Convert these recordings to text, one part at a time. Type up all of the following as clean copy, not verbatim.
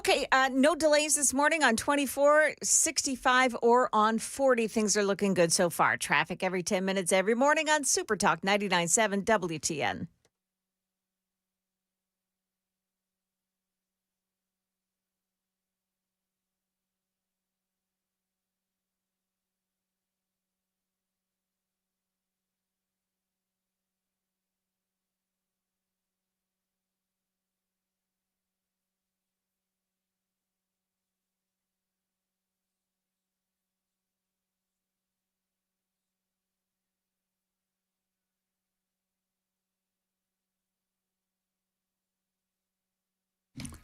Okay, no delays this morning on 24, 65, or on 40. Things are looking good so far. Traffic every 10 minutes every morning on Super Talk 99.7 WTN.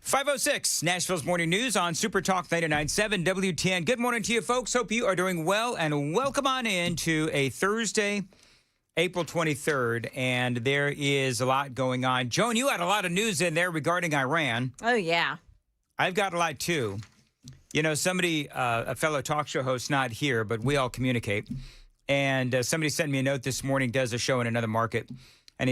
.506 Nashville's Morning News on Super Talk 99.7 WTN. Good morning to you, folks. Hope you are doing well, and welcome on in to a Thursday, April 23rd, and there is a lot going on. Joan, you had a lot of news in there regarding Iran. Oh, yeah. I've got a lot, too. You know, somebody, a fellow talk show host, not here, but we all communicate, and somebody sent me a note this morning, does a show in another market. And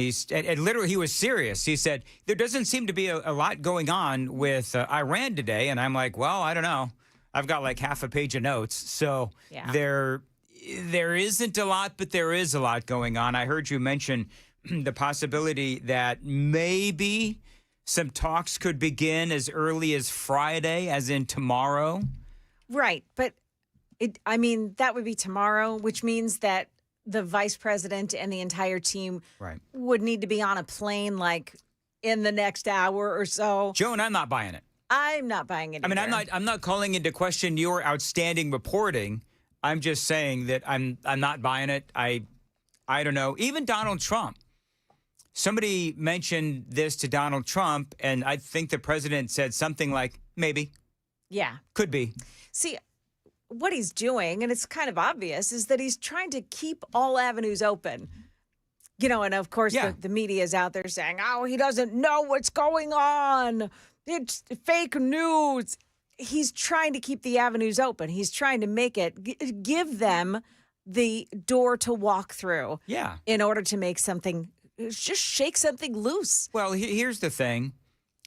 literally, he was serious. He said, there doesn't seem to be a lot going on with Iran today. And I'm like, well, I don't know. I've got like half a page of notes. So Yeah. there isn't a lot, but there is a lot going on. I heard you mention the possibility that maybe some talks could begin as early as Friday, as in tomorrow. Right. But, that would be tomorrow, which means that the vice president and the entire team would need to be on a plane like in the next hour or so. Joan, I'm not buying it. I'm not buying it either. I'm not calling into question your outstanding reporting. I'm just saying that I'm not buying it. I don't know. Even Donald Trump. Somebody mentioned this to Donald Trump, and I think the president said something like, maybe. Yeah. Could be. See, what he's doing, and it's kind of obvious, is that he's trying to keep all avenues open. You know, and of course, the media is out there saying, oh, he doesn't know what's going on. It's fake news. He's trying to keep the avenues open. He's trying to make it, give them the door to walk through. Yeah. In order to make something, just shake something loose. Well, here's the thing,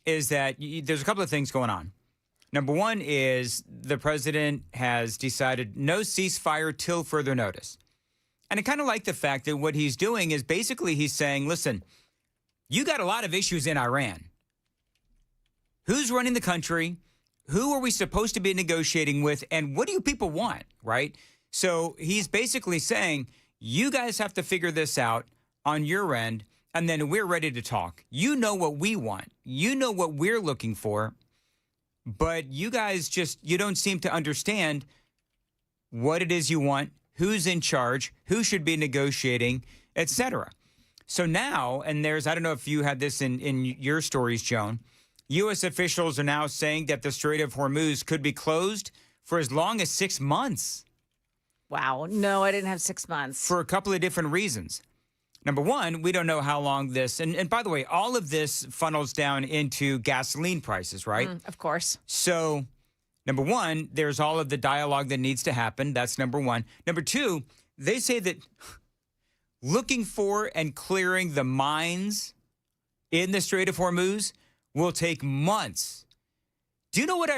is that there's a couple of things going on. Number one is the president has decided no ceasefire till further notice. And I kind of like the fact that what he's doing is basically he's saying, listen, you got a lot of issues in Iran. Who's running the country? Who are we supposed to be negotiating with? And what do you people want, right? So he's basically saying, you guys have to figure this out on your end, and then we're ready to talk. You know what we want. You know what we're looking for. But you guys you don't seem to understand what it is you want, who's in charge, who should be negotiating, etc. So now, and I don't know if you had this in your stories, Joan, U.S. officials are now saying that the Strait of Hormuz could be closed for as long as 6 months. Wow. No, I didn't have 6 months. For a couple of different reasons. Number one, we don't know how long this, and by the way, all of this funnels down into gasoline prices, right? Of course. So, number one, there's all of the dialogue that needs to happen. That's number one. Number two, they say that looking for and clearing the mines in the Strait of Hormuz will take months. Do you know what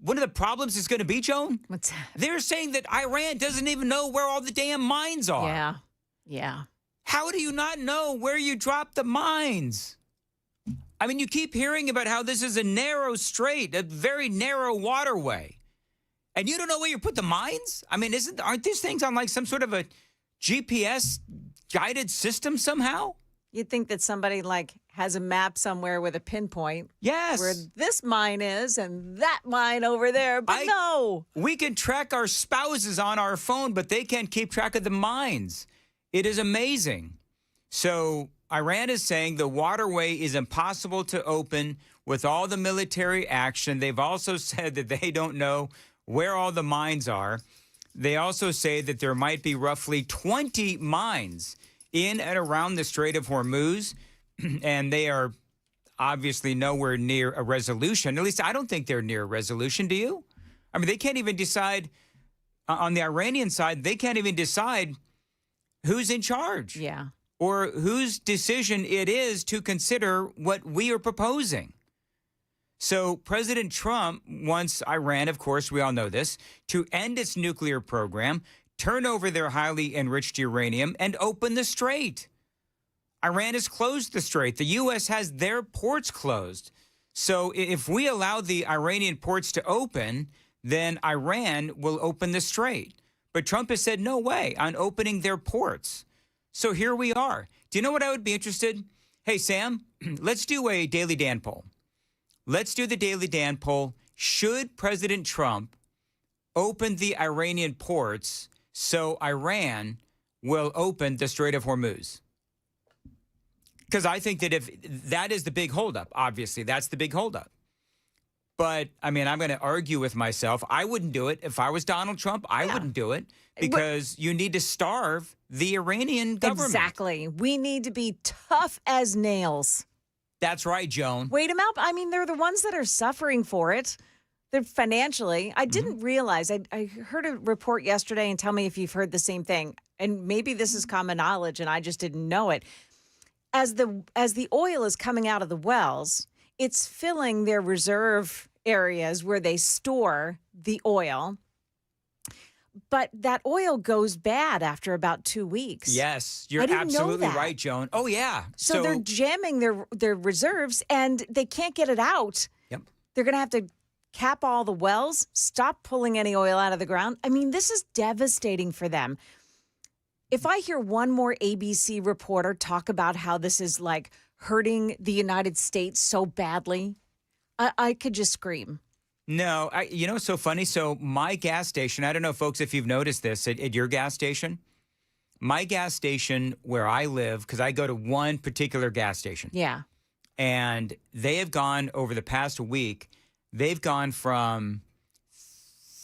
one of the problems is going to be, Joan? What's that? They're saying that Iran doesn't even know where all the damn mines are. Yeah. Yeah. How do you not know where you dropped the mines? I mean, you keep hearing about how this is a narrow strait, a very narrow waterway. And you don't know where you put the mines? I mean, aren't these things on like some sort of a GPS guided system somehow? You'd think that somebody has a map somewhere with a pinpoint. Yes. Where this mine is and that mine over there, but no. We can track our spouses on our phone, but they can't keep track of the mines. It is amazing. So Iran is saying the waterway is impossible to open with all the military action. They've also said that they don't know where all the mines are. They also say that there might be roughly 20 mines in and around the Strait of Hormuz, and they are obviously nowhere near a resolution. At least I don't think they're near a resolution. Do you? I mean, they can't even decide on the Iranian side. They can't even decide who's in charge. Yeah. Or whose decision it is to consider what we are proposing. So President Trump wants Iran, of course, we all know this, to end its nuclear program, turn over their highly enriched uranium, and open the strait. Iran has closed the strait. The U.S. has their ports closed. So if we allow the Iranian ports to open, then Iran will open the strait. But Trump has said no way on opening their ports. So here we are. Do you know what I would be interested? Hey, Sam, let's do a Daily Dan poll. Let's do the Daily Dan poll. Should President Trump open the Iranian ports so Iran will open the Strait of Hormuz? Because I think that if that is the big holdup, obviously, that's the big holdup. But, I mean, I'm going to argue with myself. I wouldn't do it. If I was Donald Trump, I wouldn't do it because you need to starve the Iranian government. Exactly. We need to be tough as nails. That's right, Joan. Wait them out. I mean, they're the ones that are suffering for it. They're financially. I didn't realize. I heard a report yesterday, and tell me if you've heard the same thing. And maybe this is common knowledge, and I just didn't know it. As the oil is coming out of the wells, it's filling their reserve areas where they store the oil. But that oil goes bad after about 2 weeks. Yes, you're absolutely right, Joan. Oh, yeah. So they're jamming their reserves, and they can't get it out. Yep. They're going to have to cap all the wells, stop pulling any oil out of the ground. I mean, this is devastating for them. If I hear one more ABC reporter talk about how this is like hurting the United States so badly, I could just scream. No, you know, it's so funny. So my gas station, I don't know, folks, if you've noticed this at your gas station. My gas station where I live, because I go to one particular gas station. Yeah. And they have gone over the past week, they've gone from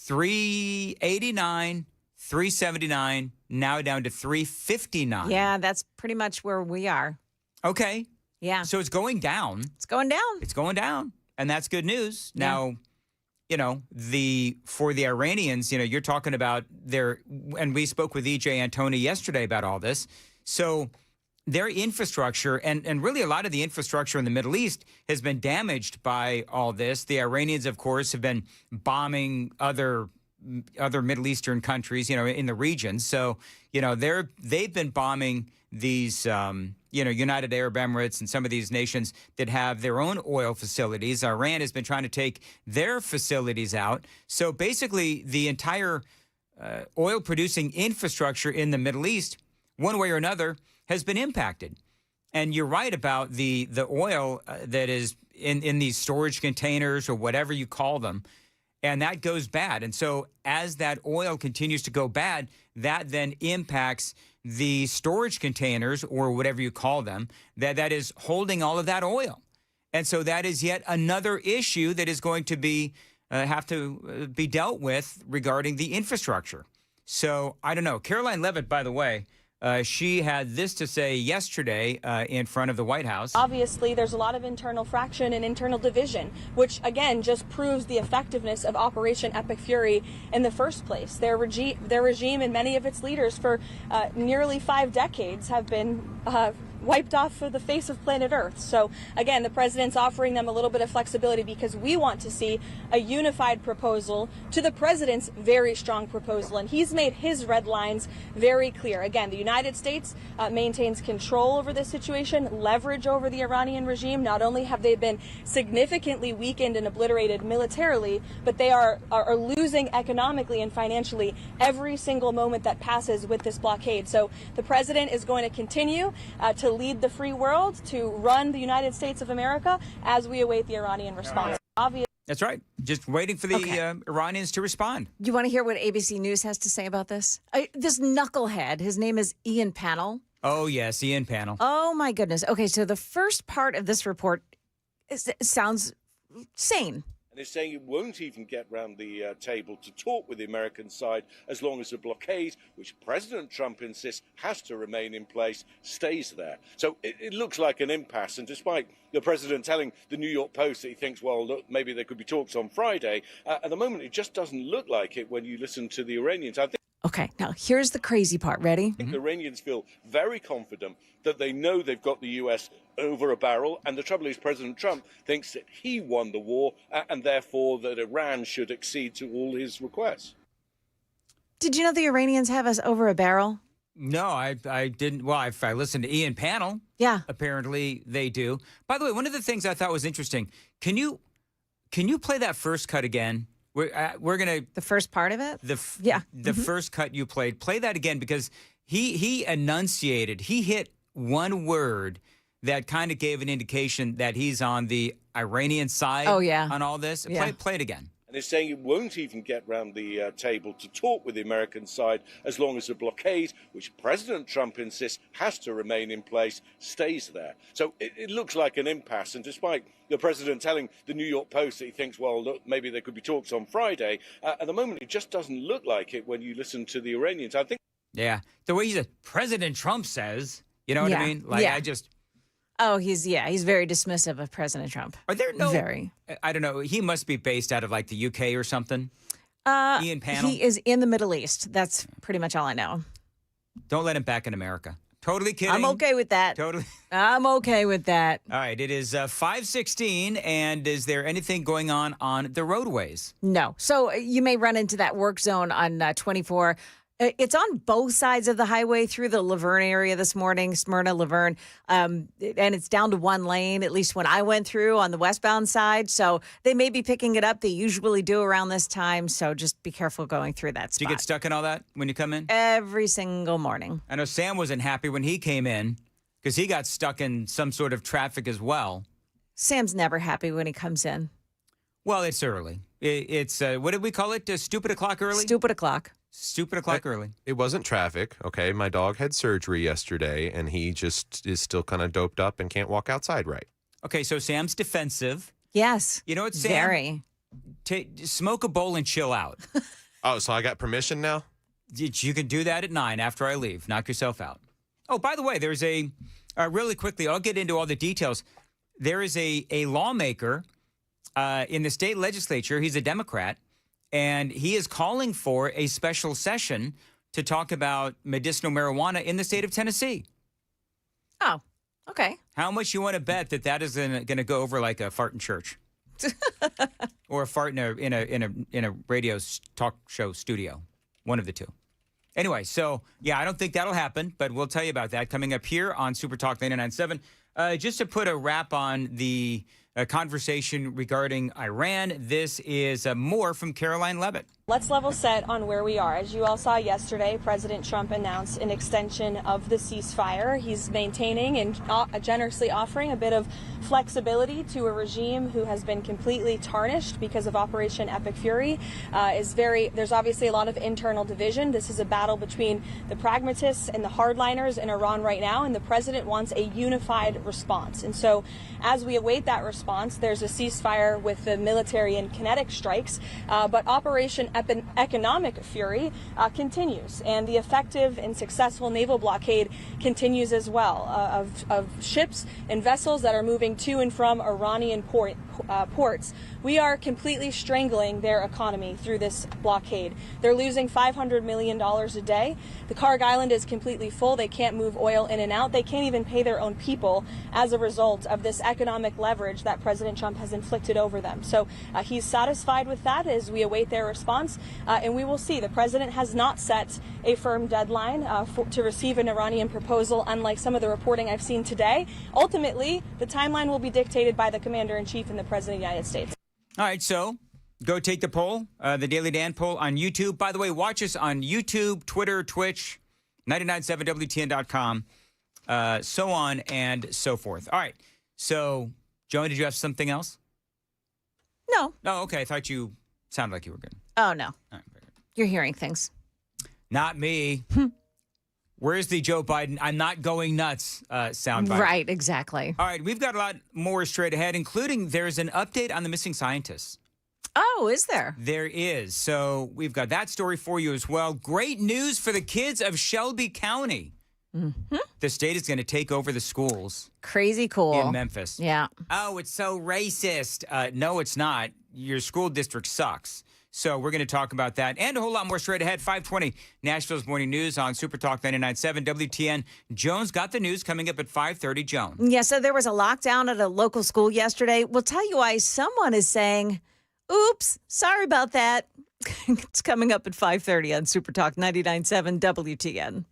389, 379, now down to 359. Yeah, that's pretty much where we are. Okay. Yeah. So it's going down. It's going down. It's going down. And that's good news. Yeah. Now, you know, for the Iranians, you know, you're talking about and we spoke with EJ Antoni yesterday about all this. So their infrastructure and really a lot of the infrastructure in the Middle East has been damaged by all this. The Iranians, of course, have been bombing other Middle Eastern countries, you know, in the region. So, you know, they've been bombing these, you know, United Arab Emirates and some of these nations that have their own oil facilities. Iran has been trying to take their facilities out. So basically, the entire oil-producing infrastructure in the Middle East, one way or another, has been impacted. And you're right about the oil that is in these storage containers or whatever you call them. And that goes bad. And so as that oil continues to go bad, that then impacts the storage containers or whatever you call them, that is holding all of that oil. And so that is yet another issue that is going to be have to be dealt with regarding the infrastructure. So I don't know. Caroline Levitt, by the way, she had this to say yesterday in front of the White House. Obviously, there's a lot of internal fraction and internal division, which, again, just proves the effectiveness of Operation Epic Fury in the first place. Their regime and many of its leaders for nearly 5 decades have been wiped off of the face of planet Earth. So, again, the president's offering them a little bit of flexibility because we want to see a unified proposal to the president's very strong proposal. And he's made his red lines very clear. Again, the United States maintains control over this situation, leverage over the Iranian regime. Not only have they been significantly weakened and obliterated militarily, but they are losing economically and financially every single moment that passes with this blockade. So the president is going to continue to lead the free world, to run the United States of America as we await the Iranian response. That's right. Just waiting for the Iranians to respond. You want to hear what ABC News has to say about this? This knucklehead, his name is Ian Panel. Oh, yes, Ian Panel. Oh, my goodness. Okay, so the first part of this report sounds sane. And it's saying it won't even get round the table to talk with the American side as long as the blockade, which President Trump insists has to remain in place, stays there. So it looks like an impasse. And despite the president telling the New York Post that he thinks, well, look, maybe there could be talks on Friday, at the moment it just doesn't look like it when you listen to the Iranians. I think Okay, now here's the crazy part. Ready? I think the Iranians feel very confident that they know they've got the U.S. over a barrel. And the trouble is President Trump thinks that he won the war and therefore that Iran should accede to all his requests. Did you know the Iranians have us over a barrel? No, I didn't. Well, if I listened to Ian Panel, Yeah. apparently they do. By the way, one of the things I thought was interesting, can you play that first cut again? We're going to... The first part of it? The first cut you played. Play that again because he enunciated, he hit one word that kind of gave an indication that he's on the Iranian side on all this. Yeah. Play it again. And it's saying it won't even get round the table to talk with the American side as long as the blockade, which President Trump insists has to remain in place, stays there. So it looks like an impasse. And despite the president telling the New York Post that he thinks, well, look, maybe there could be talks on Friday, at the moment it just doesn't look like it when you listen to the Iranians. I think. Yeah. The way he said, President Trump says, you know what I mean? Like, I just... Oh, he's very dismissive of President Trump. Are there no... Very. I don't know. He must be based out of like the UK or something. Ian Panel? He is in the Middle East. That's pretty much all I know. Don't let him back in America. Totally kidding. I'm okay with that. Totally. I'm okay with that. All right. It is 5:16, and is there anything going on the roadways? No. So you may run into that work zone on 24. It's on both sides of the highway through the Laverne area this morning, Smyrna, Laverne, and it's down to one lane, at least when I went through on the westbound side. So they may be picking it up. They usually do around this time, so just be careful going through that spot. Do you get stuck in all that when you come in? Every single morning. I know Sam wasn't happy when he came in because he got stuck in some sort of traffic as well. Sam's never happy when he comes in. Well, it's early. It's, what did we call it? Stupid o'clock early? Stupid o'clock. Stupid o'clock early. It wasn't traffic, okay? My dog had surgery yesterday, and he just is still kind of doped up and can't walk outside right. Okay, so Sam's defensive. Yes. You know what, Sam? Very. Smoke a bowl and chill out. Oh, so I got permission now? You can do that at 9 after I leave. Knock yourself out. Oh, by the way, there's really quickly, I'll get into all the details. There is a lawmaker in the state legislature. He's a Democrat. And he is calling for a special session to talk about medicinal marijuana in the state of Tennessee. Oh, okay. How much you want to bet that is going to go over like a fart in church, or a fart in a radio talk show studio, one of the two. Anyway, so yeah, I don't think that'll happen, but we'll tell you about that coming up here on Super Talk 99.7. Just to put a wrap on the conversation regarding Iran, this is more from Caroline Levitt. Let's level set on where we are. As you all saw yesterday, President Trump announced an extension of the ceasefire. He's maintaining and generously offering a bit of flexibility to a regime who has been completely tarnished because of Operation Epic Fury. There's obviously a lot of internal division. This is a battle between the pragmatists and the hardliners in Iran right now, and the president wants a unified response. And so as we await that response, there's a ceasefire with the military and kinetic strikes, but Operation Economic Fury continues, and the effective and successful naval blockade continues as well of ships and vessels that are moving to and from Iranian ports. We are completely strangling their economy through this blockade. They're losing $500 million a day. The Karg Island is completely full. They can't move oil in and out. They can't even pay their own people as a result of this economic leverage that President Trump has inflicted over them. So he's satisfied with that as we await their response, and we will see. The president has not set a firm deadline to receive an Iranian proposal, unlike some of the reporting I've seen today. Ultimately, the timeline will be dictated by the commander-in-chief and the president of the United States. All right, so go take the poll, the Daily Dan poll on YouTube. By the way, watch us on YouTube, Twitter, Twitch, 997WTN.com, so on and so forth. All right, so, Joan, did you have something else? No. Oh, okay. I thought you sounded like you were good. Oh, no. All right, very good. You're hearing things. Not me. Where's the Joe Biden, I'm not going nuts soundbite? Right, exactly. All right, we've got a lot more straight ahead, including there's an update on the missing scientists. Oh, is there? There is. So we've got that story for you as well. Great news for the kids of Shelby County. Mm-hmm. The state is going to take over the schools. Crazy cool. In Memphis. Yeah. Oh, it's so racist. No, it's not. Your school district sucks. So we're going to talk about that and a whole lot more straight ahead. 5:20, Nashville's Morning News on Super Talk 99.7 WTN. Jones got the news coming up at 5:30. Joan. Yeah, so there was a lockdown at a local school yesterday. We'll tell you why someone is saying, oops, sorry about that. It's coming up at 5:30 on Super Talk 99.7 WTN.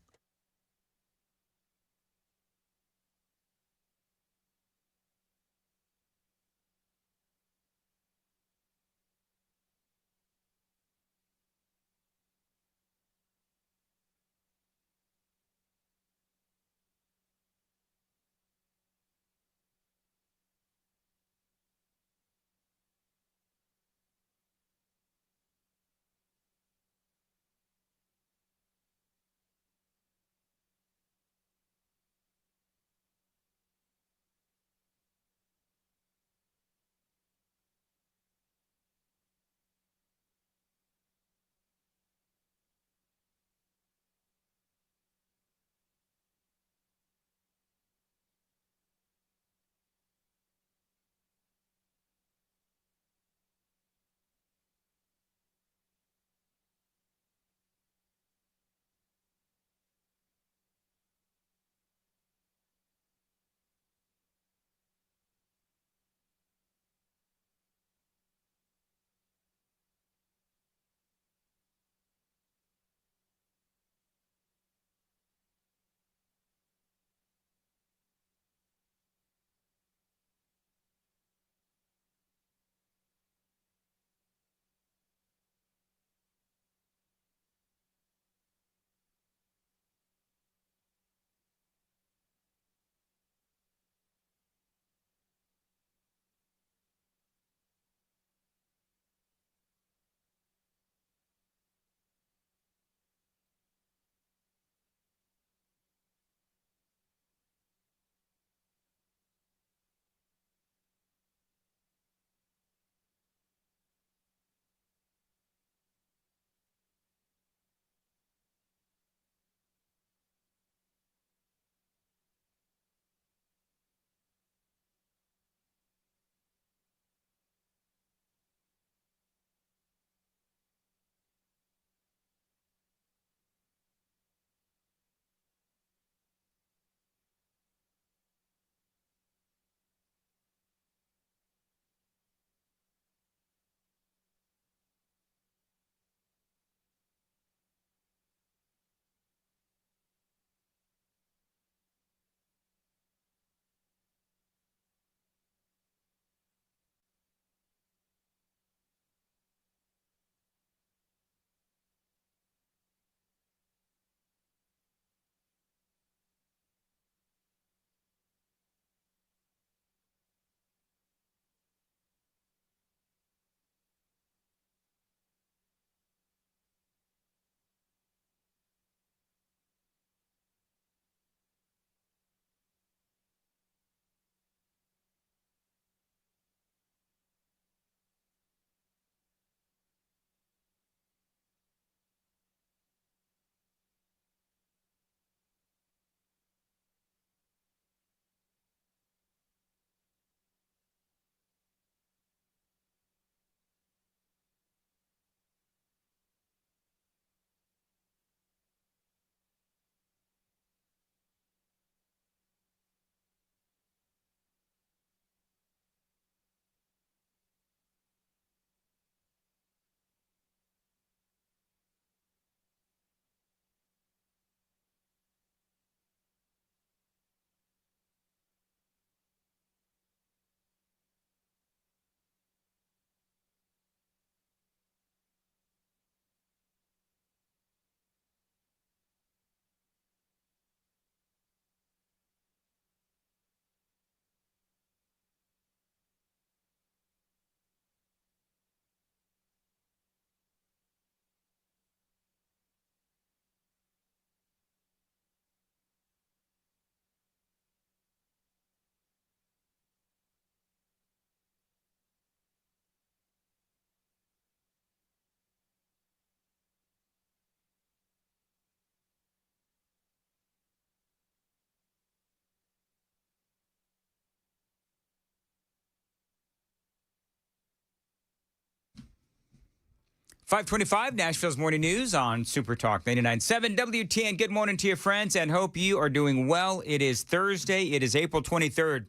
525, Nashville's Morning News on Super Talk 99.7 WTN. Good morning to you, friends, and hope you are doing well. It is Thursday. It is April 23rd.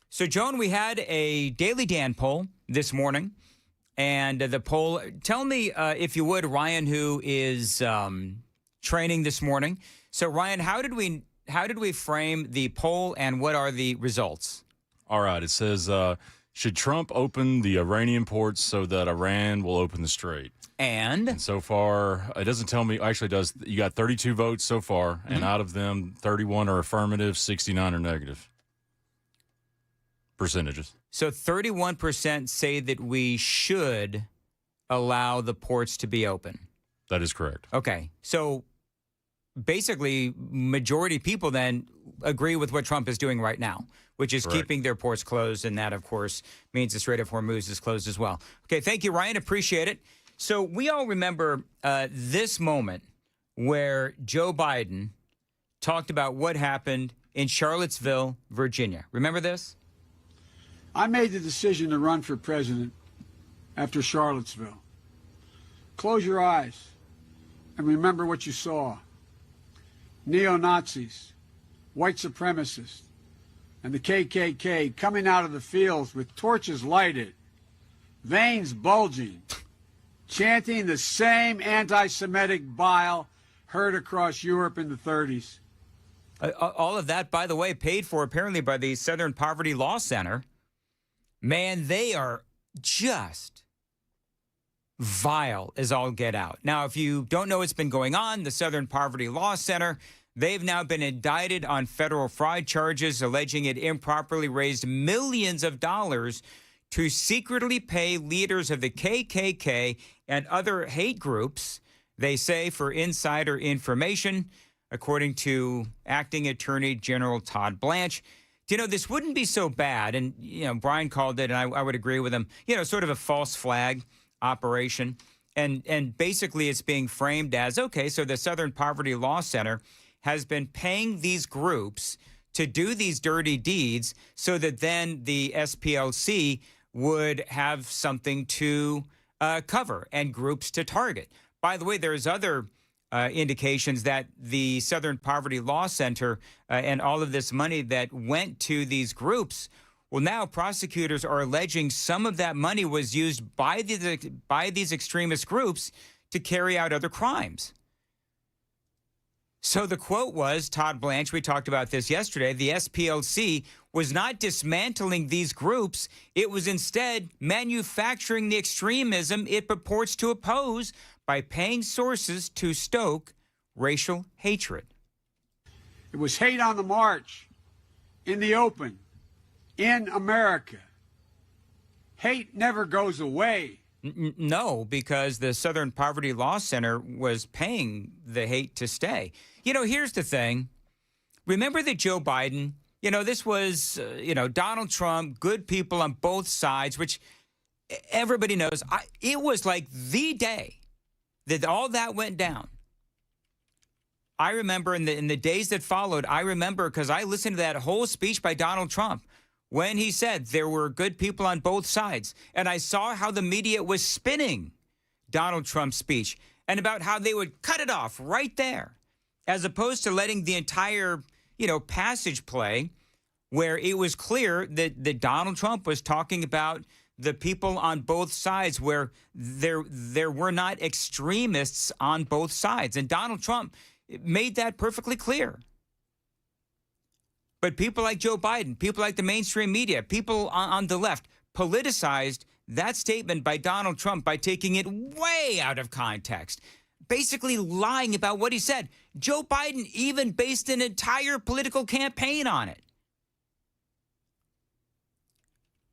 So, Joan, we had a Daily Dan poll this morning, and the poll, tell me, if you would, Ryan, who is training this morning. So, Ryan, how did we frame the poll, and what are the results? All right. It says, should Trump open the Iranian ports so that Iran will open the strait? And so far, it doesn't tell me. Actually, it does. You got 32 votes so far, and out of them, 31 are affirmative, 69 are negative. Percentages. So 31% say that we should allow the ports to be open. That is correct. Okay. So basically, majority of people then agree with what Trump is doing right now, which is keeping their ports closed. And that, of course, means the Strait of Hormuz is closed as well. Okay. Thank you, Ryan. Appreciate it. So we all remember this moment where Joe Biden talked about what happened in Charlottesville, Virginia. Remember this? I made the decision to run for president after Charlottesville. Close your eyes and remember what you saw. Neo-Nazis, white supremacists, and the KKK coming out of the fields with torches lighted, veins bulging, chanting the same anti-Semitic bile heard across Europe in the 30s. All of that, by the way, paid for apparently by the Southern Poverty Law Center. Man, they are just vile as all get out. Now, if you don't know what's been going on, the Southern Poverty Law Center, they've now been indicted on federal fraud charges, alleging it improperly raised millions of dollars to secretly pay leaders of the KKK and other hate groups, they say, for insider information, according to Acting Attorney General Todd Blanche. You know, this wouldn't be so bad. And, you know, Brian called it, and I would agree with him, you know, sort of a false flag operation. And basically it's being framed as, okay, so the Southern Poverty Law Center has been paying these groups to do these dirty deeds so that then the SPLC would have something to cover and groups to target. By the way, there's other indications that the Southern Poverty Law Center and all of this money that went to these groups, well, now prosecutors are alleging some of that money was used by these extremist groups to carry out other crimes. So the quote was, Todd Blanche, we talked about this yesterday, the SPLC was not dismantling these groups. It was instead manufacturing the extremism it purports to oppose by paying sources to stoke racial hatred. It was hate on the march, in the open, in America. Hate never goes away. No, because the Southern Poverty Law Center was paying the hate to stay. You know, here's the thing. Remember that Joe Biden, you know, this was, Donald Trump, good people on both sides, which everybody knows. It was like the day that all that went down. I remember in the days that followed, I remember because I listened to that whole speech by Donald Trump when he said there were good people on both sides. And I saw how the media was spinning Donald Trump's speech and about how they would cut it off right there, as opposed to letting the entire, passage play where it was clear that Donald Trump was talking about the people on both sides, where there were not extremists on both sides. And Donald Trump made that perfectly clear. But people like Joe Biden, people like the mainstream media, people on the left politicized that statement by Donald Trump by taking it way out of context, basically lying about what he said. Joe Biden even based an entire political campaign on it.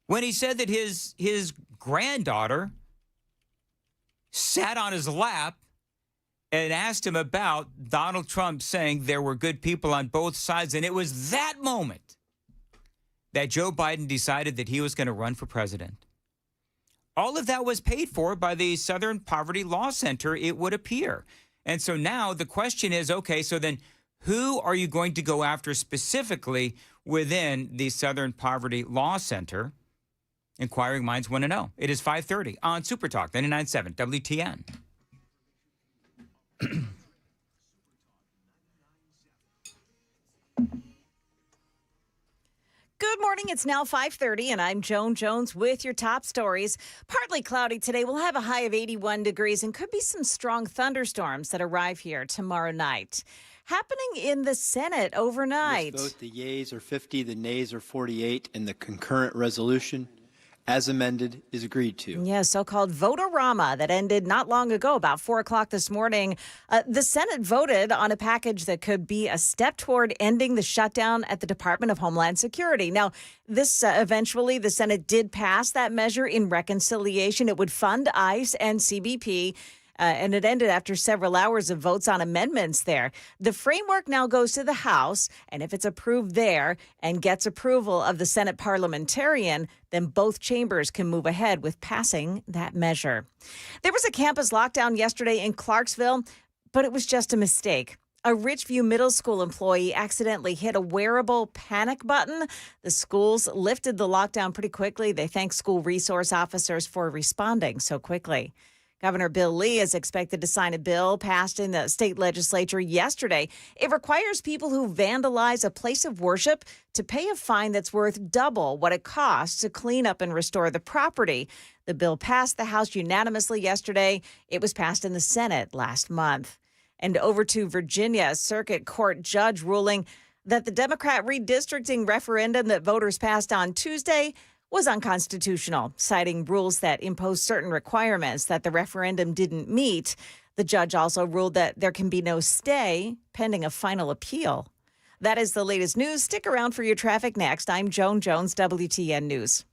When he said that his granddaughter sat on his lap and asked him about Donald Trump saying there were good people on both sides. And it was that moment that Joe Biden decided that he was going to run for president. All of that was paid for by the Southern Poverty Law Center, it would appear. And so now the question is, okay, so then who are you going to go after specifically within the Southern Poverty Law Center? Inquiring minds want to know. It is 5:30 on Super Talk 99.7 WTN. Good morning. It's now 5:30, and I'm Joan Jones with your top stories. Partly cloudy today. We'll have a high of 81 degrees and could be some strong thunderstorms that arrive here tomorrow night. Happening in the Senate overnight. This vote, the yeas are 50, the nays are 48, and the concurrent resolution, as amended, is agreed to. Yeah, so-called vote-a-rama that ended not long ago, about 4 o'clock this morning. The Senate voted on a package that could be a step toward ending the shutdown at the Department of Homeland Security. Now, this eventually, the Senate did pass that measure in reconciliation. It would fund ICE and CBP. And it ended after several hours of votes on amendments there. The framework now goes to the House, and if it's approved there and gets approval of the Senate parliamentarian, then both chambers can move ahead with passing that measure. There was a campus lockdown yesterday in Clarksville, but it was just a mistake. A Richview Middle School employee accidentally hit a wearable panic button. The schools lifted the lockdown pretty quickly. They thank school resource officers for responding so quickly. Governor Bill Lee is expected to sign a bill passed in the state legislature yesterday. It requires people who vandalize a place of worship to pay a fine that's worth double what it costs to clean up and restore the property. The bill passed the House unanimously yesterday. It was passed in the Senate last month. And over to Virginia, a circuit court judge ruling that the Democrat redistricting referendum that voters passed on Tuesday was unconstitutional, citing rules that impose certain requirements that the referendum didn't meet. The judge also ruled that there can be no stay pending a final appeal. That is the latest news. Stick around for your traffic next. I'm Joan Jones, WTN News.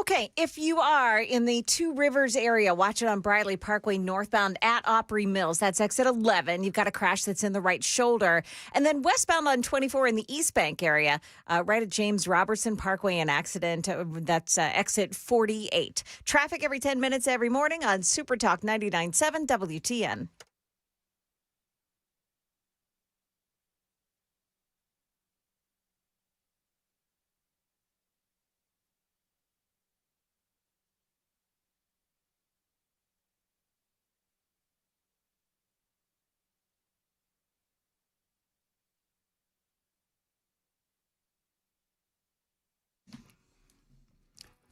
Okay, if you are in the Two Rivers area, watch it on Briley Parkway northbound at Opry Mills. That's exit 11. You've got a crash that's in the right shoulder. And then westbound on 24 in the East Bank area, right at James Robertson Parkway, an accident. That's exit 48. Traffic every 10 minutes every morning on Super Talk 99.7 WTN.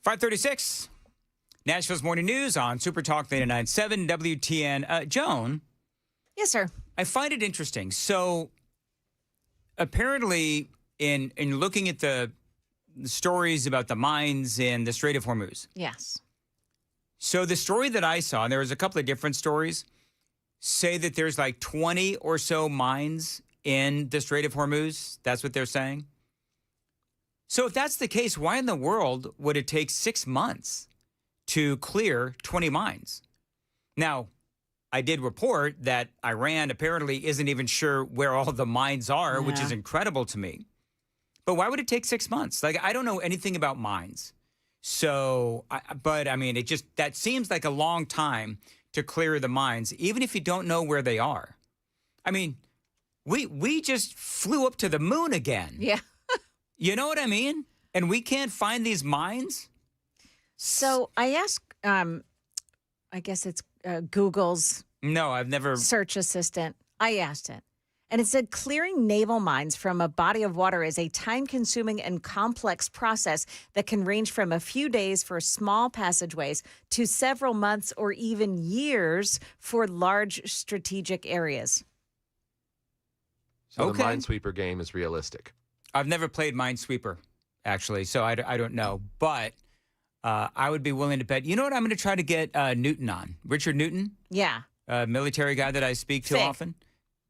.536, Nashville's Morning News on Super Talk 99.7 WTN. Joan? Yes, sir. I find it interesting. So apparently in looking at the stories about the mines in the Strait of Hormuz. Yes. So the story that I saw, and there was a couple of different stories, say that there's like 20 or so mines in the Strait of Hormuz. That's what they're saying. So if that's the case, why in the world would it take 6 months to clear 20 mines? Now, I did report that Iran apparently isn't even sure where all the mines are, which is incredible to me. But why would it take 6 months? Like, I don't know anything about mines. So, but I mean, that seems like a long time to clear the mines, even if you don't know where they are. I mean, we just flew up to the moon again. Yeah. You know what I mean? And we can't find these mines? So I asked, I guess it's Google's No, I've never. search assistant. I asked it. And it said clearing naval mines from a body of water is a time-consuming and complex process that can range from a few days for small passageways to several months or even years for large strategic areas. So the Minesweeper game is realistic. I've never played Minesweeper, actually, so I don't know. But I would be willing to bet. You know what I'm going to try to get Newton on? Richard Newton? Yeah. Military guy that I speak to often.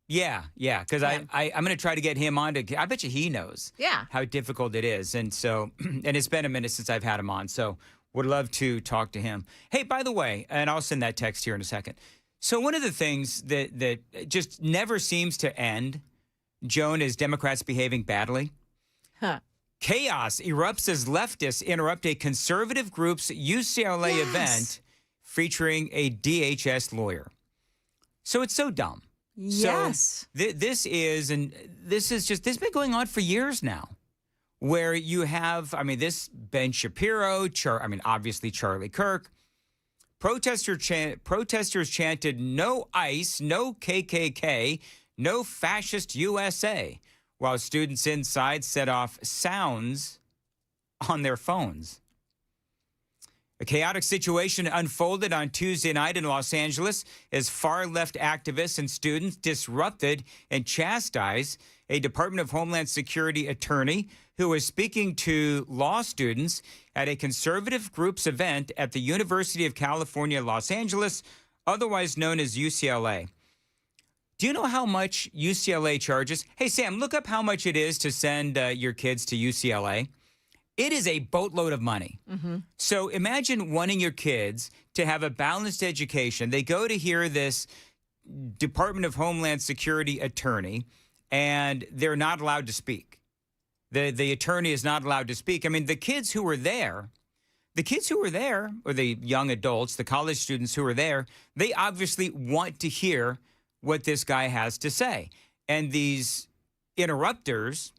Yeah, because I'm going to try to get him on. I bet you he knows how difficult it is. And so, and it's been a minute since I've had him on, so would love to talk to him. Hey, by the way, and I'll send that text here in a second. So one of the things that just never seems to end, Joan, is Democrats behaving badly. Chaos erupts as leftists interrupt a conservative group's UCLA event featuring a DHS lawyer. So it's so dumb. Yes. So this has been going on for years now, where you have, this Ben Shapiro, obviously Charlie Kirk. Protesters chanted no ICE, no KKK, no fascist USA, while students inside set off sounds on their phones. A chaotic situation unfolded on Tuesday night in Los Angeles as far-left activists and students disrupted and chastised a Department of Homeland Security attorney who was speaking to law students at a conservative group's event at the University of California, Los Angeles, otherwise known as UCLA. Do you know how much UCLA charges? Hey, Sam, look up how much it is to send your kids to UCLA. It is a boatload of money. Mm-hmm. So imagine wanting your kids to have a balanced education. They go to hear this Department of Homeland Security attorney, and they're not allowed to speak. The attorney is not allowed to speak. The kids who were there, or the young adults, the college students who were there, they obviously want to hear what this guy has to say. And these interrupters,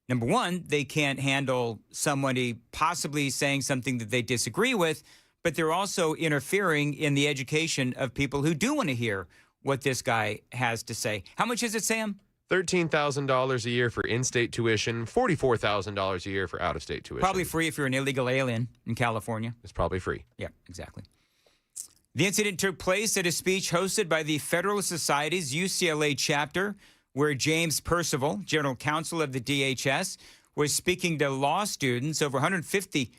number one, they can't handle somebody possibly saying something that they disagree with, but they're also interfering in the education of people who do want to hear what this guy has to say. How much is it, Sam? $13,000 a year for in-state tuition, $44,000 a year for out-of-state tuition. Probably free if you're an illegal alien in California. It's probably free. Yeah, exactly. The incident took place at a speech hosted by the Federalist Society's UCLA chapter, where James Percival, general counsel of the DHS, was speaking to law students. Over 150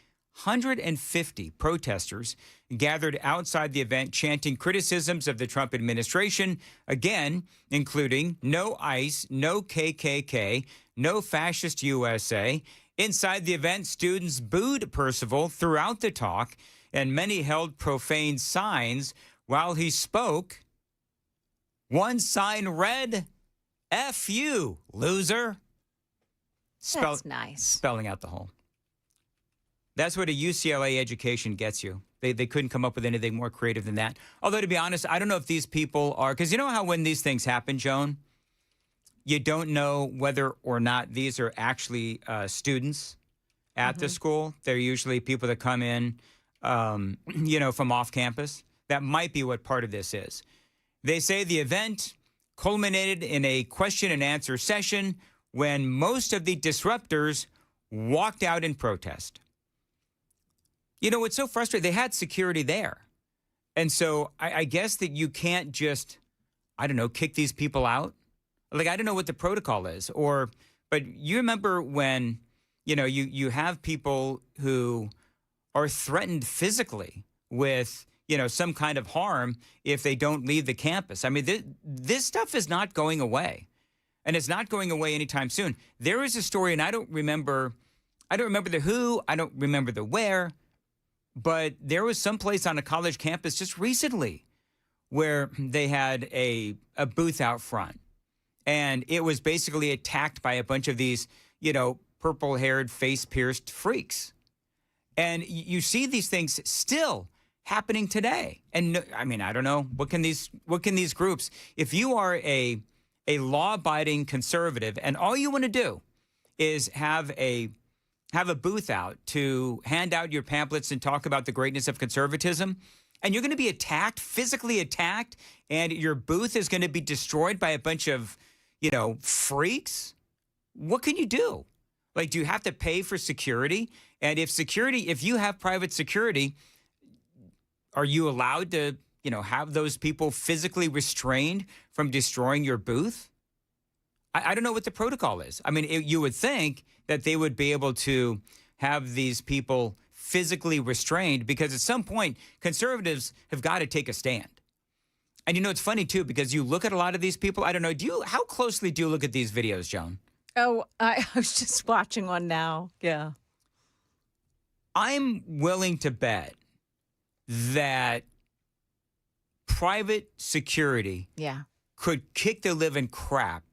protesters gathered outside the event chanting criticisms of the Trump administration, again, including no ICE, no KKK, no fascist USA, Inside the event, students booed Percival throughout the talk, and many held profane signs while he spoke. One sign read, F you, loser. That's nice. Spelling out the whole. That's what a UCLA education gets you. They couldn't come up with anything more creative than that. Although, to be honest, I don't know if these people are, because you know how when these things happen, Joan, you don't know whether or not these are actually students at the school. They're usually people that come in, from off campus. That might be what part of this is. They say the event culminated in a question and answer session when most of the disruptors walked out in protest. You know, what's so frustrating, they had security there. And so I guess that you can't just, kick these people out. Like, I don't know what the protocol is. But you remember when, you have people who are threatened physically with, some kind of harm if they don't leave the campus. I mean, this stuff is not going away. And it's not going away anytime soon. There is a story, and I don't remember the who, I don't remember the where, but there was some place on a college campus just recently where they had a booth out front. And it was basically attacked by a bunch of these, purple-haired, face-pierced freaks. And you see these things still happening today. And I mean, I don't know, what can these groups, if you are a law-abiding conservative and all you want to do is have a booth out to hand out your pamphlets and talk about the greatness of conservatism, and you're going to be attacked, physically attacked, and your booth is going to be destroyed by a bunch of, freaks, what can you do? Like, do you have to pay for security? And if you have private security, are you allowed to, have those people physically restrained from destroying your booth? I don't know what the protocol is. I mean, you would think that they would be able to have these people physically restrained, because at some point, conservatives have got to take a stand. And it's funny, too, because you look at a lot of these people. I don't know. How closely do you look at these videos, Joan? Oh, I was just watching one now. Yeah. I'm willing to bet that private security could kick the living crap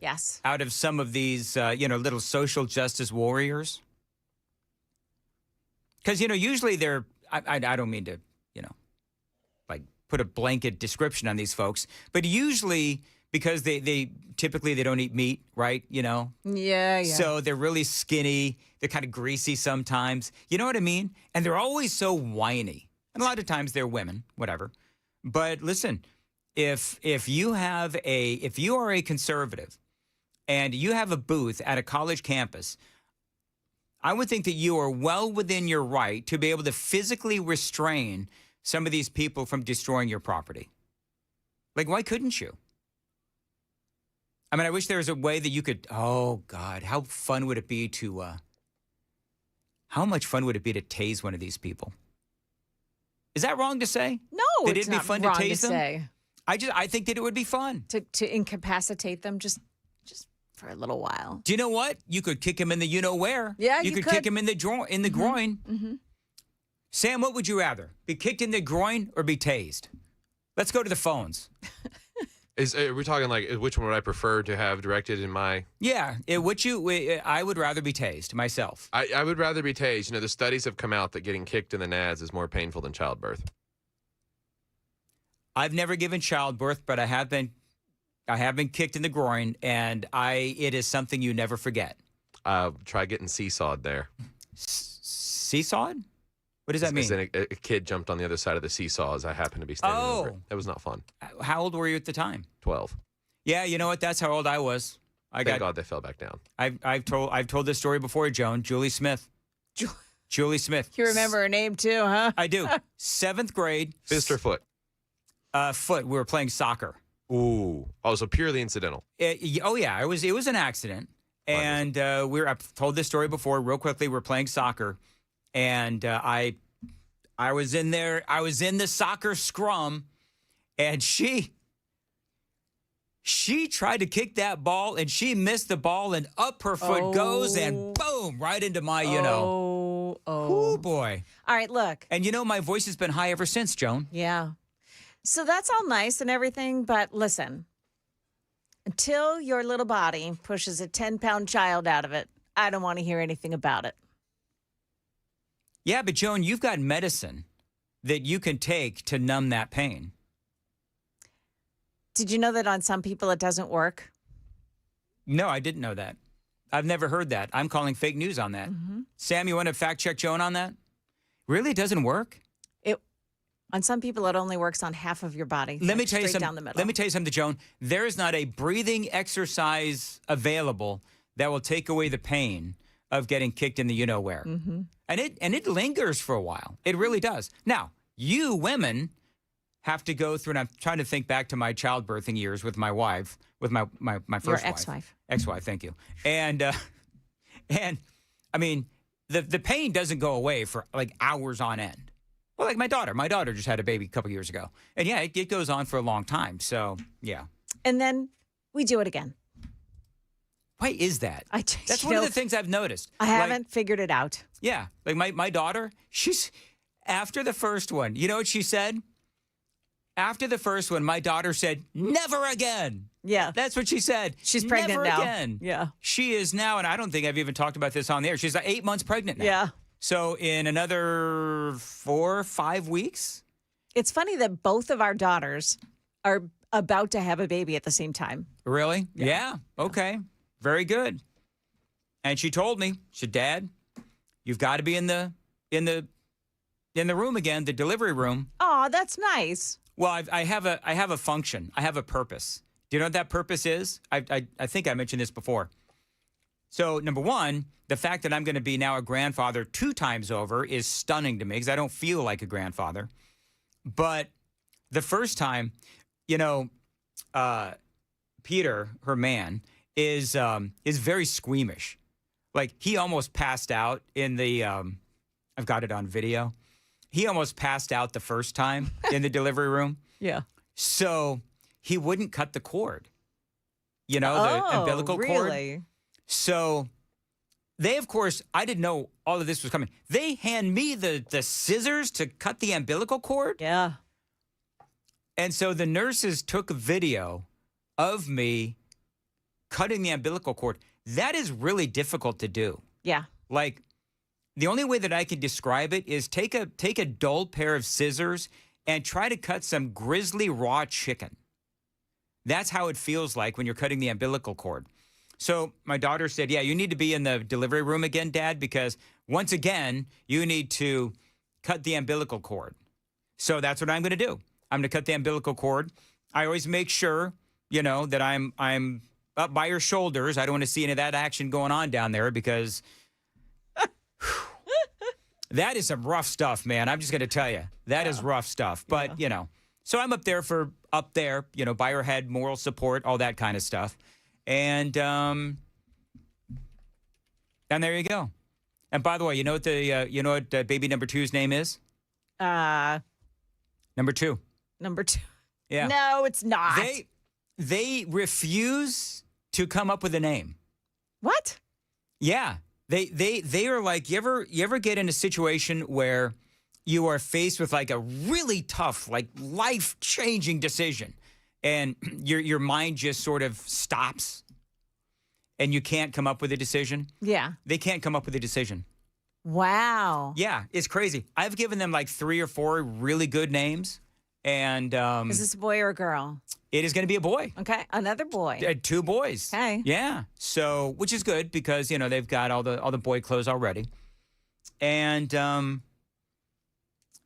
out of some of these, little social justice warriors. Because, usually they're, I don't mean to, put a blanket description on these folks, but usually because they typically they don't eat meat, right? Yeah. So they're really skinny. They're kind of greasy sometimes. You know what I mean? And they're always so whiny. And a lot of times they're women, whatever. But listen, if you are a conservative and you have a booth at a college campus, I would think that you are well within your right to be able to physically restrain some of these people from destroying your property. Like, why couldn't you? I mean, I wish there was a way that you could, oh God, how much fun would it be to tase one of these people? Is that wrong to say? No, that it's it'd be not fun wrong to tase them? say. I think that it would be fun To incapacitate them just for a little while. Do you know what? You could kick him in the you-know-where. Yeah, you could kick him in the groin. Mm-hmm. Sam, what would you rather? Be kicked in the groin or be tased? Let's go to the phones. Are we talking like which one would I prefer to have directed in my? Yeah, I would rather be tased myself. I would rather be tased. The studies have come out that getting kicked in the nads is more painful than childbirth. I've never given childbirth, but I have been kicked in the groin, and it is something you never forget. Try getting seesawed there. Seesawed? What does that mean? A kid jumped on the other side of the seesaw as I happened to be standing over it. That was not fun. How old were you at the time? 12. Yeah, you know what? That's how old I was. Thank God they fell back down. I've told this story before, Joan. Julie Smith. Julie Smith. You remember her name too, huh? I do. 7th grade. Fist or foot? Foot. We were playing soccer. Ooh. Oh, so purely incidental. Oh yeah, it was an accident. And I've told this story before. Real quickly, we're playing soccer, and I was in there. I was in the soccer scrum, and she tried to kick that ball, and she missed the ball, and up her foot goes, and boom! boom, right into my, Oh, boy. All right, look. And my voice has been high ever since, Joan. Yeah. So that's all nice and everything, but listen, until your little body pushes a 10-pound child out of it, I don't want to hear anything about it. Yeah, but Joan, you've got medicine that you can take to numb that pain. Did you know that on some people it doesn't work? No, I didn't know that. I've never heard that. I'm calling fake news on that. Mm-hmm. Sam, you want to fact check Joan on that? Really? It doesn't work? On some people, it only works on half of your body. Let me tell you straight something. down the middle. Let me tell you something, Joan. There is not a breathing exercise available that will take away the pain of getting kicked in the you-know-where. Mm-hmm. And it lingers for a while. It really does. Now, you women have to go through, and I'm trying to think back to my childbirthing years with my wife, with my first Your wife. ex-wife. Ex-wife, thank you. And I mean, the pain doesn't go away for like hours on end. Well, like my daughter just had a baby a couple years ago. And yeah, it goes on for a long time. So, yeah. And then we do it again. Why is that? That's one of the things I've noticed. I haven't figured it out. Yeah. Like my daughter, she's, after the first one, you know what she said? After the first one, my daughter said, never again. Yeah. That's what she said. She's pregnant never now. Again. Yeah. She is now, and I don't think I've even talked about this on the air. She's 8 months pregnant now. Yeah. So in another 4 or 5 weeks. It's funny that both of our daughters are about to have a baby at the same time. Really? Yeah. Okay. Very good. And she told me, she said, Dad, you've got to be in the room again, the delivery room. Oh, that's nice. Well, I have a function. I have a purpose. Do you know what that purpose is? I think I mentioned this before. So, number one, the fact that I'm going to be now a grandfather 2 times over is stunning to me because I don't feel like a grandfather. But the first time, Peter, her man, is very squeamish. Like he almost passed out in the. I've got it on video. He almost passed out the first time in the delivery room. Yeah. So he wouldn't cut the cord. The umbilical cord. Really? So they, of course, I didn't know all of this was coming. They hand me the scissors to cut the umbilical cord. Yeah. And so the nurses took a video of me cutting the umbilical cord. That is really difficult to do. Yeah. Like, the only way that I can describe it is take a dull pair of scissors and try to cut some grizzly raw chicken. That's how it feels like when you're cutting the umbilical cord. So my daughter said, yeah, you need to be in the delivery room again, Dad, because once again, you need to cut the umbilical cord. So that's what I'm going to do. I'm going to cut the umbilical cord. I always make sure, that I'm up by her shoulders. I don't want to see any of that action going on down there because that is some rough stuff, man. I'm just going to tell you. That is rough stuff. But, so I'm up there by her head, moral support, all that kind of stuff. And there you go. And by the way, you know what baby number 2's name is? Number 2. Number 2. Yeah. No, it's not. They refuse to come up with a name. What? Yeah. They are like, you ever get in a situation where you are faced with like a really tough, like life-changing decision and your mind just sort of stops and you can't come up with a decision? Yeah. They can't come up with a decision. Wow. Yeah, it's crazy. I've given them like 3 or 4 really good names. And is this a boy or a girl? It is going to be a boy. Okay, another boy. 2 boys. Okay. Yeah. So, which is good because they've got all the boy clothes already, and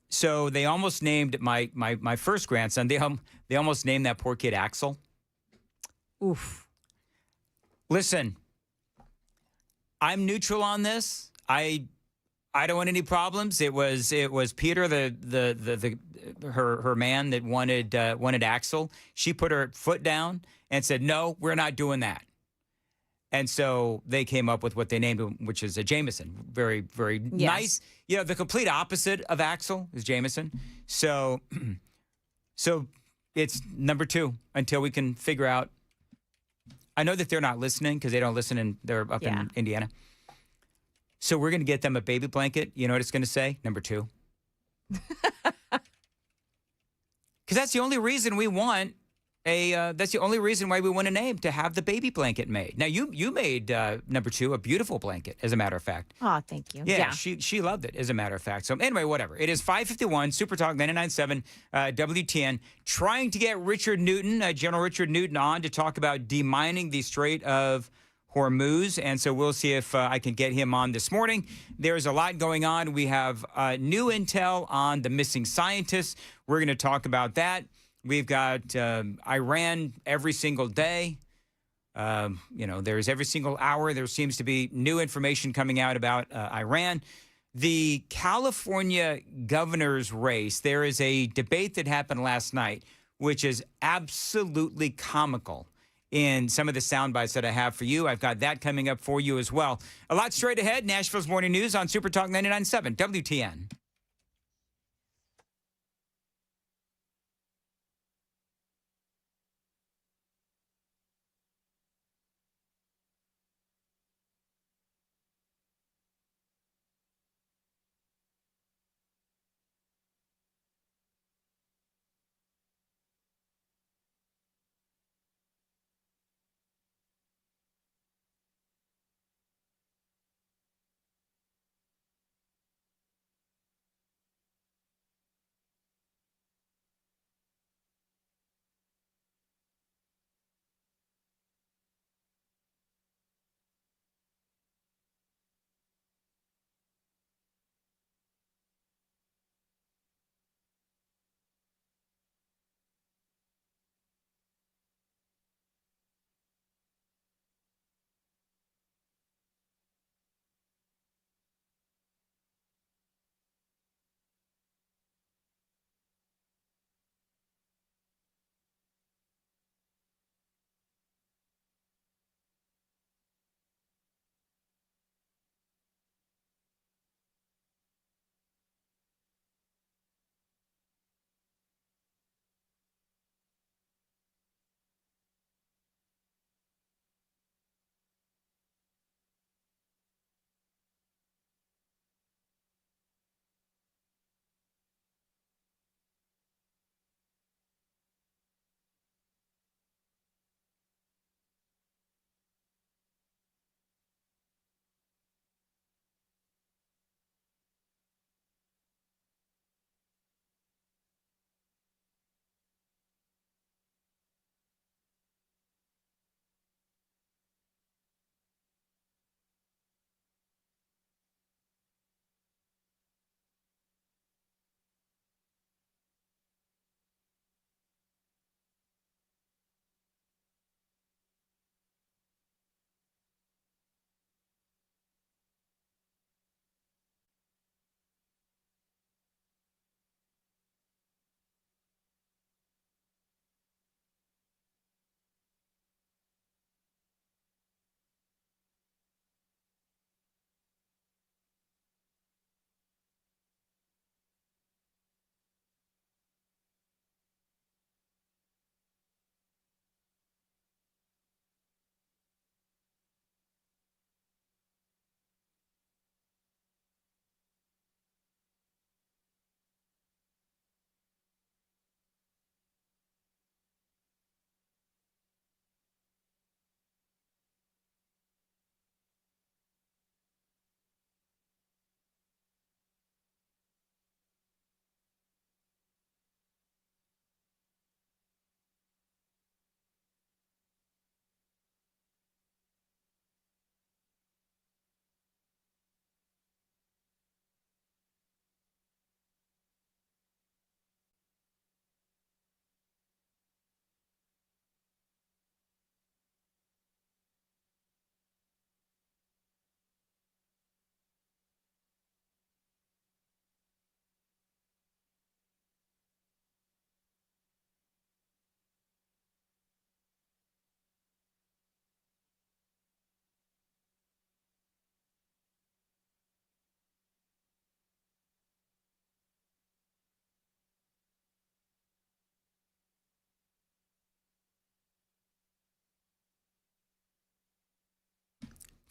so they almost named my first grandson. They almost named that poor kid Axel. Oof. Listen, I'm neutral on this. I don't want any problems. It was Peter, her man that wanted Axel. She put her foot down and said, "No, we're not doing that." And so they came up with what they named him, which is a Jameson. Very, very nice. The complete opposite of Axel is Jameson. So it's number 2 until we can figure out. I know that they're not listening because they don't listen and they're up in Indiana. So we're going to get them a baby blanket. You know what it's going to say? Number 2. Because that's the only reason we want that's the only reason why we want a name, to have the baby blanket made. Now, you made number 2 a beautiful blanket, as a matter of fact. Oh, thank you. Yeah, she loved it, as a matter of fact. So anyway, whatever. It is 5:51, Super Talk 99.7 WTN, trying to get Richard Newton, General Richard Newton, on to talk about demining the Strait of Hormuz. And so we'll see if I can get him on this morning. There's a lot going on. We have new intel on the missing scientists. We're going to talk about that. We've got Iran every single day. There's every single hour, there seems to be new information coming out about Iran. The California governor's race, there is a debate that happened last night, which is absolutely comical in some of the sound bites that I have for you. I've got that coming up for you as well. A lot straight ahead. Nashville's Morning News on Super Talk 99.7 WTN.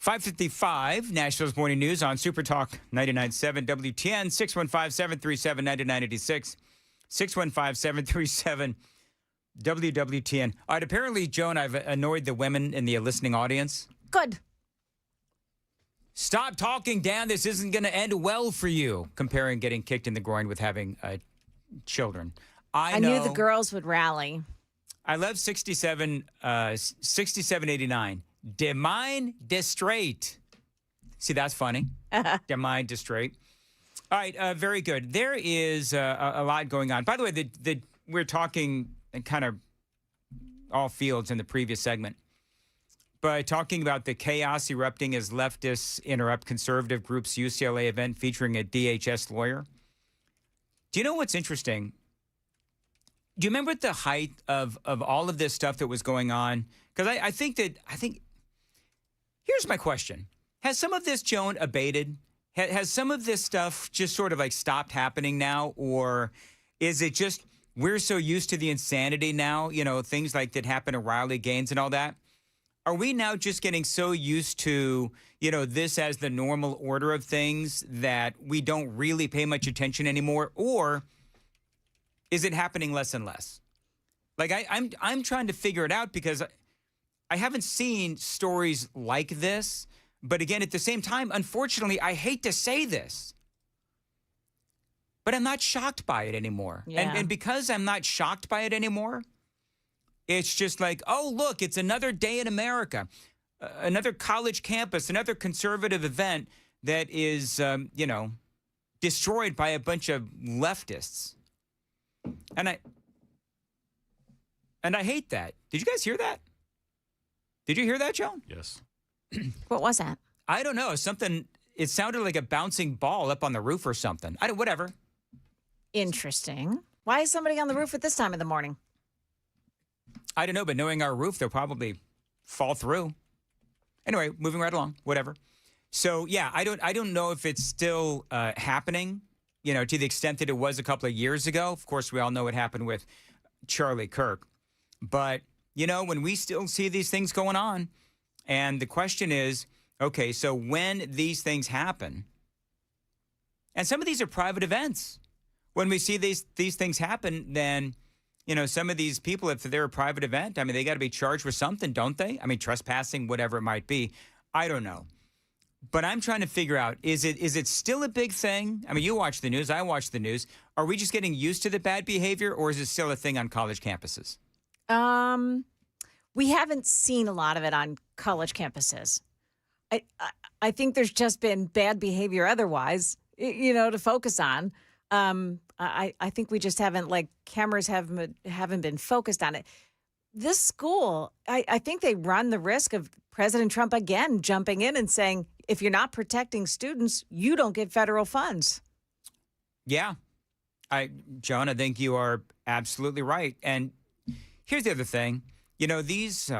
5:55, Nashville's Morning News on Super Talk 99.7 WTN, 615-737-9986, 615-737 WWTN. All right, apparently, Joan, I've annoyed the women in the listening audience. Good. Stop talking, Dan. This isn't going to end well for you. Comparing getting kicked in the groin with having children. I know. Knew the girls would rally. I love 6789. De mine de straight. See, that's funny. De mine de straight. All right, very good. There is a lot going on. By the way, we're talking kind of all fields in the previous segment, but talking about the chaos erupting as leftists interrupt conservative group's UCLA event featuring a DHS lawyer. Do you know what's interesting? Do you remember at the height of all of this stuff that was going on? Because I think here's my question. Has some of this, Joan, abated? Has some of this stuff just sort of like stopped happening now? Or is it just we're so used to the insanity now, you know, things like that happen at Riley Gaines and all that? Are we now just getting so used to, you know, this as the normal order of things that we don't really pay much attention anymore? Or is it happening less and less? Like I'm trying to figure it out because I haven't seen stories like this. But again, at the same time, unfortunately, I hate to say this, but I'm not shocked by it anymore. Yeah. And because I'm not shocked by it anymore, it's just like, oh, look, it's another day in America, another college campus, another conservative event that is, destroyed by a bunch of leftists. And I hate that. Did you guys hear that? Did you hear that, Joan? Yes. What was that? I don't know. Something, it sounded like a bouncing ball up on the roof or something. Whatever. Interesting. Why is somebody on the roof at this time of the morning? I don't know, but knowing our roof, they'll probably fall through. Anyway, moving right along, whatever. So, yeah, I don't know if it's still happening, you know, to the extent that it was a couple of years ago. Of course, we all know what happened with Charlie Kirk. But, you know, when we still see these things going on, and the question is, okay, so when these things happen, and some of these are private events, when we see these things happen, then, you know, some of these people, if they're a private event, I mean, they got to be charged with something, don't they? I mean, trespassing, whatever it might be. I don't know. But I'm trying to figure out, is it still a big thing? I mean, you watch the news, I watch the news. Are we just getting used to the bad behavior, or is it still a thing on college campuses? We haven't seen a lot of it on college campuses. I think there's just been bad behavior otherwise, you know, to focus on. I think we just haven't, like, cameras haven't been focused on it. This school, I think they run the risk of President Trump again jumping in and saying, if you're not protecting students, you don't get federal funds. Yeah. Joan, I think you are absolutely right. And here's the other thing. You know, these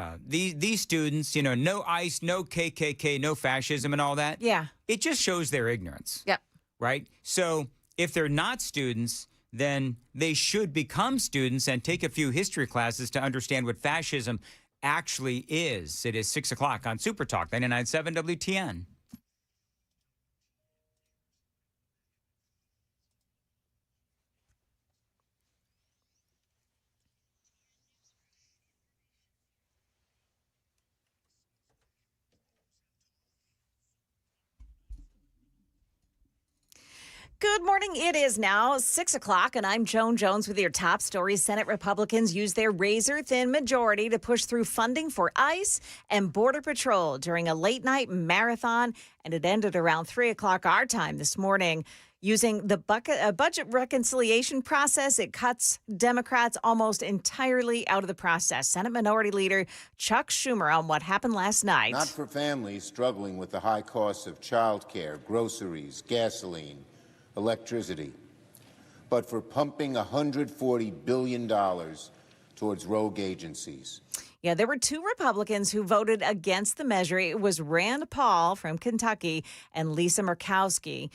students, you know, no ICE, no KKK, no fascism and all that. Yeah. It just shows their ignorance. Yep. Right? So if they're not students, then they should become students and take a few history classes to understand what fascism actually is. It is 6 o'clock on Super Talk 99.7 WTN. Good morning. It is now 6 o'clock, and I'm Joan Jones with your top stories. Senate Republicans used their razor-thin majority to push through funding for ICE and Border Patrol during a late-night marathon, and it ended around 3 o'clock our time this morning. Using the budget reconciliation process, it cuts Democrats almost entirely out of the process. Senate Minority Leader Chuck Schumer on what happened last night. Not for families struggling with the high costs of childcare, groceries, gasoline, electricity, but for pumping $140 billion towards rogue agencies. Yeah, there were two Republicans who voted against the measure. It was Rand Paul from Kentucky and Lisa Murkowski.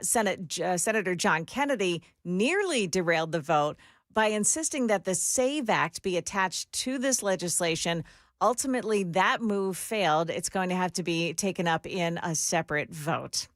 Senator John Kennedy nearly derailed the vote by insisting that the SAVE Act be attached to this legislation Ultimately, that move failed. It's going to have to be taken up in a separate vote.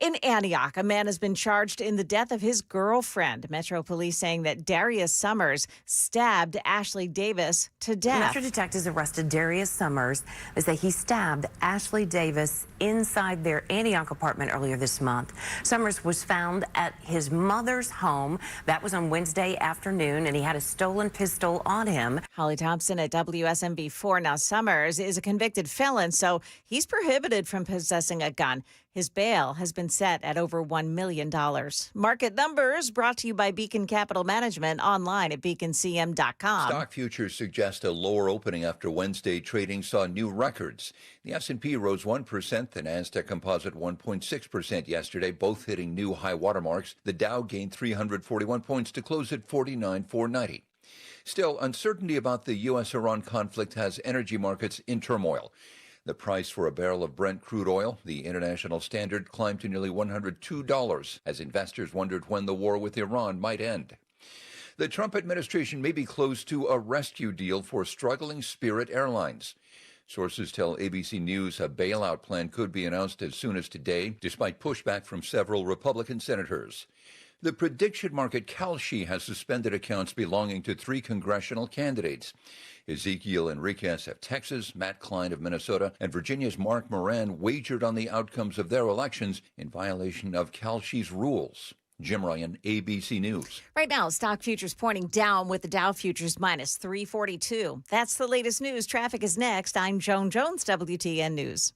In Antioch, a man has been charged in the death of his girlfriend. Metro Police saying that Darius Summers stabbed Ashley Davis to death. Metro detectives arrested Darius Summers. They say he stabbed Ashley Davis inside their Antioch apartment earlier this month. Summers was found at his mother's home. That was on Wednesday afternoon, and he had a stolen pistol on him. Holly Thompson at WSMB4. Now, Summers is a convicted felon, so he's prohibited from possessing a gun. His bail has been set at over $1 million. Market numbers brought to you by Beacon Capital Management, online at beaconcm.com. Stock futures suggest a lower opening after Wednesday trading saw new records. The S&P rose 1%, the Nasdaq Composite 1.6% yesterday, both hitting new high watermarks. The Dow gained 341 points to close at 49,490. Still, uncertainty about the U.S.-Iran conflict has energy markets in turmoil. The price for a barrel of Brent crude oil, the international standard, climbed to nearly $102 as investors wondered when the war with Iran might end. The Trump administration may be close to a rescue deal for struggling Spirit Airlines. Sources tell ABC News a bailout plan could be announced as soon as today, despite pushback from several Republican senators. The prediction market Kalshi has suspended accounts belonging to 3 congressional candidates. Ezekiel Enriquez of Texas, Matt Klein of Minnesota, and Virginia's Mark Moran wagered on the outcomes of their elections in violation of Kalshi's rules. Jim Ryan, ABC News. Right now, stock futures pointing down with the Dow futures minus 342. That's the latest news. Traffic is next. I'm Joan Jones, WTN News.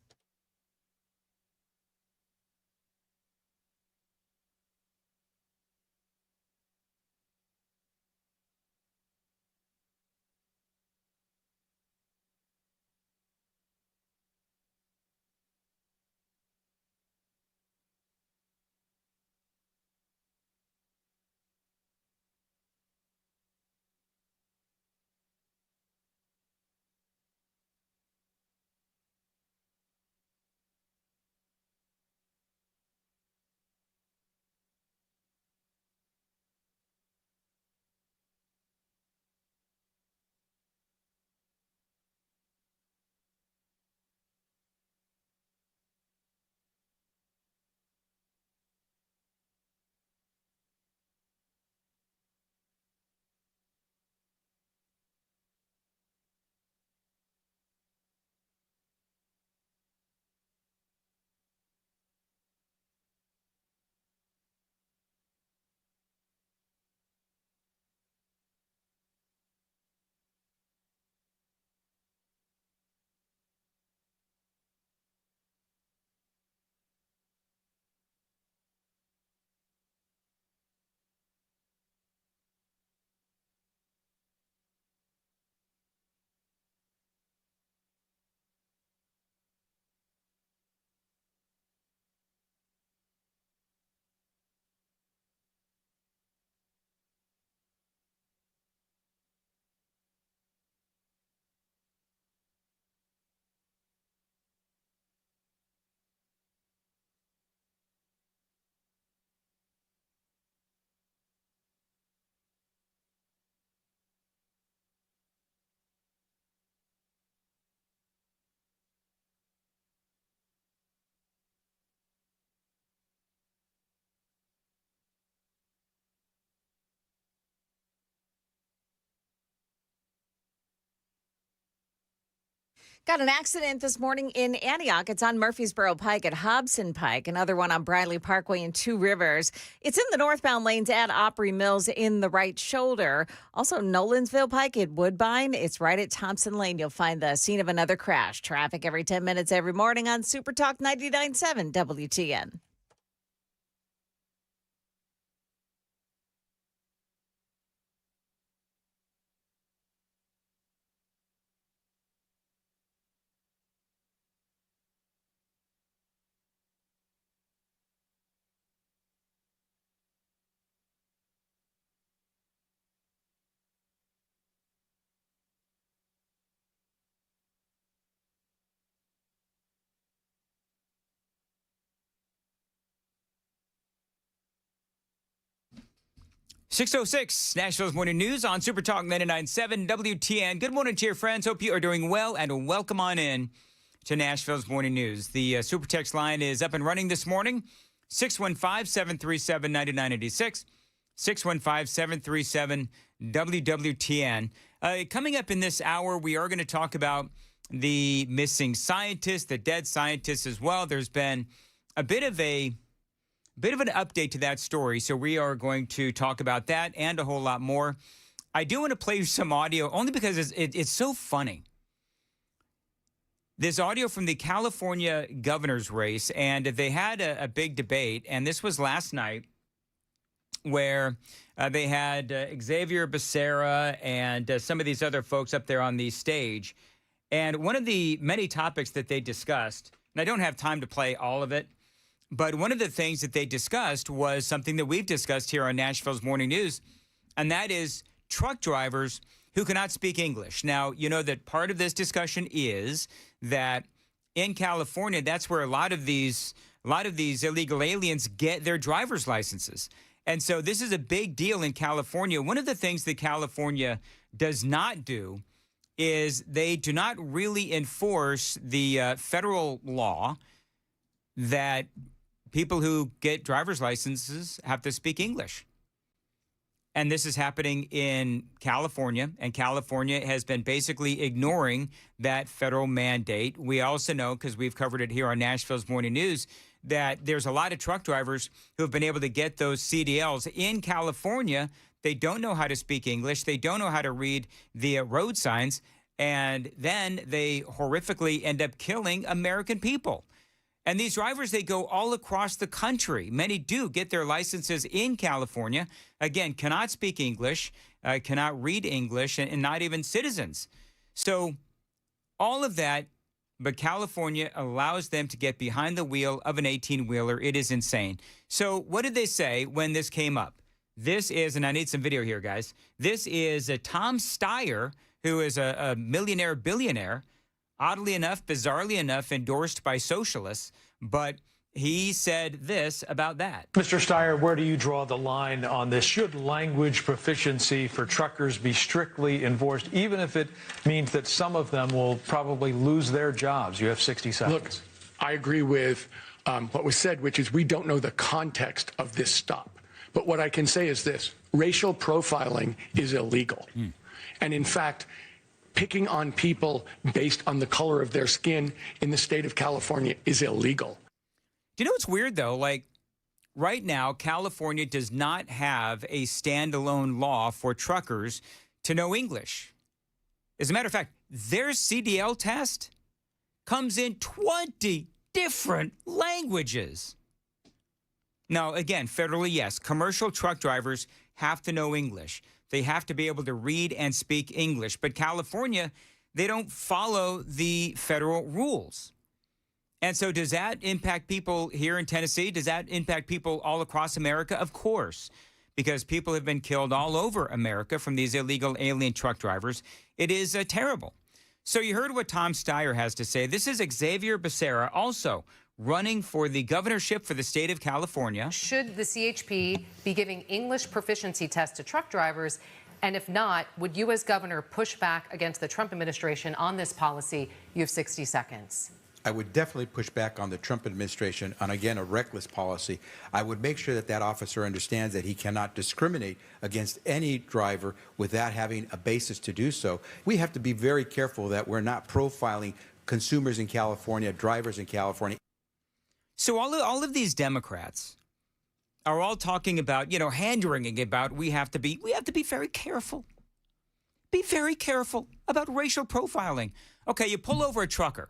Got an accident this morning in Antioch. It's on Murfreesboro Pike at Hobson Pike. Another one on Bradley Parkway in Two Rivers. It's in the northbound lanes at Opry Mills in the right shoulder. Also, Nolensville Pike at Woodbine. It's right at Thompson Lane. You'll find the scene of another crash. Traffic every 10 minutes every morning on Super Talk 99.7 WTN. 6:06, Nashville's Morning News on Super Talk 99.7 WTN. Good morning to your friends. Hope you are doing well, and welcome on in to Nashville's Morning News. The Super Text line is up and running this morning, 615-737-9986, 615-737-WWTN. Coming up in this hour, we are going to talk about the missing scientists, the dead scientists as well. There's been a bit of an update to that story, so we are going to talk about that and a whole lot more. I do want to play some audio only because it's so funny. This audio from the California governor's race, and they had a big debate, and this was last night where they had Xavier Becerra and some of these other folks up there on the stage. And one of the many topics that they discussed, and I don't have time to play all of it, but one of the things that they discussed was something that we've discussed here on Nashville's Morning News, and that is truck drivers who cannot speak English. Now, you know that part of this discussion is that in California, that's where a lot of these illegal aliens get their driver's licenses. And so this is a big deal in California. One of the things that California does not do is they do not really enforce the federal law that people who get driver's licenses have to speak English. And this is happening in California, and California has been basically ignoring that federal mandate. We also know, because we've covered it here on Nashville's Morning News, that there's a lot of truck drivers who have been able to get those CDLs in California. They don't know how to speak English. They don't know how to read the road signs, and then they horrifically end up killing American people. And these drivers, they go all across the country. Many do get their licenses in California. Again, cannot speak English, cannot read English, and not even citizens. So all of that, but California allows them to get behind the wheel of an 18-wheeler. It is insane. So what did they say when this came up? This is, and I need some video here, guys. This is Tom Steyer, who is a millionaire billionaire, oddly enough, bizarrely enough, endorsed by socialists, but he said this about that. Mr. Steyer, where do you draw the line on this? Should language proficiency for truckers be strictly enforced, even if it means that some of them will probably lose their jobs? You have 60 seconds. Look, I agree with what was said, which is we don't know the context of this stop. But what I can say is this: racial profiling is illegal. And in fact, picking on people based on the color of their skin in the state of California is illegal. Do you know what's weird, though? Like, right now, California does not have a standalone law for truckers to know English. As a matter of fact, their CDL test comes in 20 different languages. Now, again, federally, yes, commercial truck drivers have to know English. They have to be able to read and speak English. But California, they don't follow the federal rules. And so does that impact people here in Tennessee? Does that impact people all across America? Of course, because people have been killed all over America from these illegal alien truck drivers. It is terrible. So you heard what Tom Steyer has to say. This is Xavier Becerra, also running for the governorship for the state of California. Should the CHP be giving English proficiency tests to truck drivers? And if not, would you as governor push back against the Trump administration on this policy? You have 60 seconds. I would definitely push back on the Trump administration on, again, a reckless policy. I would make sure that that officer understands that he cannot discriminate against any driver without having a basis to do so. We have to be very careful that we're not profiling consumers in California, drivers in California. So all of these Democrats are all talking about, you know, hand-wringing about we have to be very careful. Be very careful about racial profiling. Okay, you pull over a trucker,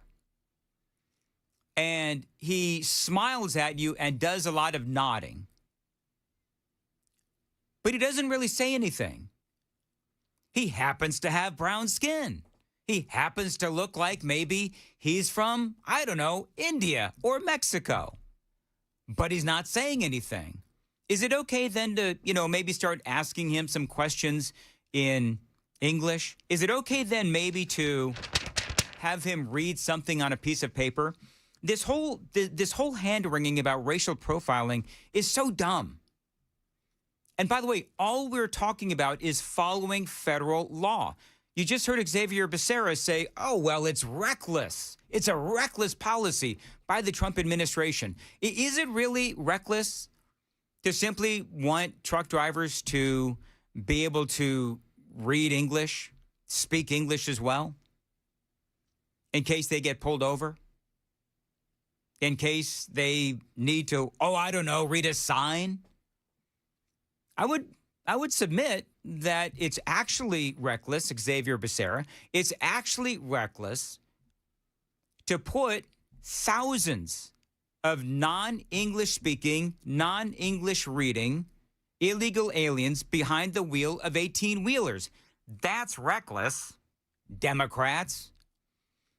and he smiles at you and does a lot of nodding. But he doesn't really say anything. He happens to have brown skin. He happens to look like maybe he's from, I don't know, India or Mexico. But he's not saying anything. Is it okay then to, you know, maybe start asking him some questions in English? Is it okay then maybe to have him read something on a piece of paper? This whole hand-wringing about racial profiling is so dumb. And by the way, all we're talking about is following federal law. You just heard Xavier Becerra say, oh, well, it's reckless. It's a reckless policy by the Trump administration. Is it really reckless to simply want truck drivers to be able to read English, speak English as well, in case they get pulled over? In case they need to, read a sign? I would submit that it's actually reckless, Xavier Becerra. It's actually reckless to put thousands of non-English speaking, non-English reading illegal aliens behind the wheel of 18-wheelers. That's reckless, Democrats.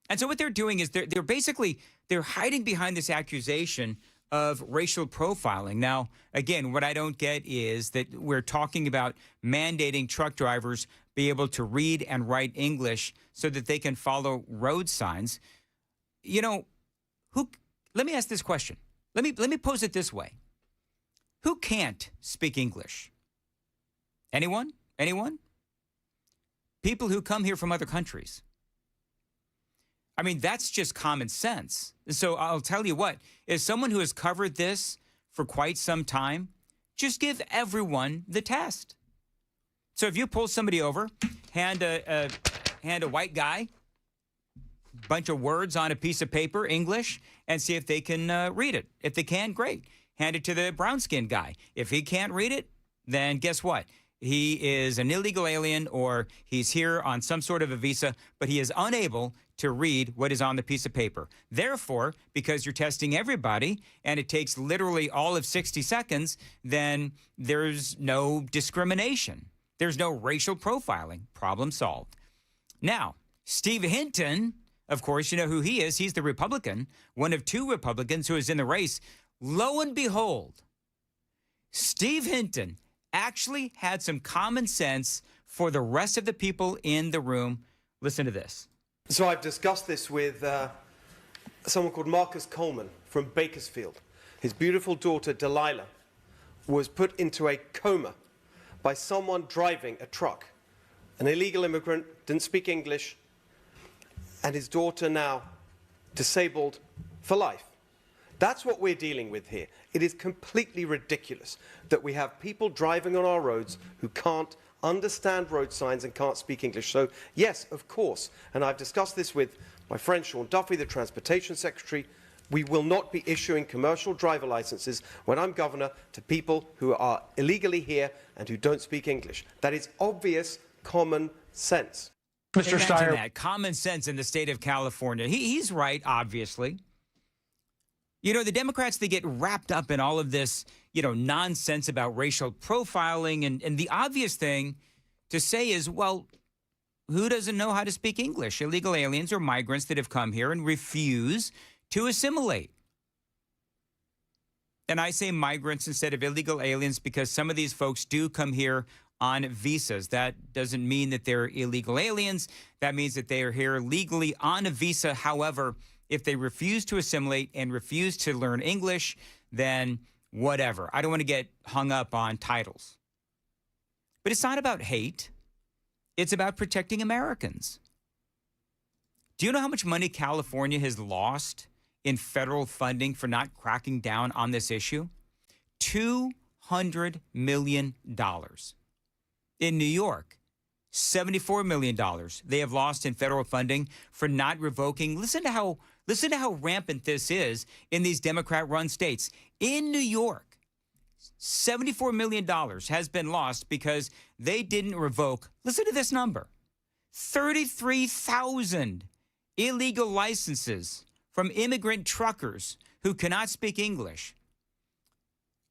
And so what they're doing is they're hiding behind this accusation of racial profiling. Now, again, what I don't get is that we're talking about mandating truck drivers be able to read and write English so that they can follow road signs. You know, let me ask this question. Let me pose it this way. Who can't speak English? Anyone? Anyone? People who come here from other countries. I mean, that's just common sense. So I'll tell you what, as someone who has covered this for quite some time, just give everyone the test. So if you pull somebody over, hand a white guy a bunch of words on a piece of paper, English, and see if they can read it. If they can, great. Hand it to the brown-skinned guy. If he can't read it, then guess what? He is an illegal alien or he's here on some sort of a visa, but he is unable to read what is on the piece of paper. Therefore, because you're testing everybody and it takes literally all of 60 seconds, then there's no discrimination. There's no racial profiling. Problem solved. Now, Steve Hinton, of course, you know who he is. He's the Republican, one of two Republicans who is in the race. Lo and behold, Steve Hinton actually had some common sense for the rest of the people in the room. Listen to this. So I've discussed this with someone called Marcus Coleman from Bakersfield. His beautiful daughter, Delilah, was put into a coma by someone driving a truck. An illegal immigrant, didn't speak English, and his daughter now disabled for life. That's what we're dealing with here. It is completely ridiculous that we have people driving on our roads who can't understand road signs and can't speak English. So, yes, of course, and I've discussed this with my friend Sean Duffy, the Transportation Secretary, we will not be issuing commercial driver licenses when I'm governor to people who are illegally here and who don't speak English. That is obvious common sense. Mr. Steyer. That common sense in the state of California. He's right, obviously. You know, the Democrats, they get wrapped up in all of this, nonsense about racial profiling. And the obvious thing to say is, well, who doesn't know how to speak English? Illegal aliens or migrants that have come here and refuse to assimilate. And I say migrants instead of illegal aliens because some of these folks do come here on visas. That doesn't mean that they're illegal aliens. That means that they are here legally on a visa. However, if they refuse to assimilate and refuse to learn English, then whatever. I don't want to get hung up on titles. But it's not about hate. It's about protecting Americans. Do you know how much money California has lost in federal funding for not cracking down on this issue? $200 million. In New York, $74 million they have lost in federal funding for not revoking. Listen to how rampant this is in these Democrat-run states. In New York, $74 million has been lost because they didn't revoke, listen to this number, 33,000 illegal licenses from immigrant truckers who cannot speak English.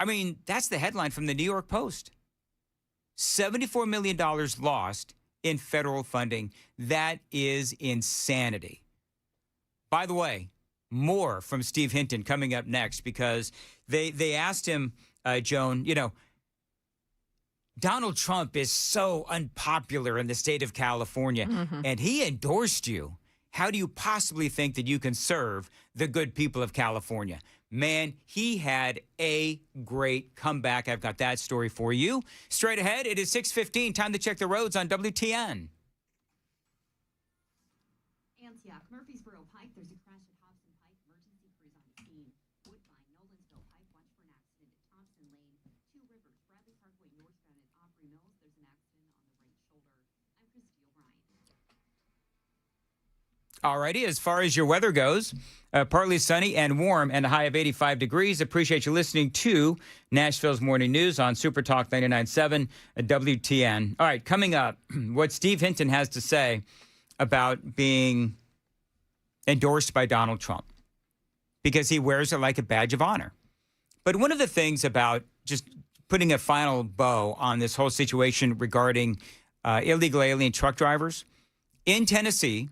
I mean, that's the headline from the New York Post. $74 million lost in federal funding. That is insanity. By the way, more from Steve Hinton coming up next because they asked him, Joan, Donald Trump is so unpopular in the state of California, and he endorsed you. how do you possibly think that you can serve the good people of California? Man, he had a great comeback. I've got that story for you. Straight ahead, it is 6:15. Time to check the roads on WTN. Antioch, Murfreesboro Pike, there's a crash at Hobson Pike. Emergency crews on the scene. Woodbine, Nolensville Pike, watch for an accident at Thompson Lane. Two Rivers, Bradley Parkway northbound at Opry Mills. There's an accident on the right shoulder. I'm Christy O'Brien. Alrighty, as far as your weather goes, partly sunny and warm and a high of 85 degrees. Appreciate you listening to Nashville's Morning News on Super Talk 99.7 WTN. All right, coming up, what Steve Hinton has to say about being endorsed by Donald Trump, because he wears it like a badge of honor. But one of the things about just putting a final bow on this whole situation regarding illegal alien truck drivers, in Tennessee,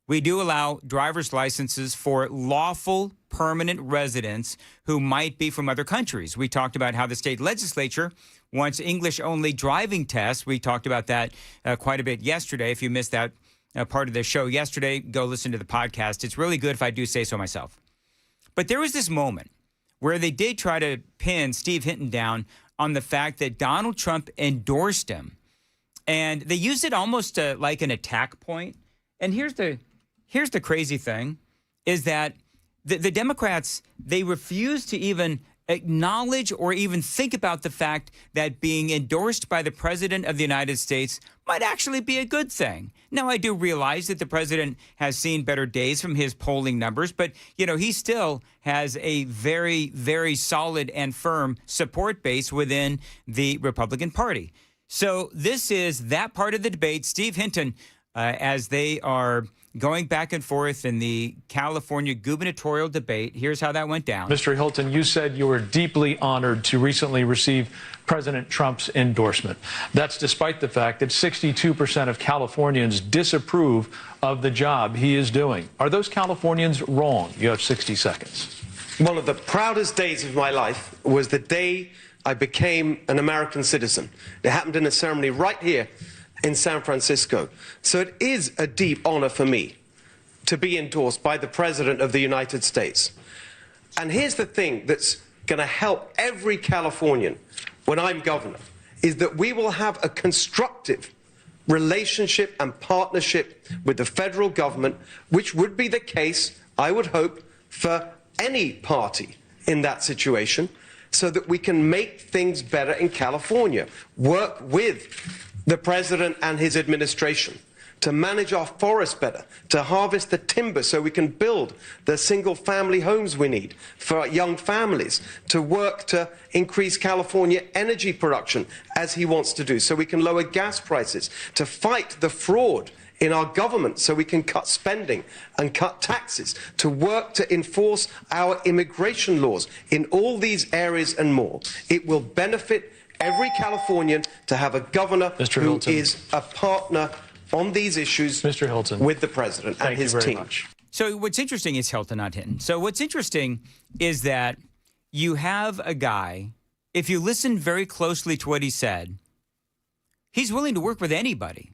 we do allow driver's licenses for lawful permanent residents who might be from other countries. We talked about how the state legislature wants English-only driving tests. We talked about that quite a bit yesterday. If you missed that part of the show yesterday, go listen to the podcast. It's really good if I do say so myself. But there was this moment where they did try to pin Steve Hinton down on the fact that Donald Trump endorsed him. And they used it almost like an attack point. And here's the crazy thing, is that the Democrats, they refuse to even acknowledge or even think about the fact that being endorsed by the president of the United States might actually be a good thing. Now, I do realize that the president has seen better days from his polling numbers, but, you know, he still has a very, very solid and firm support base within the Republican Party. So this is that part of the debate. Steve Hinton, as they are going back and forth in the California gubernatorial debate. Here's how that went down. Mr. Hilton, you said you were deeply honored to recently receive President Trump's endorsement. That's despite the fact that 62% of Californians disapprove of the job he is doing. Are those Californians wrong? You have 60 seconds. One of the proudest days of my life was the day I became an American citizen. It happened in a ceremony right here in San Francisco. So it is a deep honor for me to be endorsed by the President of the United States. And here's the thing that's going to help every Californian when I'm governor, is that we will have a constructive relationship and partnership with the federal government, which would be the case, I would hope, for any party in that situation, so that we can make things better in California, work with the president and his administration to manage our forests better, to harvest the timber so we can build the single-family homes we need for our young families, to work to increase California energy production as he wants to do so we can lower gas prices, to fight the fraud in our government so we can cut spending and cut taxes, to work to enforce our immigration laws. In all these areas and more, it will benefit every Californian to have a governor who is a partner on these issues with the president and his team. So what's interesting is Hilton, not Hinton. So what's interesting is that you have a guy, if you listen very closely to what he said, he's willing to work with anybody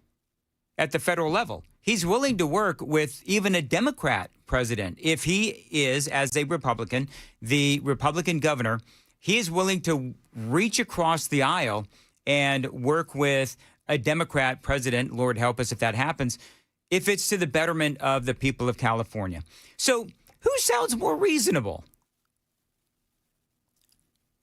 at the federal level. He's willing to work with even a Democrat president. If he is, as a Republican, the Republican governor, he is willing to reach across the aisle and work with a Democrat president, Lord help us if that happens, if it's to the betterment of the people of California. So who sounds more reasonable?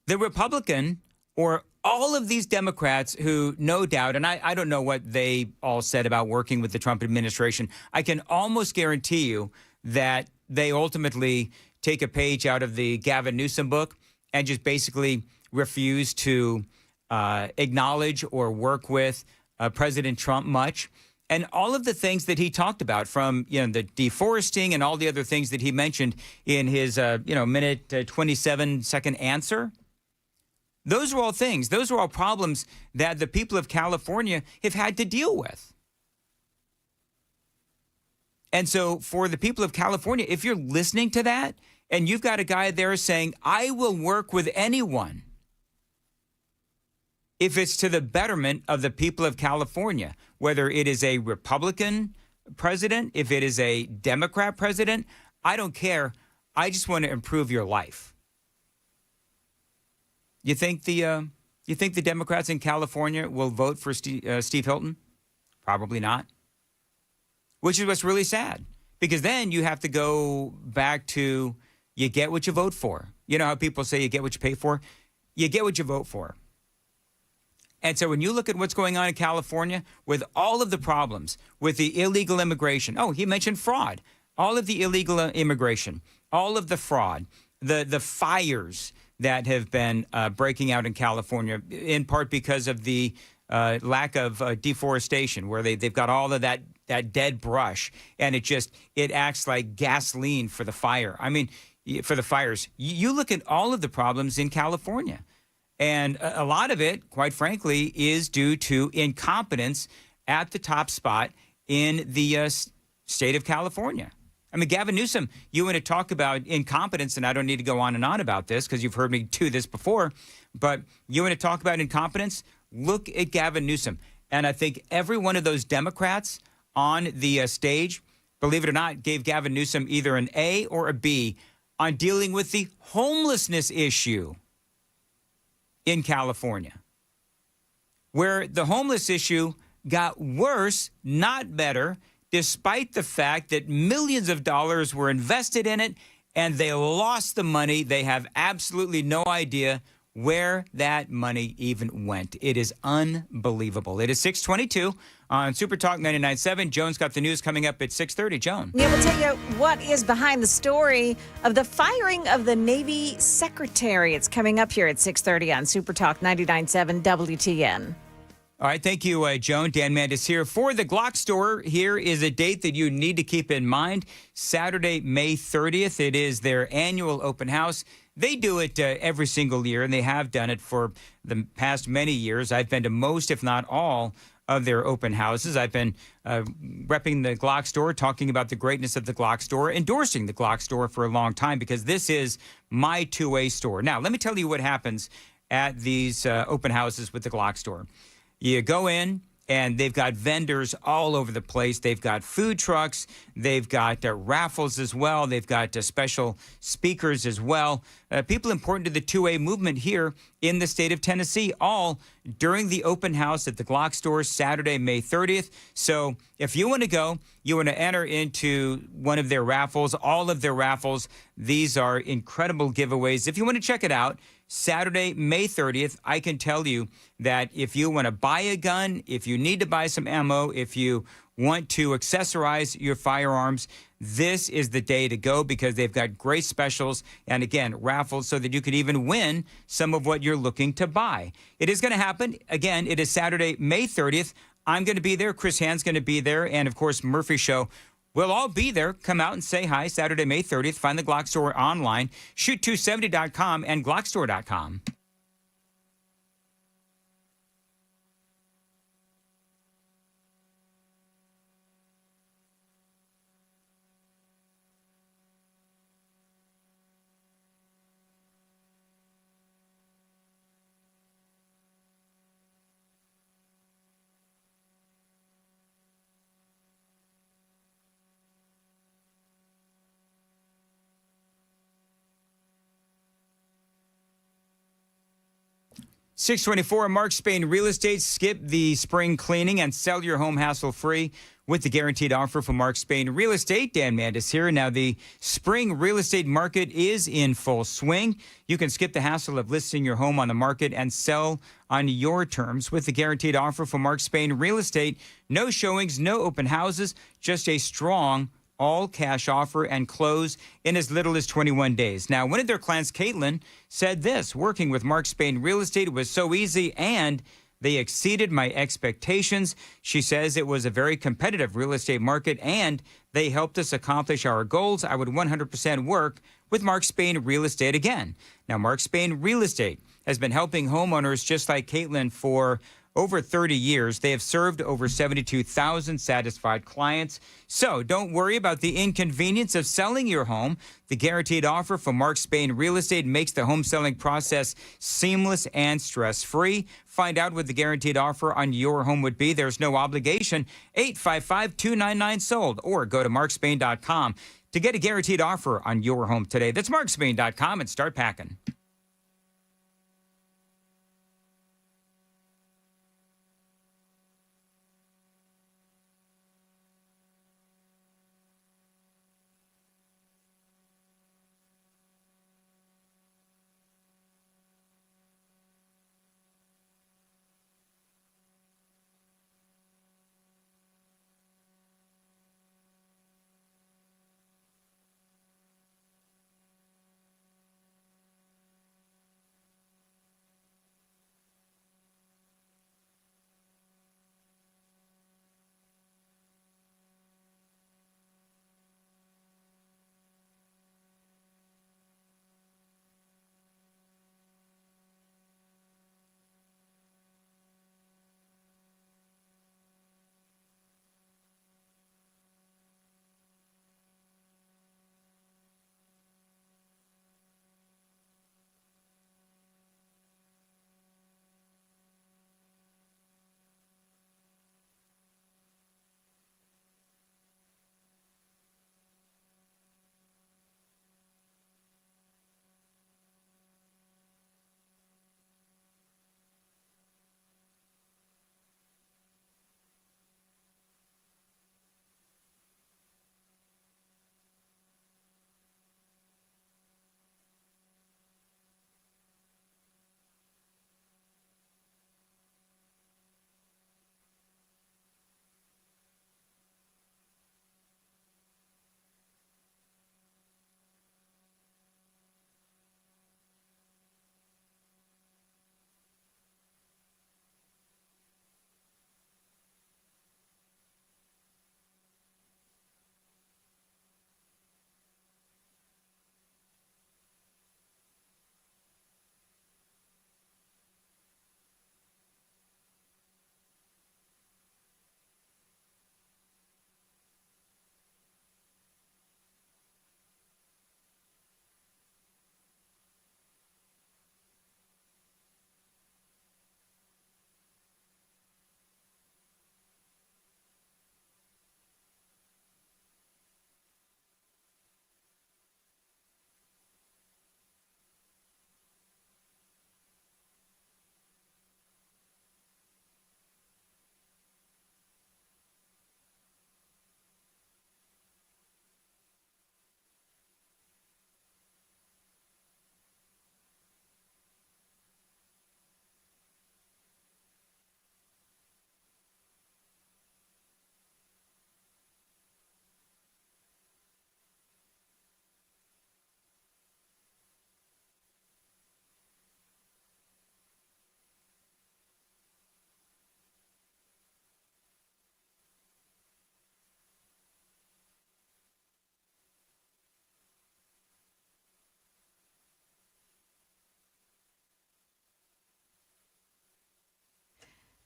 The Republican or all of these Democrats who, no doubt, and I don't know what they all said about working with the Trump administration. I can almost guarantee you that they ultimately take a page out of the Gavin Newsom book and just basically refuse to acknowledge or work with President Trump much. And all of the things that he talked about, from the deforesting and all the other things that he mentioned in his minute 27-second answer, those are all things. Those are all problems that the people of California have had to deal with. And so for the people of California, if you're listening to that and you've got a guy there saying, I will work with anyone if it's to the betterment of the people of California, whether it is a Republican president, if it is a Democrat president, I don't care. I just want to improve your life. You think the Democrats in California will vote for Steve Hilton? Probably not. Which is what's really sad, because then you have to go back to you get what you vote for. You know how people say you get what you pay for? You get what you vote for. And so when you look at what's going on in California with all of the problems with the illegal immigration, oh, he mentioned fraud, all of the illegal immigration, all of the fraud, the fires that have been breaking out in California, in part because of the lack of deforestation, where they've got all of that dead brush, and it acts like gasoline for the fire. I mean, for the fires. You look at all of the problems in California, and a lot of it, quite frankly, is due to incompetence at the top spot in the state of California. I mean, Gavin Newsom, you want to talk about incompetence, and I don't need to go on and on about this because you've heard me do this before, but you want to talk about incompetence? Look at Gavin Newsom. And I think every one of those Democrats on the stage, believe it or not, gave Gavin Newsom either an A or a B on dealing with the homelessness issue in California, where the homeless issue got worse, not better, despite the fact that millions of dollars were invested in it and they lost the money. They have absolutely no idea where that money even went. It is unbelievable. It is 6:22 on Super Talk 99.7. Joan's got the news coming up at 6:30. Joan. Yeah, we'll tell you what is behind the story of the firing of the Navy secretary. It's coming up here at 6:30 on Super Talk 99.7 WTN. All right, thank you, Joan. Dan Mandis here. For the Glock store, here is a date that you need to keep in mind. Saturday, May 30th. It is their annual open house. They do it every single year, and they have done it for the past many years. I've been to most, if not all, of their open houses. I've been repping the Glock store, talking about the greatness of the Glock store, endorsing the Glock store for a long time, because this is my two-way store. Now, let me tell you what happens at these open houses with the Glock store. You go in, and they've got vendors all over the place. They've got food trucks. They've got raffles as well. They've got special speakers as well. People important to the 2A movement here in the state of Tennessee, all during the open house at the Glock store Saturday, May 30th. So if you want to go, you want to enter into one of their raffles, all of their raffles. These are incredible giveaways. If you want to check it out, Saturday, May 30th, I can tell you that if you want to buy a gun, if you need to buy some ammo, if you want to accessorize your firearms, this is the day to go, because they've got great specials and, again, raffles so that you could even win some of what you're looking to buy. It is going to happen. Again, it is Saturday, May 30th. I'm going to be there. Chris Hand's going to be there. And, of course, Murphy Show. We'll all be there. Come out and say hi. Saturday, May 30th. Find the Glock store online, shoot270.com and glockstore.com. $624 Mark Spain Real Estate. Skip the spring cleaning and sell your home hassle-free with the guaranteed offer from Mark Spain Real Estate. Dan Mandis here. Now, the spring real estate market is in full swing. You can skip the hassle of listing your home on the market and sell on your terms with the guaranteed offer from Mark Spain Real Estate. No showings, no open houses, just a strong all-cash offer and close in as little as 21 days. Now, one of their clients, Caitlin, said this: working with Mark Spain Real Estate was so easy, and they exceeded my expectations. She says it was a very competitive real estate market, and they helped us accomplish our goals. I would 100% work with Mark Spain Real Estate again. Now, Mark Spain Real Estate has been helping homeowners just like Caitlin for Over 30 years, they have served over 72,000 satisfied clients. So don't worry about the inconvenience of selling your home. The guaranteed offer from Mark Spain Real Estate makes the home selling process seamless and stress-free. Find out what the guaranteed offer on your home would be. There's no obligation. 855-299-SOLD or go to markspain.com to get a guaranteed offer on your home today. That's markspain.com and start packing.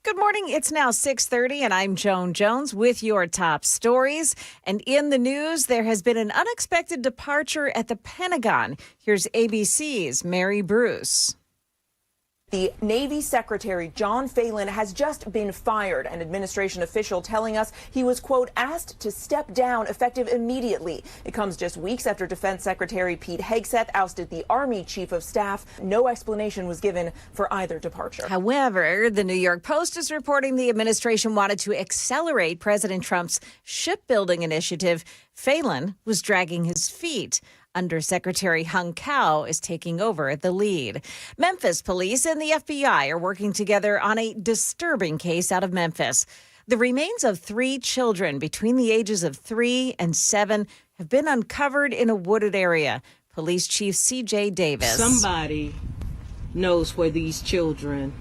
Good morning. It's now 6:30, and I'm Joan Jones with your top stories. And in the news, there has been an unexpected departure at the Pentagon. Here's ABC's Mary Bruce. The Navy Secretary John Phelan has just been fired, an administration official telling us he was, quote, asked to step down effective immediately. It comes just weeks after Defense Secretary Pete Hegseth ousted the Army Chief of Staff. No explanation was given for either departure. However, the New York Post is reporting the administration wanted to accelerate President Trump's shipbuilding initiative. Phelan was dragging his feet. Undersecretary Hung Kao is taking over the lead. Memphis police and the FBI are working together on a disturbing case out of Memphis. The remains of 3 children between the ages of 3 and 7 have been uncovered in a wooded area. Police Chief C.J. Davis. Somebody knows where these children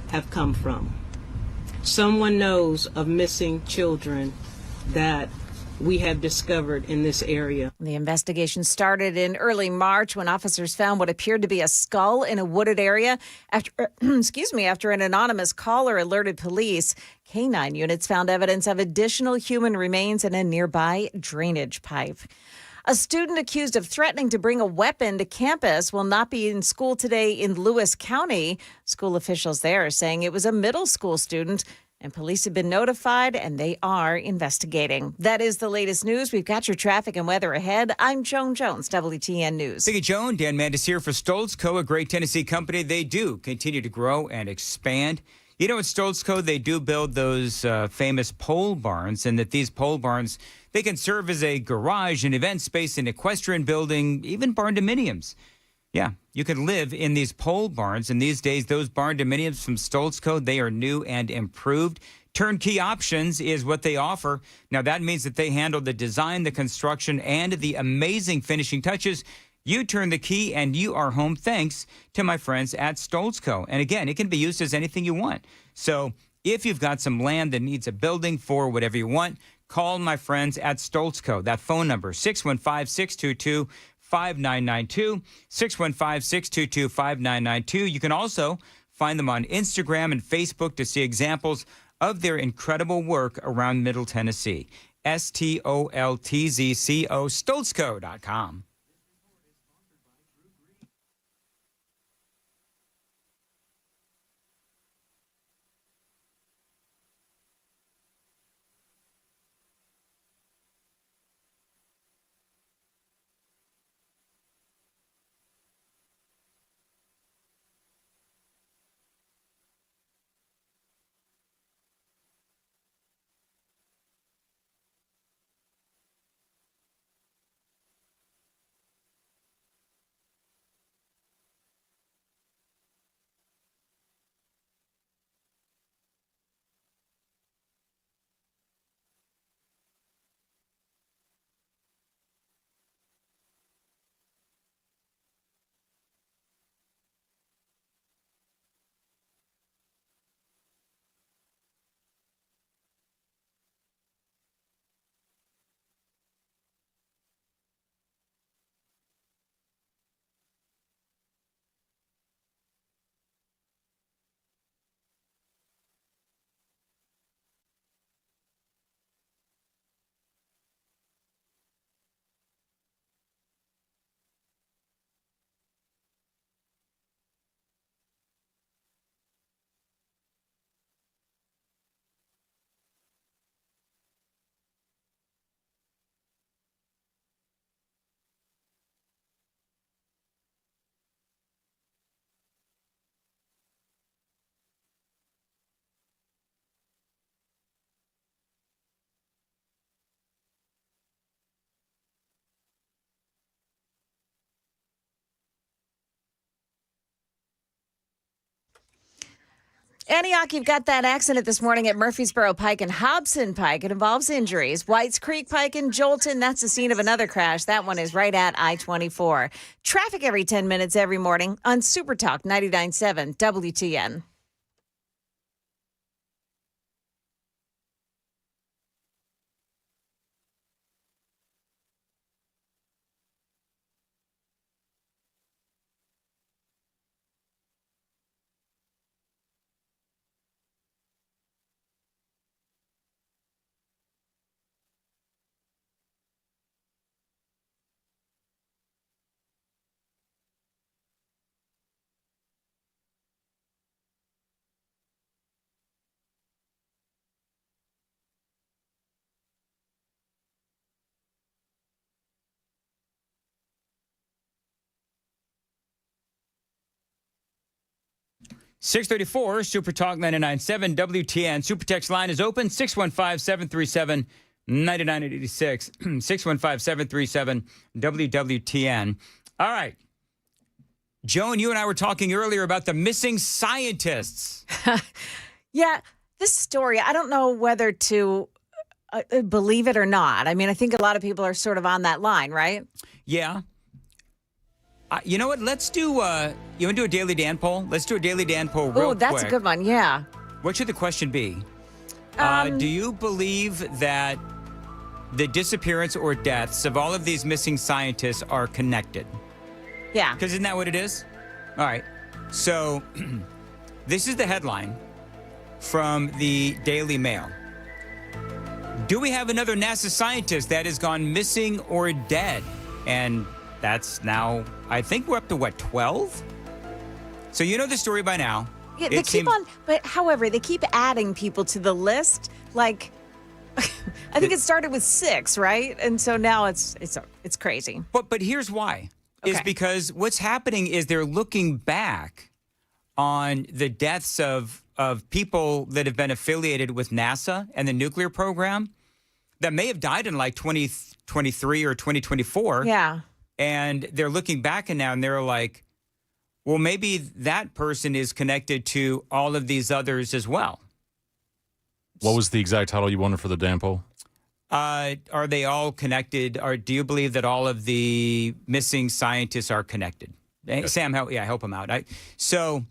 have come from. Someone knows of missing children that we have discovered in this area. The investigation started in early March when officers found what appeared to be a skull in a wooded area after, after an anonymous caller alerted police. Canine units found evidence of additional human remains in a nearby drainage pipe. A student accused of threatening to bring a weapon to campus will not be in school today in Lewis County. School officials there are saying it was a middle school student, and police have been notified and they are investigating. That is the latest news. We've got your traffic and weather ahead. I'm Joan Jones, WTN News. Thank you, Joan. Dan Mandis here for Stoltz Co., a great Tennessee company. They do continue to grow and expand. You know, at Stoltz Co., they do build those famous pole barns, and that these pole barns, they can serve as a garage, an event space, an equestrian building, even barn-dominiums. Yeah, you can live in these pole barns, and these days, those barn-dominiums from Stoltz Co., they are new and improved. Turnkey options is what they offer. Now, that means that they handle the design, the construction, and the amazing finishing touches. You turn the key and you are home thanks to my friends at Stoltz Co. And again, it can be used as anything you want. So if you've got some land that needs a building for whatever you want, call my friends at Stoltz Co. That phone number, 615-622-5992, 615-622-5992. You can also find them on Instagram and Facebook to see examples of their incredible work around Middle Tennessee. STOLTZCO, StoltzCo.com. Antioch, you've got that accident this morning at Murfreesboro Pike and Hobson Pike. It involves injuries. Whites Creek Pike and Jolton, that's the scene of another crash. That one is right at I-24. Traffic every 10 minutes every morning on Super Talk 99.7 WTN. .634 Super Talk 99.7 WTN. Super Text line is open, 615-737-9986. 615-737 WWTN. All right. Joan, you and I were talking earlier about the missing scientists. Yeah, this story, I don't know whether to believe it or not. I mean, I think a lot of people are sort of on that line, right? Yeah. You know what? Let's do, you want to do a Daily Dan poll? Let's do a Daily Dan poll real quick. Oh, that's a good one, yeah. What should the question be? Do you believe that the disappearance or deaths of all of these missing scientists are connected. Yeah. Because isn't that what it is? All right. So this is the headline from the Daily Mail. Do we have another NASA scientist that has gone missing or dead? And that's now, I think we're up to what, 12? So you know the story by now. Yeah, they keep on, but however, they keep adding people to the list. Like, I think it started with 6, right? And so now it's crazy. But here's why. Is because what's happening is they're looking back on the deaths of people that have been affiliated with NASA and the nuclear program that may have died in like 2023 or 2024. Yeah. And they're looking back and now and they're like, well, maybe that person is connected to all of these others as well. What was the exact title you wanted for the damn poll? Are they all connected? Or do you believe that all of the missing scientists are connected? Sam, help him out. So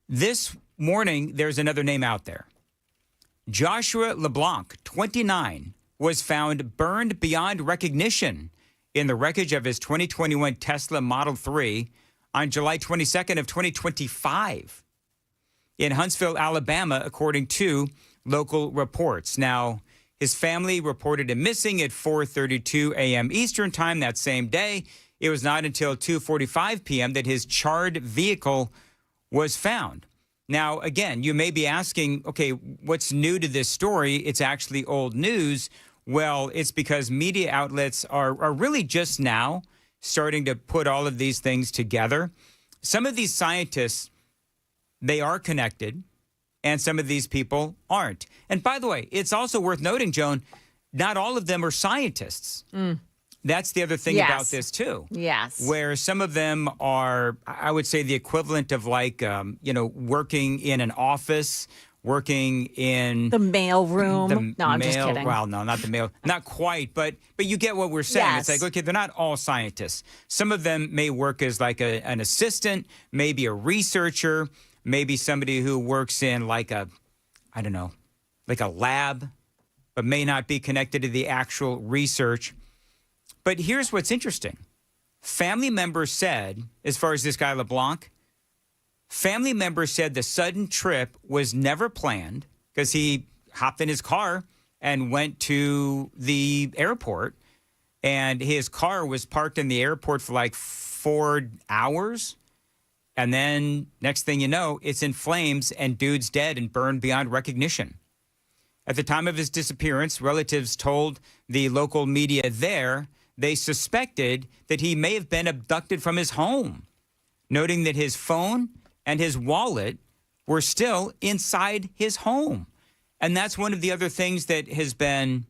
this morning, there's another name out there. Joshua LeBlanc, 29, was found burned beyond recognition in the wreckage of his 2021 Tesla Model 3 on July 22nd of 2025 in Huntsville, Alabama, according to local reports. Now, his family reported him missing at 4:32 a.m. Eastern time that same day. It was not until 2:45 p.m. that his charred vehicle was found. Now, again, you may be asking, okay, what's new to this story? It's actually old news. Well, it's because media outlets are really just now starting to put all of these things together. Some of these scientists, they are connected, and some of these people aren't. And by the way, it's also worth noting, Joan, not all of them are scientists. That's the other thing about this, too. Yes. Where some of them are, I would say, the equivalent of like, working in an office, working in the mail room. I'm just kidding. Well, no, not the mail. Not quite, but you get what we're saying. Yes. It's like, okay, they're not all scientists. Some of them may work as like an assistant, maybe a researcher, maybe somebody who works in like a lab, but may not be connected to the actual research. But here's what's interesting. Family members said, as far as this guy LeBlanc, family members said the sudden trip was never planned because he hopped in his car and went to the airport, and his car was parked in the airport for like 4 hours. And then next thing you know, it's in flames and dude's dead and burned beyond recognition. At the time of his disappearance, relatives told the local media there they suspected that he may have been abducted from his home, noting that his phone and his wallet were still inside his home. And that's one of the other things that has been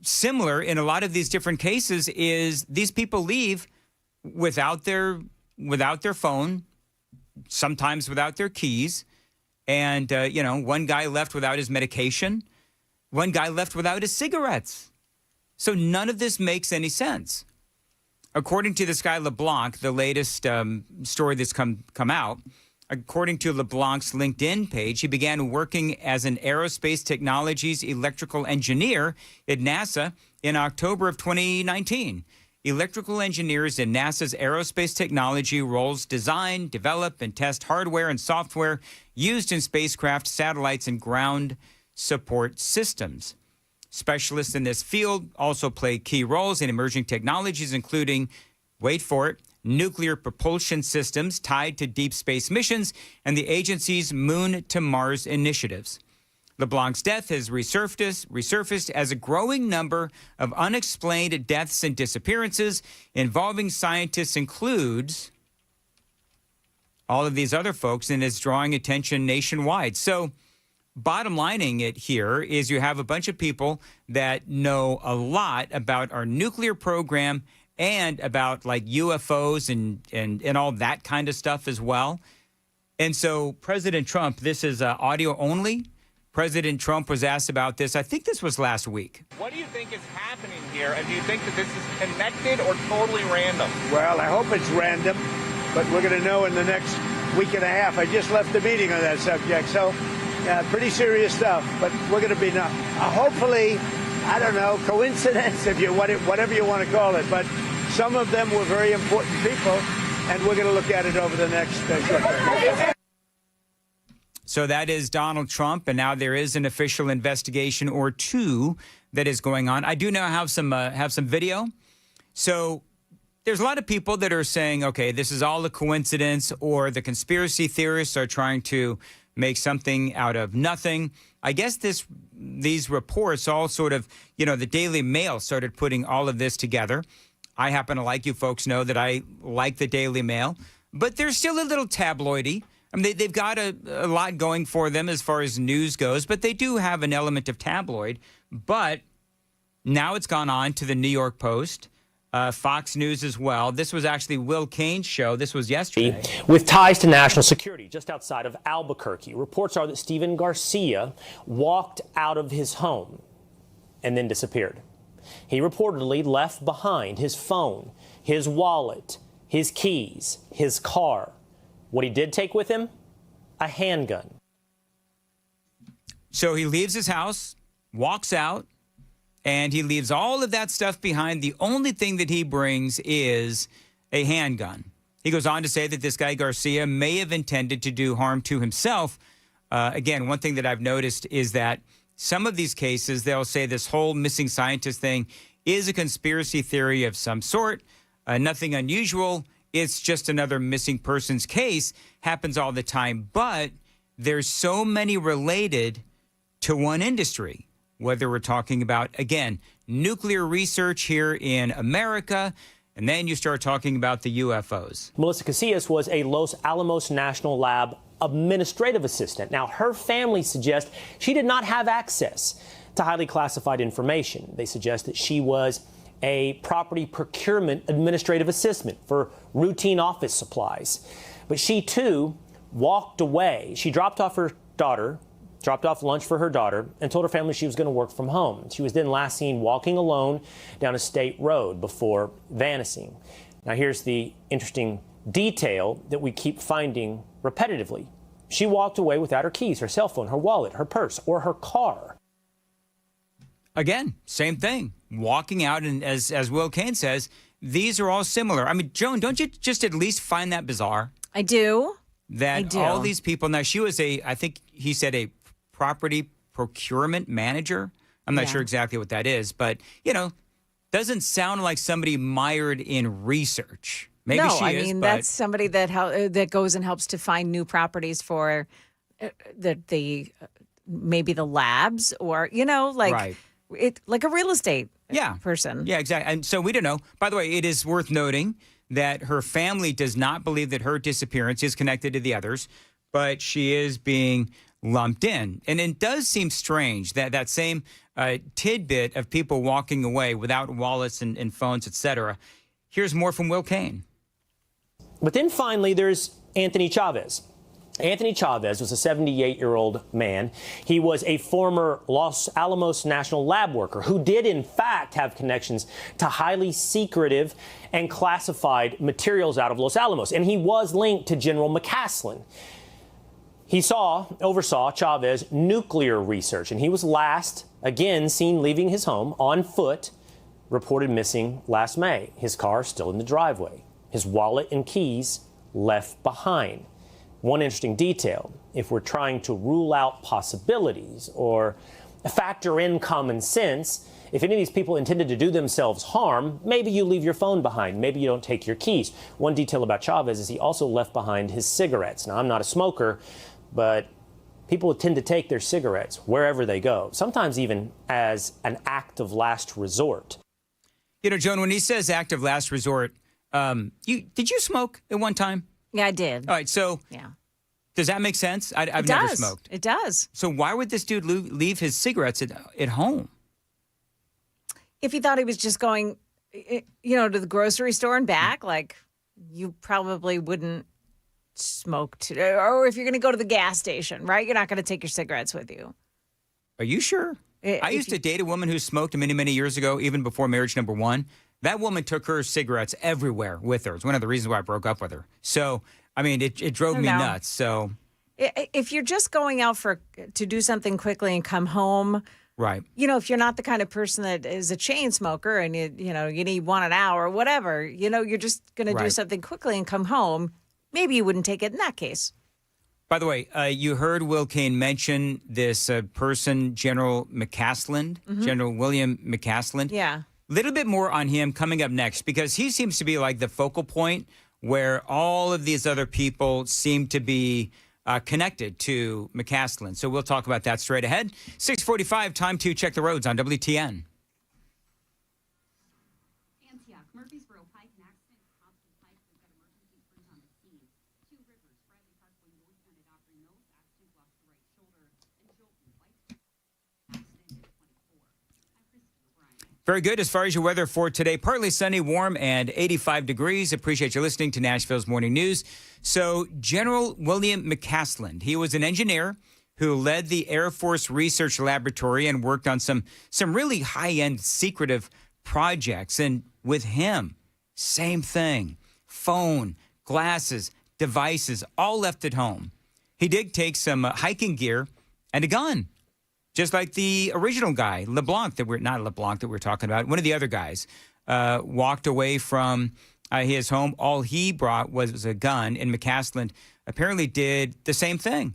similar in a lot of these different cases is these people leave without their phone, sometimes without their keys. And, one guy left without his medication. One guy left without his cigarettes. So none of this makes any sense. According to this guy LeBlanc, the latest story that's come out, according to LeBlanc's LinkedIn page, he began working as an aerospace technologies electrical engineer at NASA in October of 2019. Electrical engineers in NASA's aerospace technology roles design, develop, and test hardware and software used in spacecraft, satellites, and ground support systems. Specialists in this field also play key roles in emerging technologies, including, wait for it, nuclear propulsion systems tied to deep space missions and the agency's Moon to Mars initiatives. LeBlanc's death has resurfaced as a growing number of unexplained deaths and disappearances involving scientists includes all of these other folks, and is drawing attention nationwide. So bottom lining it here is you have a bunch of people that know a lot about our nuclear program and about like UFOs and all that kind of stuff as well. And so President Trump, this is audio only. President Trump was asked about this. I think this was last week. What do you think is happening here? And do you think that this is connected or totally random? Well, I hope it's random, but we're going to know in the next week and a half. I just left the meeting on that subject, so Pretty serious stuff, but we're going to be hopefully, I don't know, coincidence, if you whatever you want to call it, but some of them were very important people, and we're going to look at it over the next short period. So that is Donald Trump, and now there is an official investigation or two that is going on. I do now have some video. So there's a lot of people that are saying, okay, this is all a coincidence, or the conspiracy theorists are trying to make something out of nothing. I guess these reports all sort of, the Daily Mail started putting all of this together. I happen to like, you folks know that I like the Daily Mail, but they're still a little tabloidy. I mean, they've got a lot going for them as far as news goes, but they do have an element of tabloid. But now it's gone on to the New York Post, Fox News as well. This was actually Will Kane's show. This was yesterday. With ties to national security just outside of Albuquerque, reports are that Stephen Garcia walked out of his home and then disappeared. He reportedly left behind his phone, his wallet, his keys, his car. What he did take with him? A handgun. So he leaves his house, walks out, and he leaves all of that stuff behind. The only thing that he brings is a handgun. He goes on to say that this guy Garcia may have intended to do harm to himself. Again, one thing that I've noticed is that some of these cases, they'll say this whole missing scientist thing is a conspiracy theory of some sort, nothing unusual. It's just another missing persons case. Happens all the time. But there's so many related to one industry, whether we're talking about, again, nuclear research here in America, and then you start talking about the UFOs. Melissa Casillas was a Los Alamos National Lab administrative assistant. Now, her family suggests she did not have access to highly classified information. They suggest that she was a property procurement administrative assistant for routine office supplies. But she, too, walked away. She dropped off lunch for her daughter, and told her family she was going to work from home. She was then last seen walking alone down a state road before vanishing. Now, here's the interesting detail that we keep finding repetitively. She walked away without her keys, her cell phone, her wallet, her purse, or her car. Again, same thing. Walking out, and as Will Kane says, these are all similar. I mean, Joan, don't you just at least find that bizarre? I do. That all these people, now she was I think he said a property procurement manager. I'm not sure exactly what that is, but, doesn't sound like somebody mired in research. Maybe she is. I mean, that's somebody that goes and helps to find new properties for maybe the labs, or, like a real estate person. Yeah, exactly. And so we don't know. By the way, it is worth noting that her family does not believe that her disappearance is connected to the others, but she is being lumped in. And it does seem strange that same tidbit of people walking away without wallets and phones, etc. Here's more from Will Kane. But then finally, there's Anthony Chavez. Anthony Chavez was a 78-year-old man. He was a former Los Alamos National Lab worker who did, in fact, have connections to highly secretive and classified materials out of Los Alamos. And he was linked to General McCaslin. He oversaw Chavez nuclear research, and he was last, again, seen leaving his home on foot, reported missing last May. His car still in the driveway. His wallet and keys left behind. One interesting detail, if we're trying to rule out possibilities or factor in common sense, if any of these people intended to do themselves harm, maybe you leave your phone behind, maybe you don't take your keys. One detail about Chavez is he also left behind his cigarettes. Now, I'm not a smoker, but people tend to take their cigarettes wherever they go, sometimes even as an act of last resort. Joan, when he says act of last resort, did you smoke at one time? Yeah, I did. All right, so does that make sense? I've never smoked. It does. So why would this dude leave his cigarettes at home? If he thought he was just going, to the grocery store and back, like, you probably wouldn't smoke today. Or if you're going to go to the gas station, right? You're not going to take your cigarettes with you. Are you sure? I used to date a woman who smoked many, many years ago, even before marriage number one. That woman took her cigarettes everywhere with her. It's one of the reasons why I broke up with her. So, I mean, it drove me nuts. So If you're just going out to do something quickly and come home, right? If you're not the kind of person that is a chain smoker and you need one an hour, whatever, you're just going to do something quickly and come home. Maybe you wouldn't take it in that case. By the way, you heard Will Cain mention this person, General McCasland, General William McCasland. Yeah. A little bit more on him coming up next, because he seems to be like the focal point where all of these other people seem to be connected to McCasland. So we'll talk about that straight ahead. 6:45, time to check the roads on WTN. Antioch, Murfreesboro Pike, an accident at Hobson Pike. We've got emergency crews on the scene. Two Rivers, Bradley Parkway, northbound at Opry Mills. Accident blocks the right shoulder. And Jolton, White accident at 24. I'm Christopher Bryan. Very good. As far as your weather for today, partly sunny, warm, and 85 degrees. Appreciate you listening to Nashville's Morning News. So General William McCasland, he was an engineer who led the Air Force Research Laboratory and worked on some really high-end secretive projects. And with him, same thing. Phone, glasses, devices, all left at home. He did take some hiking gear and a gun. Just like the original guy, LeBlanc, that we're talking about, one of the other guys, walked away from his home. All he brought was a gun, and McCasland apparently did the same thing.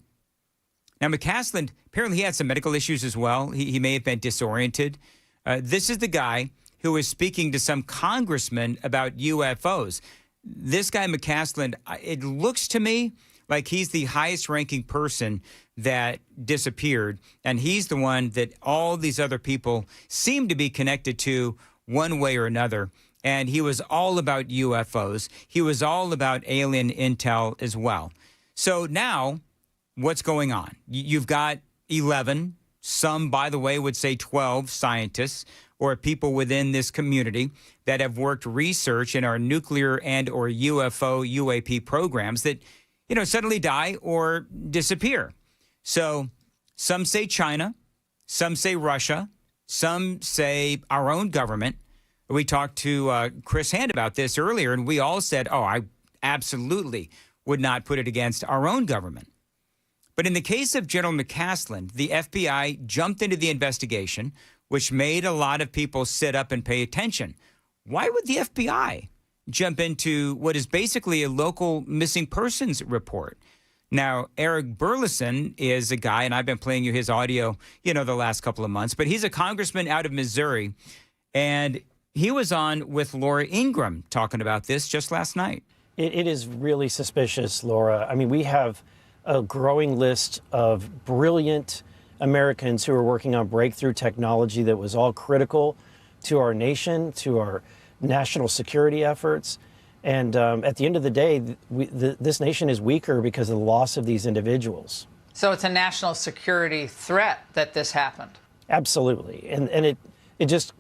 Now, McCasland, apparently he had some medical issues as well. He may have been disoriented. This is the guy who was speaking to some congressman about UFOs. This guy, McCasland, it looks to me like he's the highest ranking person that disappeared, and he's the one that all these other people seem to be connected to one way or another. And he was all about UFOs. He was all about alien intel as well. So now, what's going on? You've got 11, some, by the way, would say 12 scientists or people within this community that have worked research in our nuclear and or UFO, UAP programs that, suddenly die or disappear. So some say China, some say Russia, some say our own government. We talked to Chris Hand about this earlier, and we all said, I absolutely would not put it against our own government. But in the case of General McCasland, the FBI jumped into the investigation, which made a lot of people sit up and pay attention. Why would the FBI jump into what is basically a local missing persons report? Now, Eric Burleson is a guy, and I've been playing you his audio, the last couple of months, but he's a congressman out of Missouri, and he was on with Laura Ingraham talking about this just last night. It is really suspicious, Laura. I mean, we have a growing list of brilliant Americans who are working on breakthrough technology that was all critical to our nation, to our national security efforts. And at the end of the day, this nation is weaker because of the loss of these individuals. So it's a national security threat that this happened? Absolutely. And it just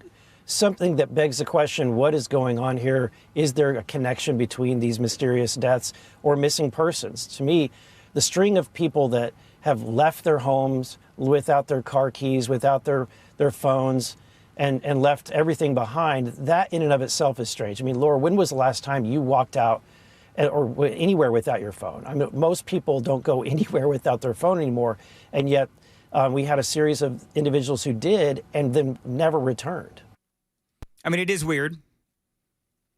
something that begs the question, what is going on here? Is there a connection between these mysterious deaths or missing persons? To me, the string of people that have left their homes without their car keys, without their phones, and left everything behind, that in and of itself is strange. I mean, Laura, when was the last time you walked out or anywhere without your phone? I mean, most people don't go anywhere without their phone anymore, and yet we had a series of individuals who did and then never returned. I mean, it is weird.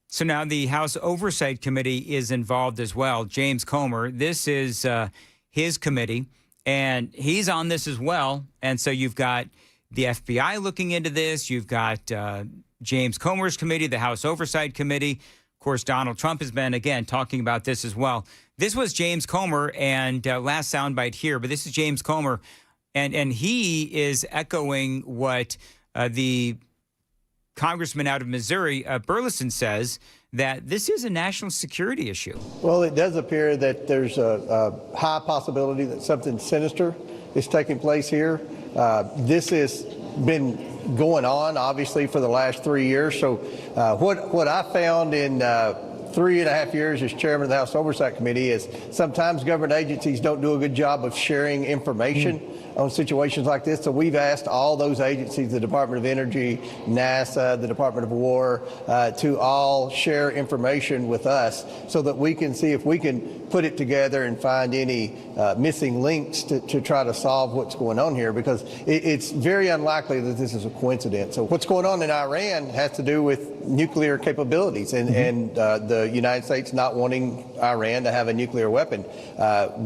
So now the House Oversight Committee is involved as well. James Comer, this is his committee, and he's on this as well. And so you've got the FBI looking into this. You've got James Comer's committee, the House Oversight Committee. Of course, Donald Trump has been, again, talking about this as well. This was James Comer, and last soundbite here, but this is James Comer, and he is echoing what the congressman out of Missouri, Burleson, says, that this is a national security issue. Well, it does appear that there's a high possibility that something sinister is taking place here. This has been going on, obviously, for the last 3 years. So what I found in 3.5 years as chairman of the House Oversight Committee is sometimes government agencies don't do a good job of sharing information on situations like this. So we've asked all those agencies, the Department of Energy, NASA, the Department of War, to all share information with us so that we can see if we can put it together and find any missing links to try to solve what's going on here, because it's very unlikely that this is a coincidence. So what's going on in Iran has to do with nuclear capabilities and the United States not wanting Iran to have a nuclear weapon.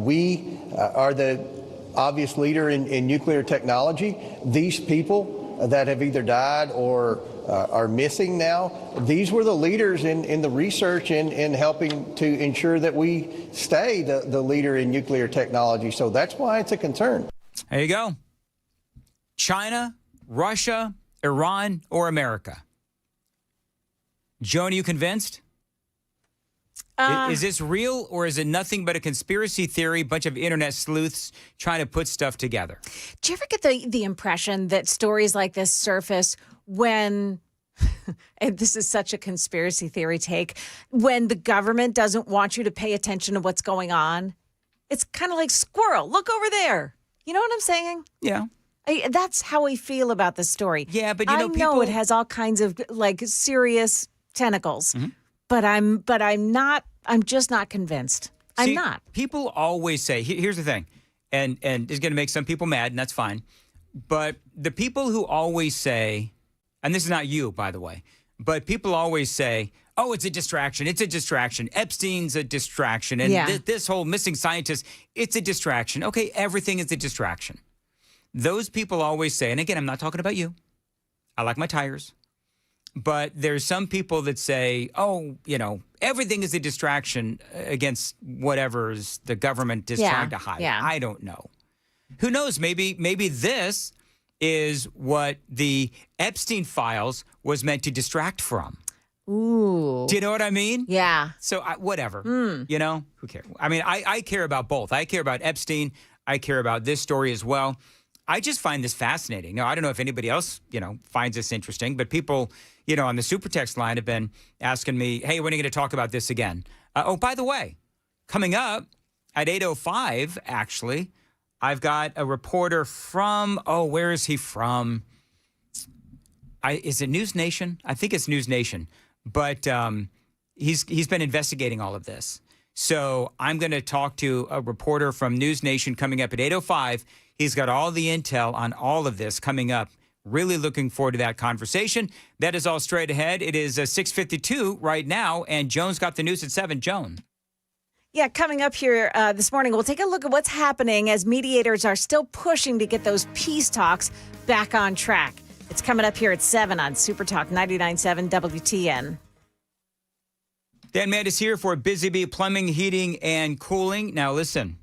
We are the obvious leader in nuclear technology. These people that have either died or are missing now, these were the leaders in the research in helping to ensure that we stay the leader in nuclear technology. So that's why it's a concern. There you go. China, Russia, Iran, or America? Joan, are you convinced? Is this real, or is it nothing but a conspiracy theory, bunch of internet sleuths trying to put stuff together? Do you ever get the impression that stories like this surface when, and this is such a conspiracy theory take, when the government doesn't want you to pay attention to what's going on? It's kind of like squirrel, look over there. You know what I'm saying? Yeah. That's how we feel about this story. Yeah, but you know, I know people... it has all kinds of like serious tentacles, but I'm just not convinced. I'm not. People always say, here's the thing, and it's going to make some people mad, and that's fine. But the people who always say, and this is not you, by the way, but people always say, oh, it's a distraction. It's a distraction. Epstein's a distraction. And this whole missing scientist, it's a distraction. Okay, everything is a distraction. Those people always say, and again, I'm not talking about you. I like my tires. But there's some people that say, oh, you know, everything is a distraction against whatever the government is trying to hide. Yeah. I don't know. Who knows? Maybe this is what the Epstein files was meant to distract from. Ooh. Do you know what I mean? Yeah. So whatever, you know, who cares? I mean, I care about both. I care about Epstein. I care about this story as well. I just find this fascinating. Now, I don't know if anybody else, you know, finds this interesting, but people, you know, on the super text line have been asking me, hey, when are you going to talk about this again? Oh, by the way, coming up at 8:05, actually, I've got a reporter from, where is he from? Is it News Nation? I think it's News Nation. But he's been investigating all of this. So I'm going to talk to a reporter from News Nation coming up at 8:05. He's got all the intel on all of this coming up. Really looking forward to that conversation. That is all straight ahead. It is 6:52 right now, and Joan's got the news at 7. Joan. Yeah, coming up here this morning, we'll take a look at what's happening as mediators are still pushing to get those peace talks back on track. It's coming up here at 7 on Super Talk 99.7 WTN. Dan Mann is here for Busy Bee Plumbing, Heating, and Cooling. Now, listen.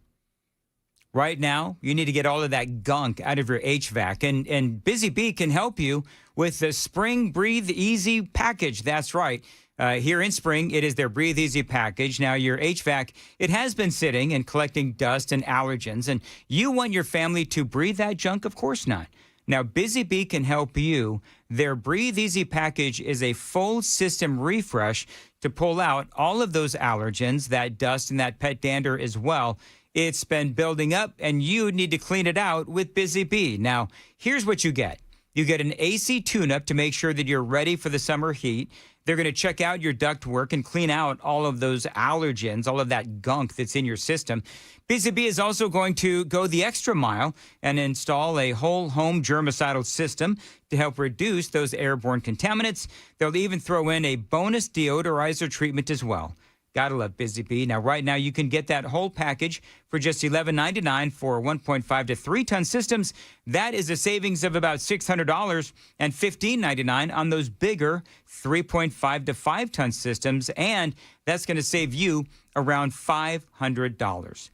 Right now, you need to get all of that gunk out of your HVAC. And Busy Bee can help you with the Spring Breathe Easy package. That's right. Here in Spring, it is their Breathe Easy package. Now, your HVAC, it has been sitting and collecting dust and allergens. And you want your family to breathe that junk? Of course not. Now, Busy Bee can help you. Their Breathe Easy package is a full system refresh to pull out all of those allergens, that dust and that pet dander as well. It's been building up, and you need to clean it out with Busy Bee. Now, here's what you get. You get an AC tune-up to make sure that you're ready for the summer heat. They're going to check out your ductwork and clean out all of those allergens, all of that gunk that's in your system. Busy Bee is also going to go the extra mile and install a whole home germicidal system to help reduce those airborne contaminants. They'll even throw in a bonus deodorizer treatment as well. Gotta love Busy Bee. Now, right now, you can get that whole package for just $11.99 for 1.5 to 3-ton systems. That is a savings of about $600 and $15.99 on those bigger 3.5 to 5-ton systems, and that's going to save you around $500.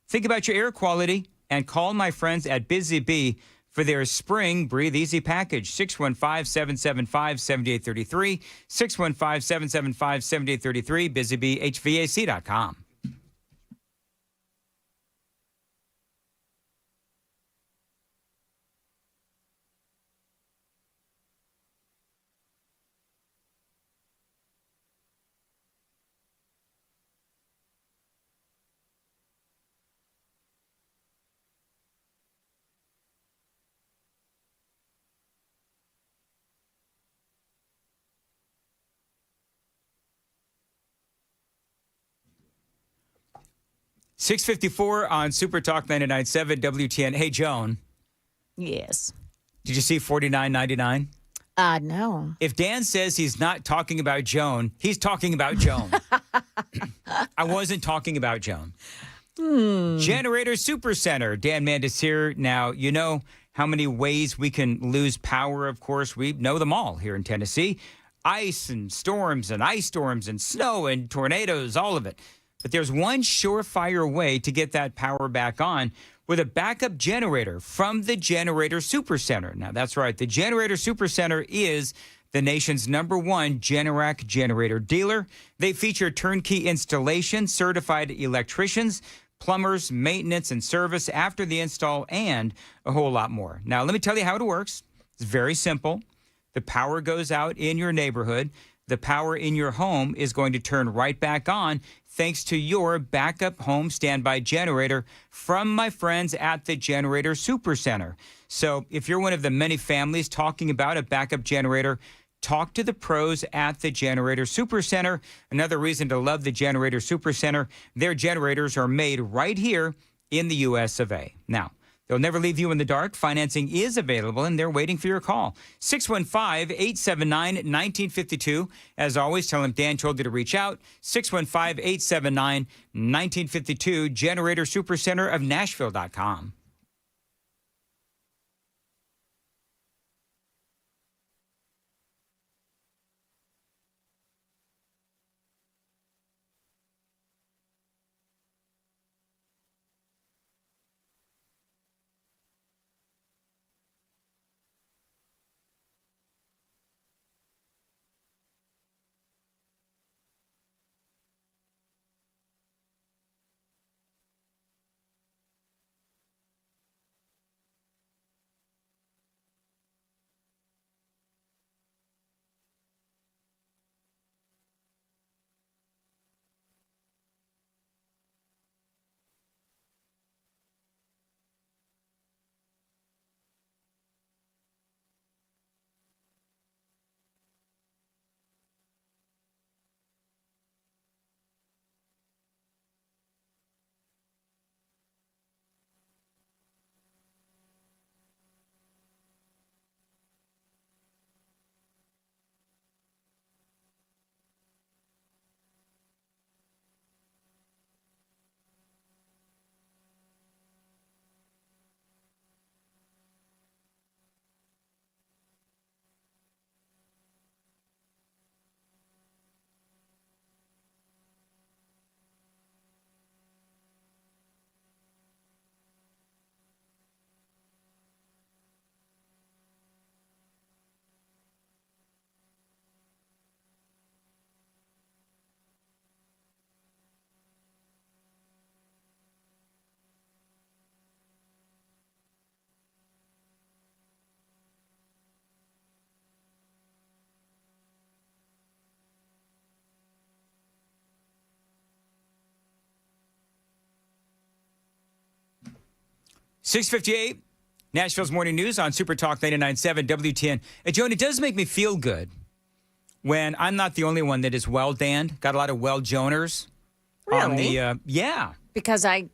Think about your air quality and call my friends at Busy Bee for their Spring Breathe Easy package. 615-775-7833, 615-775-7833, busybeehvac.com. 6:54 on Super Talk 99.7 WTN. Hey, Joan. Yes. Did you see 49.99? No. If Dan says he's not talking about Joan, he's talking about Joan. I wasn't talking about Joan. Generator Supercenter. Dan Mandis here. Now, you know how many ways we can lose power, of course. We know them all here in Tennessee. Ice and storms and ice storms and snow and tornadoes, all of it. But there's one surefire way to get that power back on with a backup generator from the Generator Supercenter. Now, that's right. The Generator Supercenter is the nation's #1 Generac generator dealer. They feature turnkey installation, certified electricians, plumbers, maintenance and service after the install, and a whole lot more. Now, let me tell you how it works. It's very simple. The power goes out in your neighborhood. The power in your home is going to turn right back on thanks to your backup home standby generator from my friends at the Generator Supercenter. So if you're one of the many families talking about a backup generator, talk to the pros at the Generator Supercenter. Another reason to love the Generator Supercenter, their generators are made right here in the US of A. Now, they'll never leave you in the dark. Financing is available, and they're waiting for your call. 615-879-1952. As always, tell them Dan told you to reach out. 615-879-1952, Generator Supercenter of Nashville.com. $6:58, Nashville's Morning News on Super Talk 99.7 WTN. Hey, Joan, it does make me feel good when I'm not the only one that is well-danned. Got a lot of well-Joners. Really? On the, yeah. Because I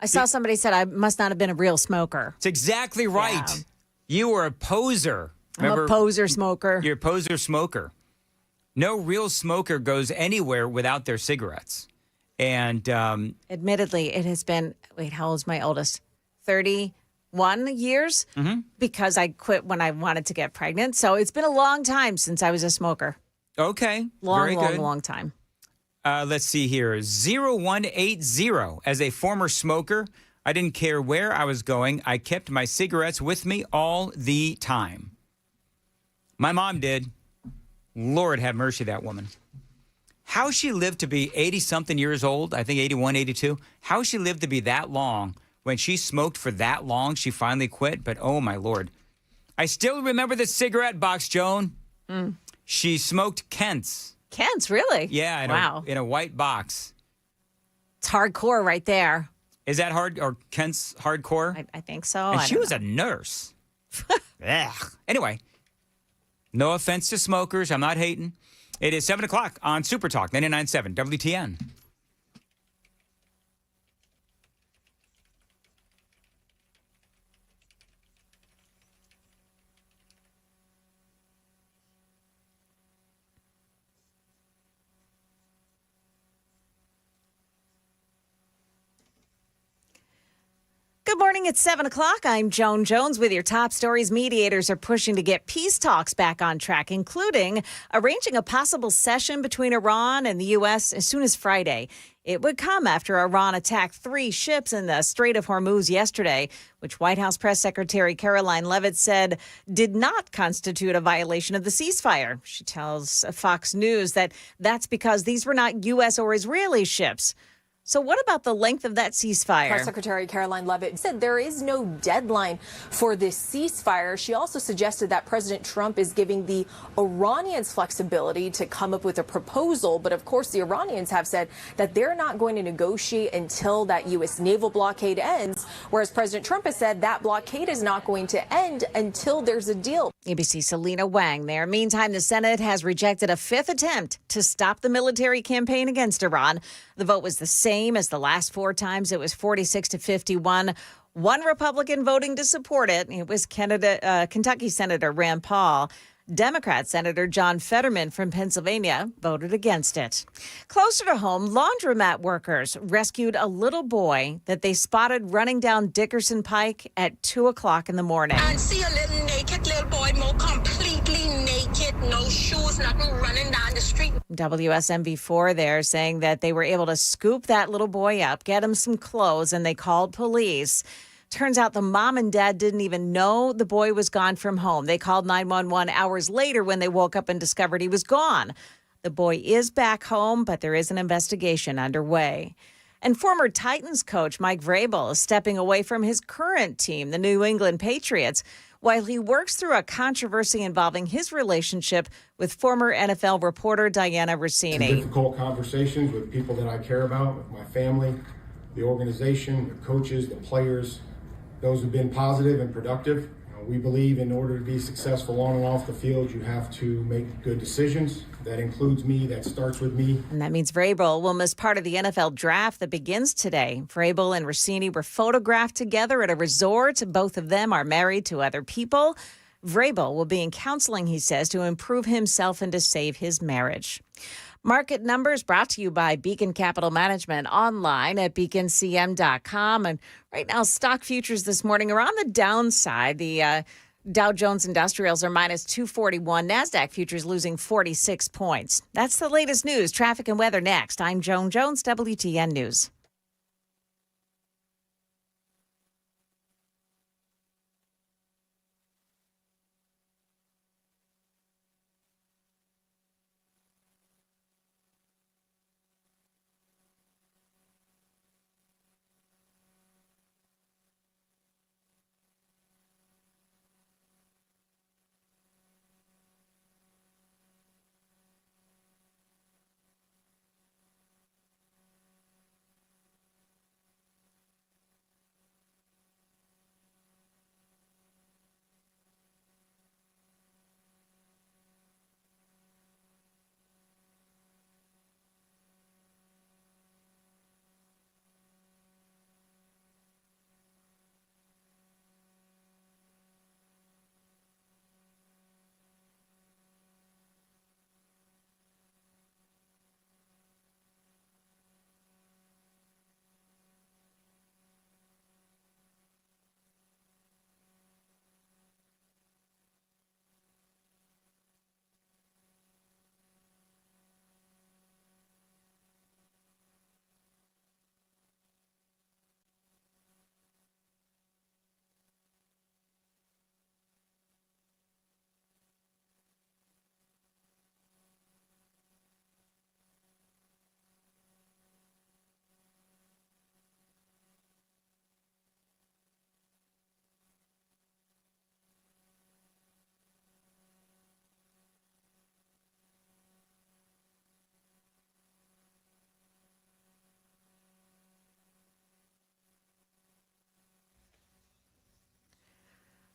saw somebody said I must not have been a real smoker. It's exactly right. Yeah. You were a poser. I'm a poser smoker. You're a poser smoker. No real smoker goes anywhere without their cigarettes. And admittedly, it has been, wait, how old's my oldest? 31 years because I quit when I wanted to get pregnant. So it's been a long time since I was a smoker. Okay. Very good. long time. Let's see here. 0180. As a former smoker, I didn't care where I was going. I kept my cigarettes with me all the time. My mom did. Lord have mercy, that woman. How she lived to be 80-something years old, I think 81, 82. How she lived to be that long. When she smoked for that long, she finally quit. But, oh, my Lord. I still remember the cigarette box, Joan. She smoked Kent's. Kent's, really? Yeah, in a white box. It's hardcore right there. Is that hard, or Kent's hardcore? I think so. And she was a nurse. Ugh. Anyway, no offense to smokers. I'm not hating. It is 7 o'clock on Super Talk 99.7 WTN. Good morning. It's 7 o'clock. I'm Joan Jones with your top stories. Mediators are pushing to get peace talks back on track, including arranging a possible session between Iran and the U.S. as soon as Friday. It would come after Iran attacked 3 ships in the Strait of Hormuz yesterday, which White House Press Secretary Caroline Leavitt said did not constitute a violation of the ceasefire. She tells Fox News that that's because these were not U.S. or Israeli ships. So what about the length of that ceasefire? Press Secretary Caroline Leavitt said there is no deadline for this ceasefire. She also suggested that President Trump is giving the Iranians flexibility to come up with a proposal. But of course, the Iranians have said that they're not going to negotiate until that U.S. naval blockade ends, whereas President Trump has said that blockade is not going to end until there's a deal. ABC's Selena Wang there. Meantime, the Senate has rejected a 5th attempt to stop the military campaign against Iran. The vote was the same as the last 4 times. It was 46-51. One Republican voting to support it. It was Kentucky Senator Rand Paul. Democrat Senator John Fetterman from Pennsylvania voted against it. Closer to home, laundromat workers rescued a little boy that they spotted running down Dickerson Pike at 2 o'clock in the morning. And see a little naked little boy, more completely naked, no shoes, nothing, running down the street. WSMV4 there saying that they were able to scoop that little boy up, get him some clothes, and they called police. Turns out the mom and dad didn't even know the boy was gone from home. They called 911 hours later when they woke up and discovered he was gone. The boy is back home, but there is an investigation underway. And former Titans coach Mike Vrabel is stepping away from his current team, the New England Patriots, while he works through a controversy involving his relationship with former NFL reporter Diana Rossini. Difficult conversations with people that I care about, with my family, the organization, the coaches, the players. Those have been positive and productive. We believe in order to be successful on and off the field, you have to make good decisions. That includes me. That starts with me. And that means Vrabel will miss part of the NFL draft that begins today. Vrabel and Rossini were photographed together at a resort. Both of them are married to other people. Vrabel will be in counseling, he says, to improve himself and to save his marriage. Market numbers brought to you by Beacon Capital Management online at beaconcm.com. And right now, stock futures this morning are on the downside. The Dow Jones Industrials are minus 241. NASDAQ futures losing 46 points. That's the latest news. Traffic and weather next. I'm Joan Jones, WTN News.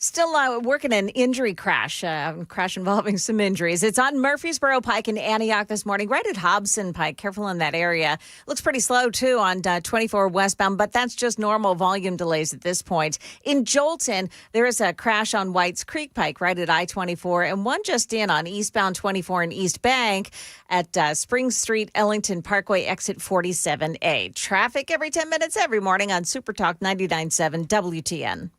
Still working an injury crash involving some injuries. It's on Murfreesboro Pike in Antioch this morning, right at Hobson Pike. Careful in that area. Looks pretty slow, too, on 24 westbound, but that's just normal volume delays at this point. In Jolton, there is a crash on Whites Creek Pike right at I-24, and one just in on eastbound 24 in East Bank at Spring Street, Ellington Parkway, exit 47A. Traffic every 10 minutes every morning on Super Talk 99.7 WTN.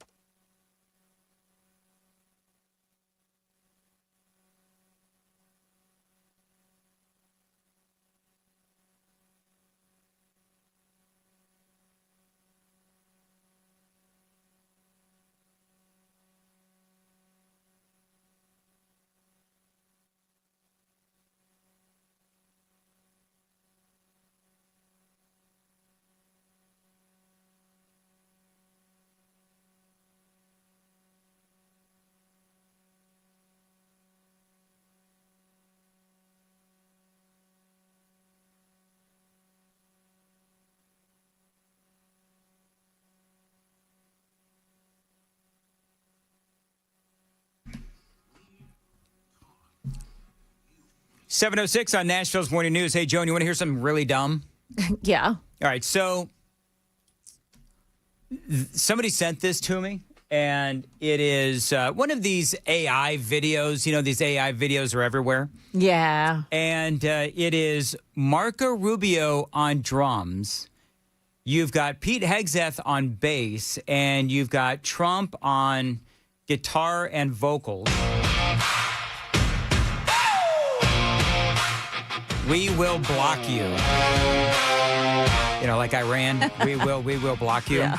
.706 on Nashville's Morning News. Hey, Joan, you want to hear something really dumb? Yeah. All right, so somebody sent this to me, and it is one of these AI videos. You know, these AI videos are everywhere. Yeah. And it is Marco Rubio on drums. You've got Pete Hegseth on bass, and you've got Trump on guitar and vocals. We will block you. You know, like Iran, we will block you. Yeah.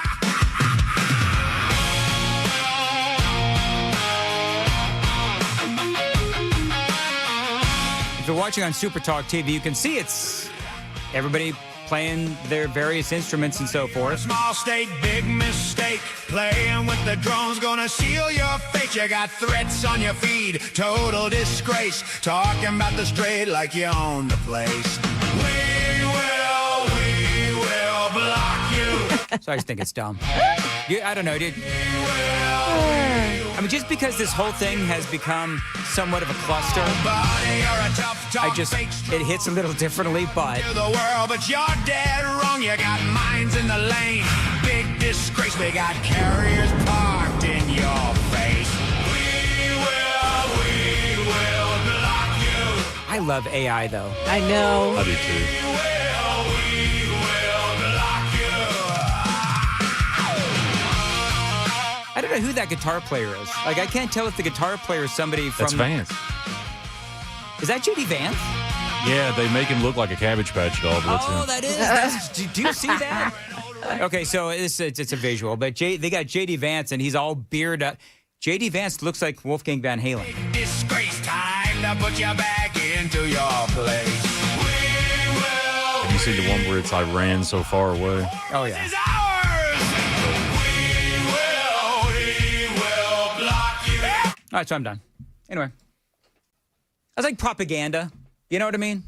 If you're watching on Super Talk TV, you can see it's everybody playing their various instruments and so forth. Small state, big mistake. Playing with the drones, gonna seal your fate. You got threats on your feed, total disgrace. Talking about the straight like you own the place. We will block you. So I just think it's dumb. I don't know, dude. I mean, just because this whole thing has become somewhat of a cluster, it hits a little differently, but the world, but you're dead wrong. You got mines in the lane. Big disgrace. We got carriers parked in your face. We will block you. I love AI though. I know. I do too. I don't know who that guitar player is. Like, I can't tell if the guitar player is somebody from... That's Vance. Is that J.D. Vance? Yeah, they make him look like a Cabbage Patch doll. But Oh, that is. Do you see that? Okay, so it's a visual, but they got J.D. Vance, and he's all bearded up. J.D. Vance looks like Wolfgang Van Halen. Disgrace, time to put you back into your place. Have you seen the one where it's Iran so far away? Oh, yeah. All right, so I'm done. Anyway. I was like propaganda. You know what I mean?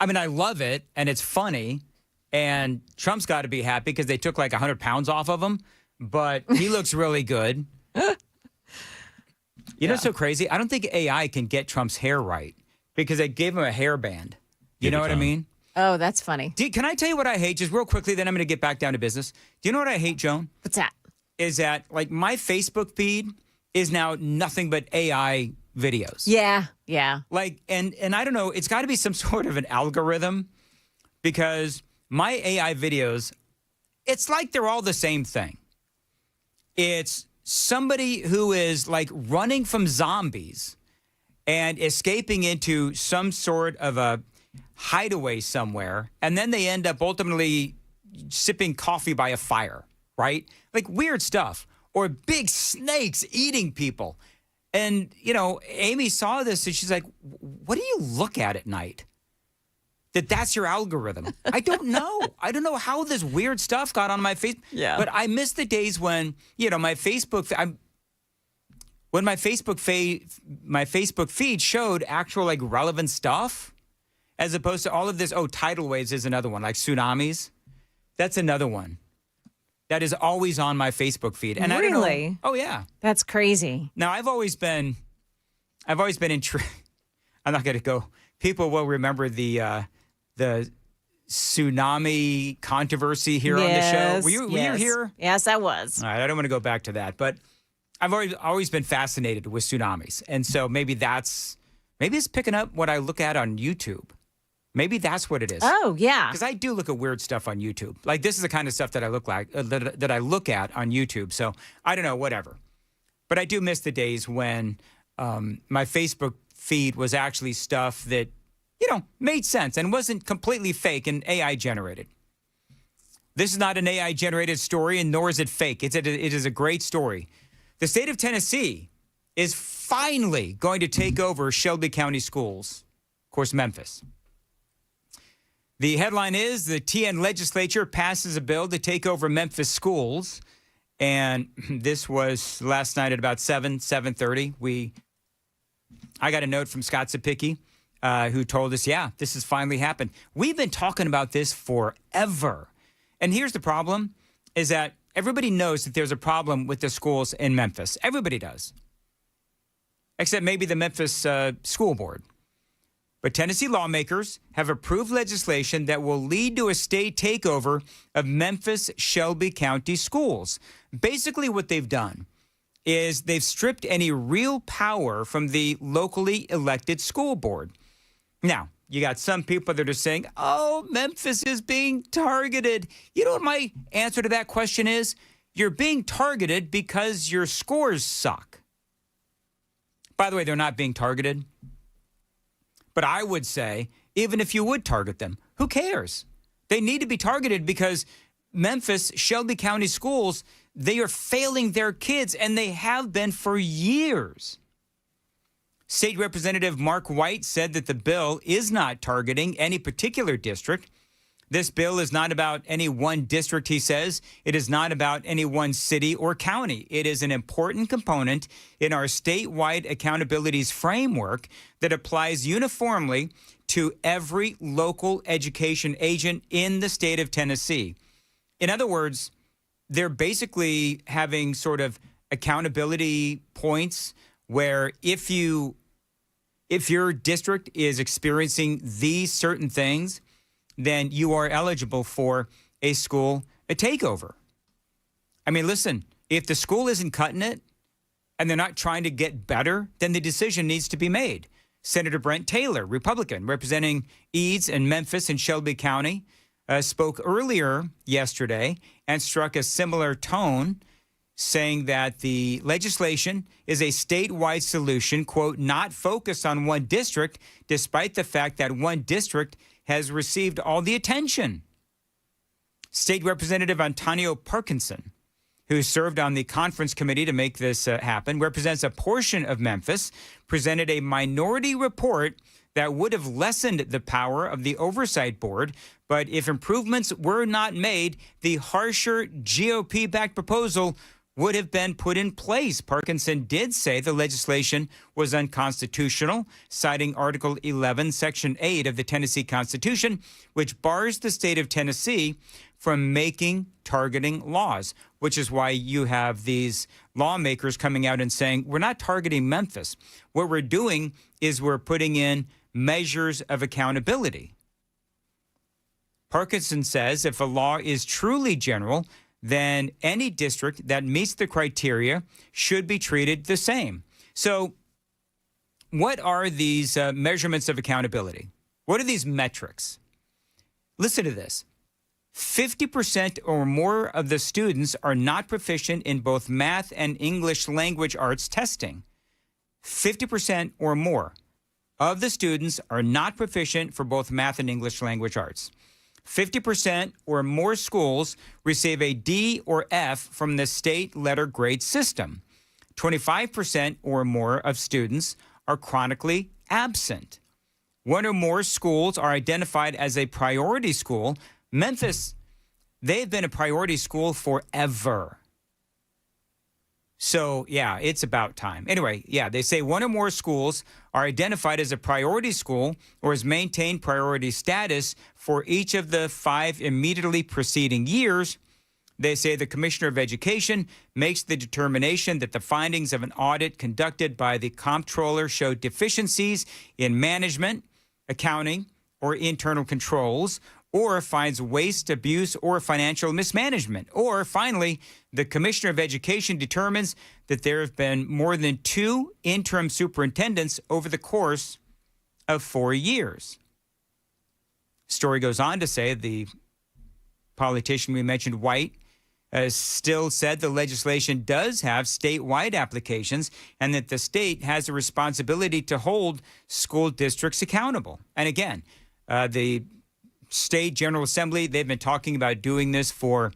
I mean, I love it, and it's funny, and Trump's got to be happy because they took like 100 pounds off of him, but he looks really good. You know what's so crazy? I don't think AI can get Trump's hair right because they gave him a hairband. You know what I mean? Oh, that's funny. Can I tell you what I hate? Just real quickly, then I'm going to get back down to business. Do you know what I hate, Joan? What's that? Is that, like, my Facebook feed is now nothing but AI videos. Yeah. Like, and I don't know, it's got to be some sort of an algorithm because my AI videos, it's like they're all the same thing. It's somebody who is like running from zombies and escaping into some sort of a hideaway somewhere, and then they end up ultimately sipping coffee by a fire, right? Like weird stuff. Or big snakes eating people. And, you know, Amy saw this and she's like, what do you look at night? That's your algorithm. I don't know. I don't know how this weird stuff got on my face. Yeah. But I miss the days when, you know, my Facebook feed showed actual like relevant stuff as opposed to all of this. Oh, tidal waves is another one, like tsunamis. That's another one. that is always on my Facebook feed. And really? I don't know. Oh, yeah. That's crazy. Now, I've always been intrigued. I'm not going to go. People will remember the tsunami controversy here on the show. Were you here? Yes, I was. All right, I don't want to go back to that, but I've always been fascinated with tsunamis. And so maybe it's picking up what I look at on YouTube. Maybe that's what it is. Oh, yeah. Because I do look at weird stuff on YouTube. Like, this is the kind of stuff that I look that I look at on YouTube. So I don't know, whatever. But I do miss the days when my Facebook feed was actually stuff that, made sense and wasn't completely fake and AI generated. This is not an AI generated story, and nor is it fake. It is a great story. The state of Tennessee is finally going to take over Shelby County schools. Of course, Memphis. The headline is the TN legislature passes a bill to take over Memphis schools. And this was last night at about 7:30. I got a note from Scott Sapicki, who told us, yeah, this has finally happened. We've been talking about this forever. And here's the problem, is that everybody knows that there's a problem with the schools in Memphis. Everybody does. Except maybe the Memphis school board. But Tennessee lawmakers have approved legislation that will lead to a state takeover of Memphis Shelby County schools. Basically what they've done is they've stripped any real power from the locally elected school board. Now, you got some people that are saying, oh, Memphis is being targeted. You know what my answer to that question is? You're being targeted because your scores suck. By the way, they're not being targeted. But I would say, even if you would target them, who cares? They need to be targeted because Memphis, Shelby County schools, they are failing their kids, and they have been for years. State Representative Mark White said that the bill is not targeting any particular district. This bill is not about any one district, he says. It is not about any one city or county. It is an important component in our statewide accountabilities framework that applies uniformly to every local education agent in the state of Tennessee. In other words, they're basically having sort of accountability points where if your district is experiencing these certain things, then you are eligible for a takeover. I mean, listen, if the school isn't cutting it and they're not trying to get better, then the decision needs to be made. Senator Brent Taylor, Republican, representing Eads and Memphis and Shelby County, spoke earlier yesterday and struck a similar tone, saying that the legislation is a statewide solution, quote, not focused on one district, despite the fact that one district has received all the attention. State Representative Antonio Parkinson, who served on the conference committee to make this happen, represents a portion of Memphis, presented a minority report that would have lessened the power of the oversight board. But if improvements were not made, the harsher GOP-backed proposal would have been put in place. Parkinson did say the legislation was unconstitutional, citing Article 11, Section 8 of the Tennessee Constitution, which bars the state of Tennessee from making targeting laws, which is why you have these lawmakers coming out and saying, we're not targeting Memphis. What we're doing is we're putting in measures of accountability. Parkinson says if a law is truly general, then any district that meets the criteria should be treated the same. So what are these measurements of accountability? What are these metrics? Listen to this. 50% or more of the students are not proficient in both math and English language arts testing. 50% or more of the students are not proficient for both math and English language arts. 50% or more schools receive a D or F from the state letter grade system. 25% or more of students are chronically absent. One or more schools are identified as a priority school. Memphis, they've been a priority school forever. So, yeah, it's about time. Anyway, yeah, they say one or more schools are identified as a priority school or has maintained priority status for each of the 5 immediately preceding years. They say the Commissioner of Education makes the determination that the findings of an audit conducted by the comptroller showed deficiencies in management, accounting, or internal controls, or finds waste, abuse, or financial mismanagement. Or finally, the Commissioner of Education determines that there have been more than 2 interim superintendents over the course of 4 years. Story goes on to say the politician we mentioned, White, still said the legislation does have statewide applications and that the state has a responsibility to hold school districts accountable. And again, the State General Assembly, they've been talking about doing this for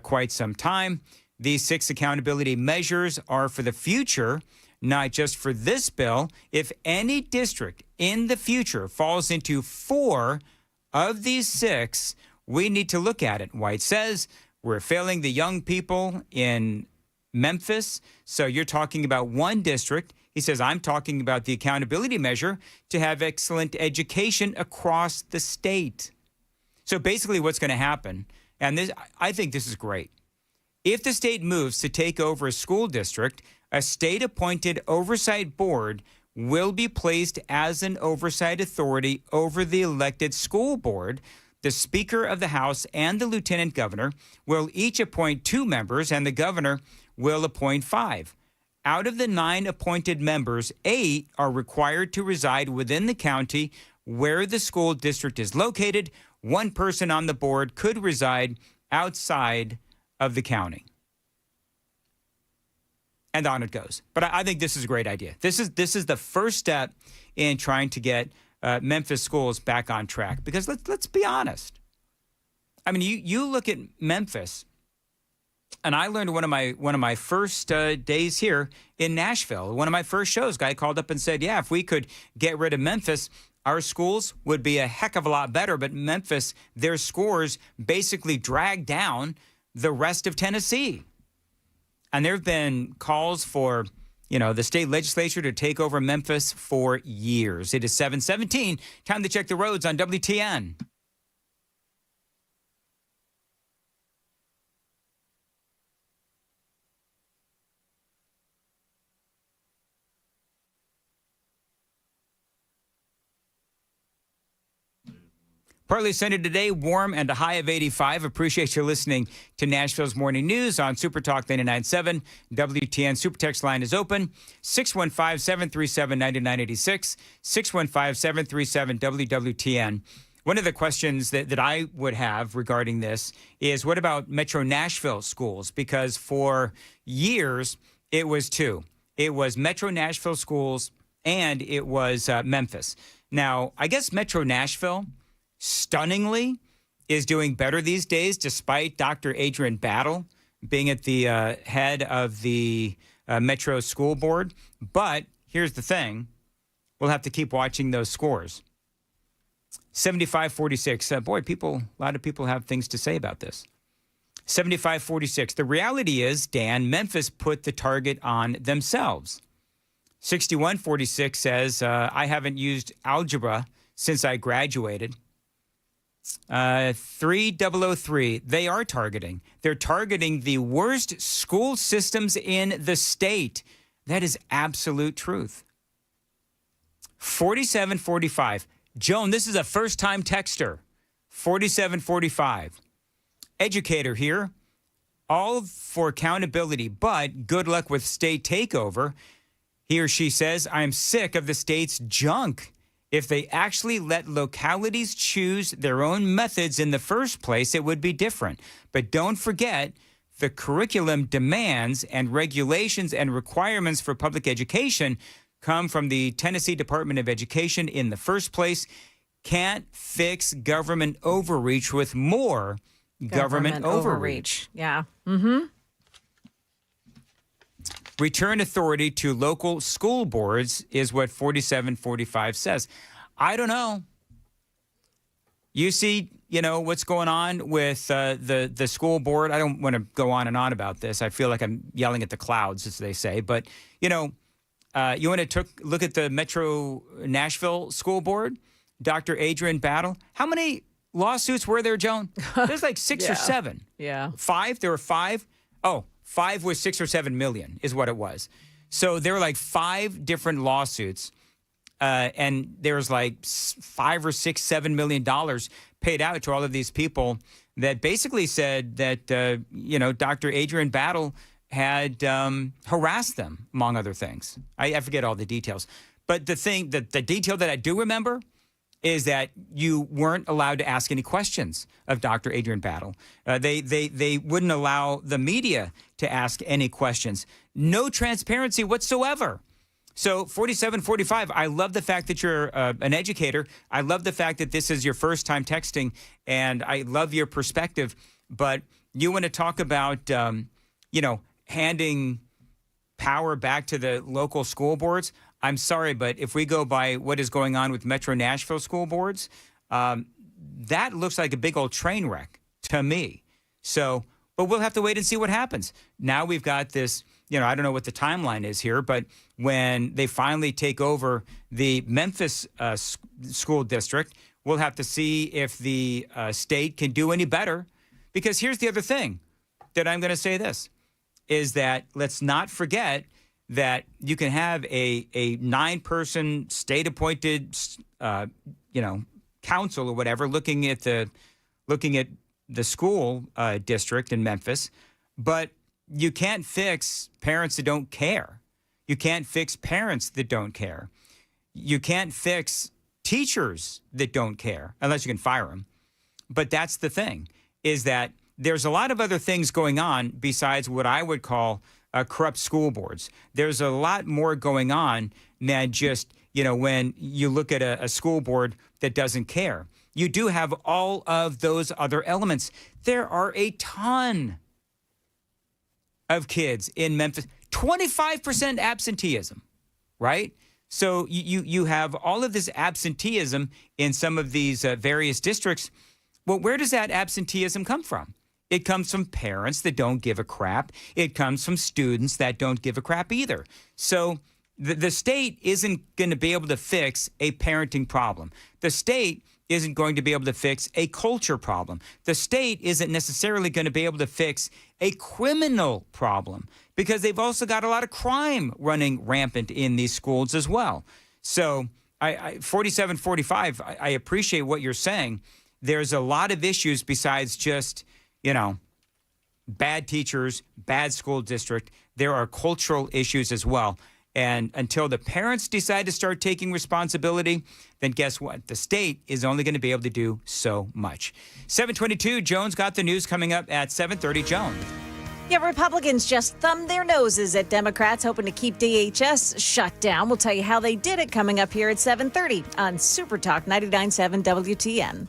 quite some time. These 6 accountability measures are for the future, not just for this bill. If any district in the future falls into 4 of these 6, we need to look at it. White says we're failing the young people in Memphis. So you're talking about one district. He says, I'm talking about the accountability measure to have excellent education across the state. So basically what's going to happen, and this, I think this is great. If the state moves to take over a school district, a state-appointed oversight board will be placed as an oversight authority over the elected school board. The Speaker of the House and the Lieutenant Governor will each appoint 2 members, and the governor will appoint 5. Out of the 9 appointed members, 8 are required to reside within the county where the school district is located. 1 person on the board could reside outside of the county. And on it goes. But I think this is a great idea. This is the first step in trying to get Memphis schools back on track. Because let's be honest. I mean, you look at Memphis, and I learned one of my first days here in Nashville. One of my first shows, guy called up and said, "Yeah, if we could get rid of Memphis, our schools would be a heck of a lot better." But Memphis, their scores basically dragged down the rest of Tennessee. And there have been calls for, the state legislature to take over Memphis for years. It is 7:17. Time to check the roads on WTN. Partly sunny today, warm and a high of 85. Appreciate you listening to Nashville's Morning News on Super Talk 99.7. WTN Super Text line is open, 615-737-9986, 615-737-WWTN. One of the questions that I would have regarding this is, what about Metro Nashville schools? Because for years, it was 2. It was Metro Nashville schools and it was Memphis. Now, I guess Metro Nashville, stunningly, is doing better these days, despite Dr. Adrian Battle being at the head of the Metro School Board. But here's the thing. We'll have to keep watching those scores. 75-46. Boy, a lot of people have things to say about this. 75-46. The reality is, Dan, Memphis put the target on themselves. 61-46 says, I haven't used algebra since I graduated. 3003, they are targeting. They're targeting the worst school systems in the state. That is absolute truth. 4745, Joan, this is a first-time texter. 4745, educator here. All for accountability, but good luck with state takeover. He or she says, I'm sick of the state's junk. If they actually let localities choose their own methods in the first place, it would be different. But don't forget, the curriculum demands and regulations and requirements for public education come from the Tennessee Department of Education in the first place. Can't fix government overreach with more government overreach. Yeah. Mm-hmm. Return authority to local school boards is what 4745 says. I don't know. You see, what's going on with the school board. I don't want to go on and on about this. I feel like I'm yelling at the clouds, as they say. But, you want to look at the Metro Nashville School Board, Dr. Adrian Battle. How many lawsuits were there, Joan? There's like 6 or 7. Yeah. 5? There were 5? Oh, 5 was 6 or 7 million is what it was. So there were like 5 different lawsuits. And there's like $5 or $6, $7 million paid out to all of these people that basically said that, Dr. Adrian Battle had harassed them, among other things. I forget all the details. But the detail that I do remember is that you weren't allowed to ask any questions of Dr. Adrian Battle. They wouldn't allow the media to ask any questions. No transparency whatsoever. So 4745, I love the fact that you're an educator. I love the fact that this is your first time texting, and I love your perspective. But you want to talk about, handing power back to the local school boards? I'm sorry, but if we go by what is going on with Metro Nashville school boards, that looks like a big old train wreck to me. So, but we'll have to wait and see what happens. Now we've got this, I don't know what the timeline is here, but when they finally take over the Memphis school district, we'll have to see if the state can do any better. Because here's the other thing that I'm going to say this, is that let's not forget that you can have a 9-person state-appointed, council or whatever looking at the school district in Memphis, but you can't fix parents that don't care. You can't fix parents that don't care. You can't fix teachers that don't care, unless you can fire them. But that's the thing, is that there's a lot of other things going on besides what I would call corrupt school boards. There's a lot more going on than just, when you look at a school board that doesn't care. You do have all of those other elements. There are a ton of kids in Memphis, 25% absenteeism, right? So you have all of this absenteeism in some of these various districts. Well, where does that absenteeism come from? It comes from parents that don't give a crap. It comes from students that don't give a crap either. So the state isn't going to be able to fix a parenting problem. The state isn't going to be able to fix a culture problem. The state isn't necessarily going to be able to fix a criminal problem, because they've also got a lot of crime running rampant in these schools as well. So 4745, I appreciate what you're saying. There's a lot of issues besides just, bad teachers, bad school district. There are cultural issues as well. And until the parents decide to start taking responsibility, then guess what? The state is only going to be able to do so much. 722, Joan's got the news coming up at 7:30. Joan. Yeah, Republicans just thumbed their noses at Democrats hoping to keep DHS shut down. We'll tell you how they did it coming up here at 7:30 on Super Talk 99.7 WTN.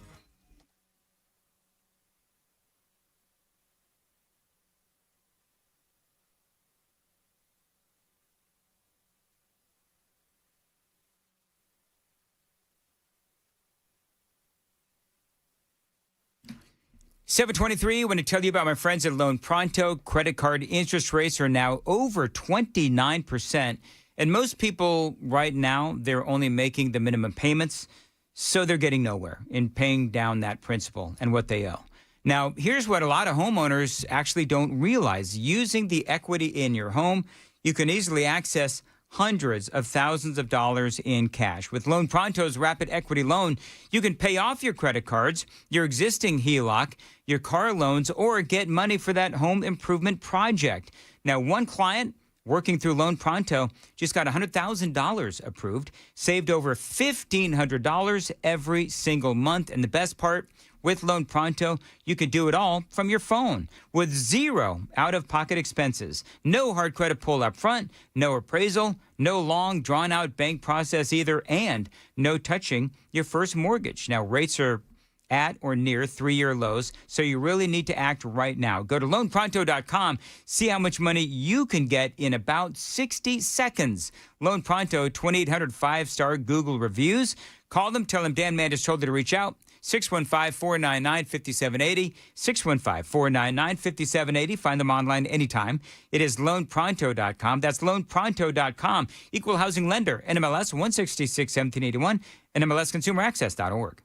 $723, I want to tell you about my friends at Loan Pronto. Credit card interest rates are now over 29%. And most people right now, they're only making the minimum payments, so they're getting nowhere in paying down that principal and what they owe. Now, here's what a lot of homeowners actually don't realize. Using the equity in your home, you can easily access hundreds of thousands of dollars in cash. With Loan Pronto's Rapid Equity Loan, you can pay off your credit cards, your existing HELOC, your car loans, or get money for that home improvement project. Now, one client working through Loan Pronto just got $100,000 approved, saved over $1,500 every single month. And the best part, with Loan Pronto, you can do it all from your phone with zero out-of-pocket expenses. No hard credit pull up front, no appraisal, no long, drawn-out bank process either, and no touching your first mortgage. Now, rates are at or near 3-year lows, so you really need to act right now. Go to loanpronto.com, see how much money you can get in about 60 seconds. Loan Pronto, 2,800 5-star Google reviews. Call them, tell them Dan Mandis told you to reach out. 615-499-5780, 615-499-5780. Find them online anytime. It is loanpronto.com. That's loanpronto.com. Equal housing lender, NMLS 166-1781, NMLSconsumeraccess.org.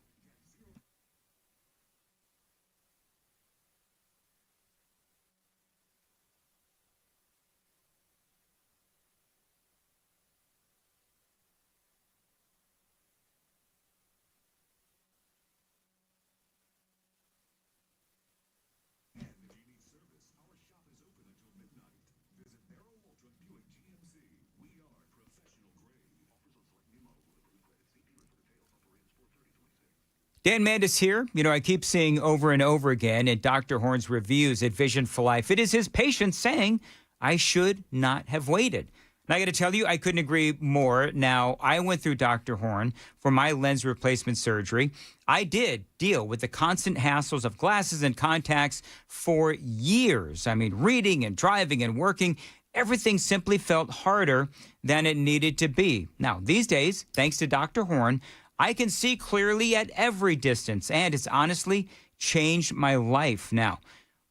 Dan Mandis here. You know, I keep seeing over and over again in Dr. Horn's reviews at Vision for Life, it is his patients saying, I should not have waited. And I got to tell you, I couldn't agree more. Now, I went through Dr. Horn for my lens replacement surgery. I did deal with the constant hassles of glasses and contacts for years. I mean, reading and driving and working, everything simply felt harder than it needed to be. Now, these days, thanks to Dr. Horn, I can see clearly at every distance, and it's honestly changed my life. Now,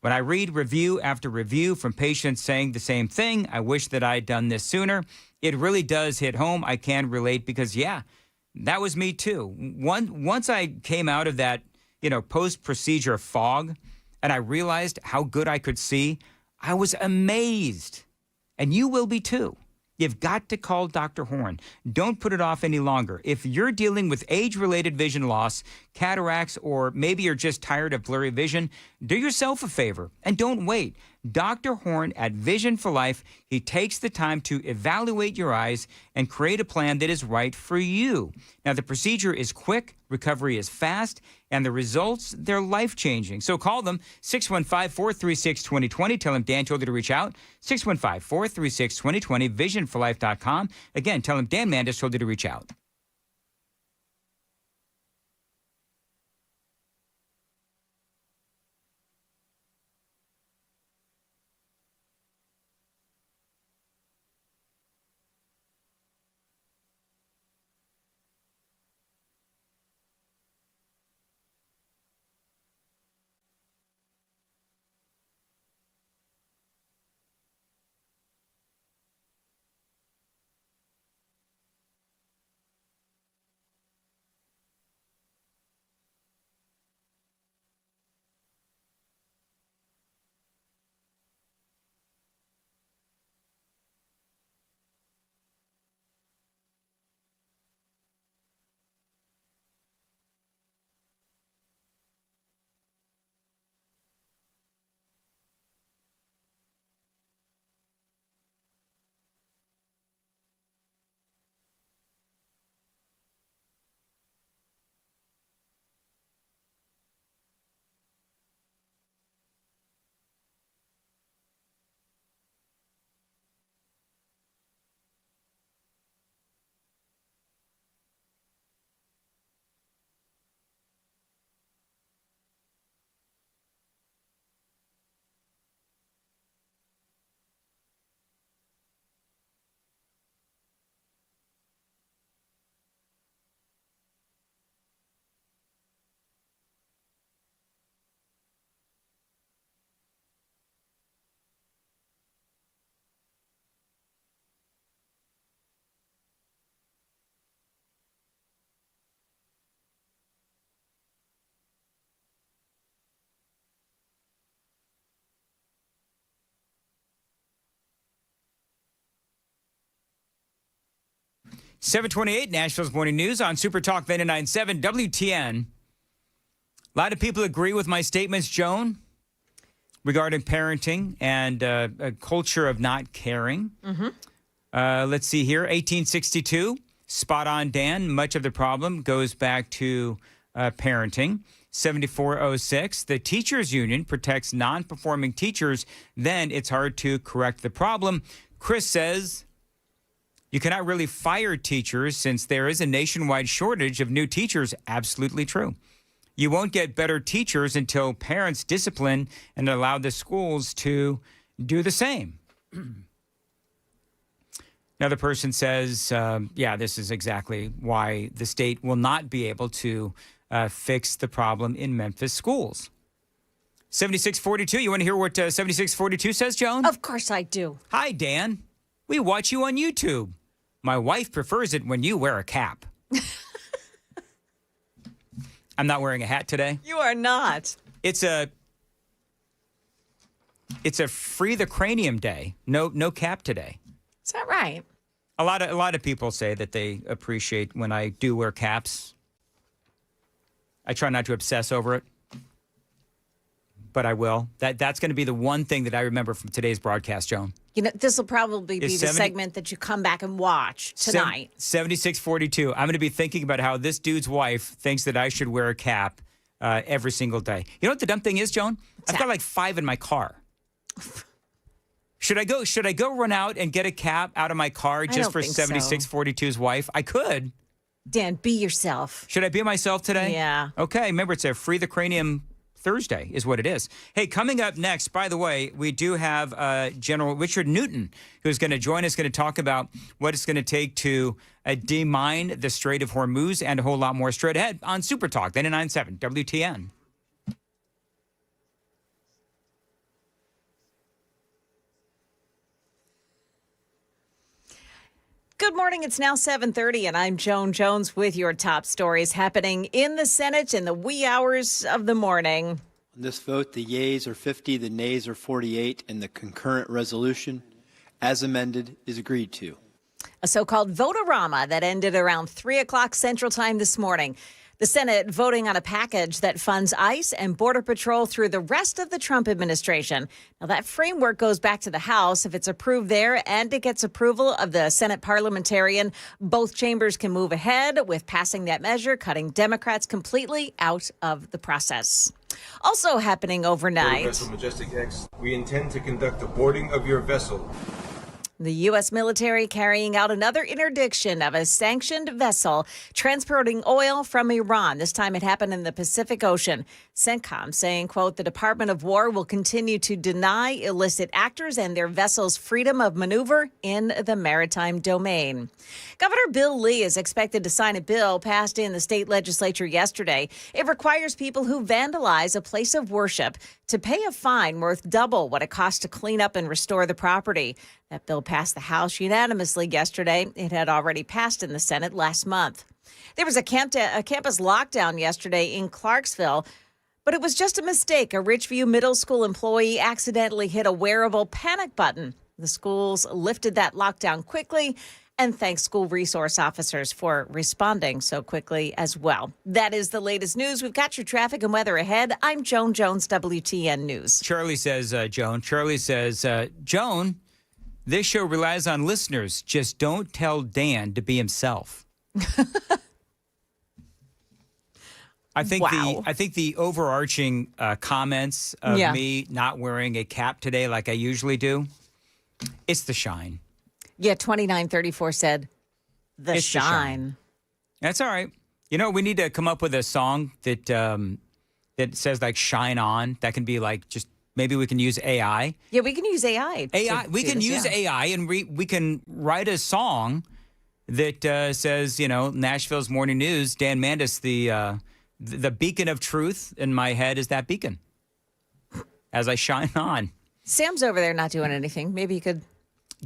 when I read review after review from patients saying the same thing, I wish that I'd done this sooner, it really does hit home. I can relate because, yeah, that was me too. Once I came out of that, post-procedure fog, and I realized how good I could see, I was amazed. And you will be too. You've got to call Dr. Horn. Don't put it off any longer. If you're dealing with age-related vision loss, cataracts, or maybe you're just tired of blurry vision, do yourself a favor and don't wait. Dr. Horn at Vision for Life, he takes the time to evaluate your eyes and create a plan that is right for you. Now, the procedure is quick, recovery is fast, and the results, they're life-changing. So call them, 615-436-2020. Tell them Dan told you to reach out, 615-436-2020, visionforlife.com. Again, tell them Dan Mandis told you to reach out. .728 Nashville's Morning News on Super Talk 99.7 WTN. A lot of people agree with my statements, Joan, regarding parenting and a culture of not caring. Mm-hmm. Let's see here. 1862, spot on, Dan. Much of the problem goes back to parenting. 7406, the teachers union protects non-performing teachers. Then it's hard to correct the problem. Chris says, you cannot really fire teachers since there is a nationwide shortage of new teachers. Absolutely true. You won't get better teachers until parents discipline and allow the schools to do the same. Another person says, this is exactly why the state will not be able to fix the problem in Memphis schools. 7642, you want to hear what 7642 says, Joan? Of course I do. Hi, Dan. We watch you on YouTube. My wife prefers it when you wear a cap. I'm not wearing a hat today. You are not. It's a free the cranium day. No cap today. Is that right? A lot of people say that they appreciate when I do wear caps. I try not to obsess over it. but I will. That's going to be the one thing that I remember from today's broadcast, Joan. You know, this will probably be Is the 70 segment that you come back and watch tonight. 7642. I'm going to be thinking about how this dude's wife thinks that I should wear a cap every single day. You know what the dumb thing is, Joan? I've got like 5 in my car. Should I go run out and get a cap out of my car just for 7642's wife? I could. Dan, be yourself. Should I be myself today? Yeah. Okay. Remember, it's a Free the Cranium Thursday is what it is. Hey, coming up next, by the way, we do have General Richard Newton, who's going to join us, going to talk about what it's going to take to demine the Strait of Hormuz and a whole lot more straight ahead on Super Talk 99.7 WTN. Good morning. It's now 7:30, and I'm Joan Jones with your top stories happening in the Senate in the wee hours of the morning. On this vote, the yeas are 50, the nays are 48, and the concurrent resolution, as amended, is agreed to. A so-called vote-a-rama that ended around 3 o'clock Central Time this morning. The Senate voting on a package that funds ICE and Border Patrol through the rest of the Trump administration. Now, that framework goes back to the House. If it's approved there and it gets approval of the Senate parliamentarian, both chambers can move ahead with passing that measure, cutting Democrats completely out of the process. Also happening overnight. Vessel Majestic X, we intend to conduct the boarding of your vessel. The U.S. military carrying out another interdiction of a sanctioned vessel transporting oil from Iran. This time it happened in the Pacific Ocean. CENTCOM saying, quote, the Department of War will continue to deny illicit actors and their vessels freedom of maneuver in the maritime domain. Governor Bill Lee is expected to sign a bill passed in the state legislature yesterday. It requires people who vandalize a place of worship to pay a fine worth double what it costs to clean up and restore the property. That bill passed the House unanimously yesterday. It had already passed in the Senate last month. There was a campus lockdown yesterday in Clarksville, but it was just a mistake. A Richview Middle School employee accidentally hit a wearable panic button. The schools lifted that lockdown quickly and thanks school resource officers for responding so quickly as well. That is the latest news. We've got your traffic and weather ahead. I'm Joan Jones, WTN News. Charlie says, Joan, this show relies on listeners. Just don't tell Dan to be himself. I think the overarching comments of me not wearing a cap today like I usually do, it's the shine. Yeah, 2934 said the shine. That's all right. You know, we need to come up with a song that that says like shine on. That can be like just maybe we can use AI. Yeah, we can use AI. We can use AI and we can write a song that says, you know, Nashville's Morning News, Dan Mandis, the beacon of truth in my head is that beacon as I shine on. Sam's over there not doing anything. Maybe you could...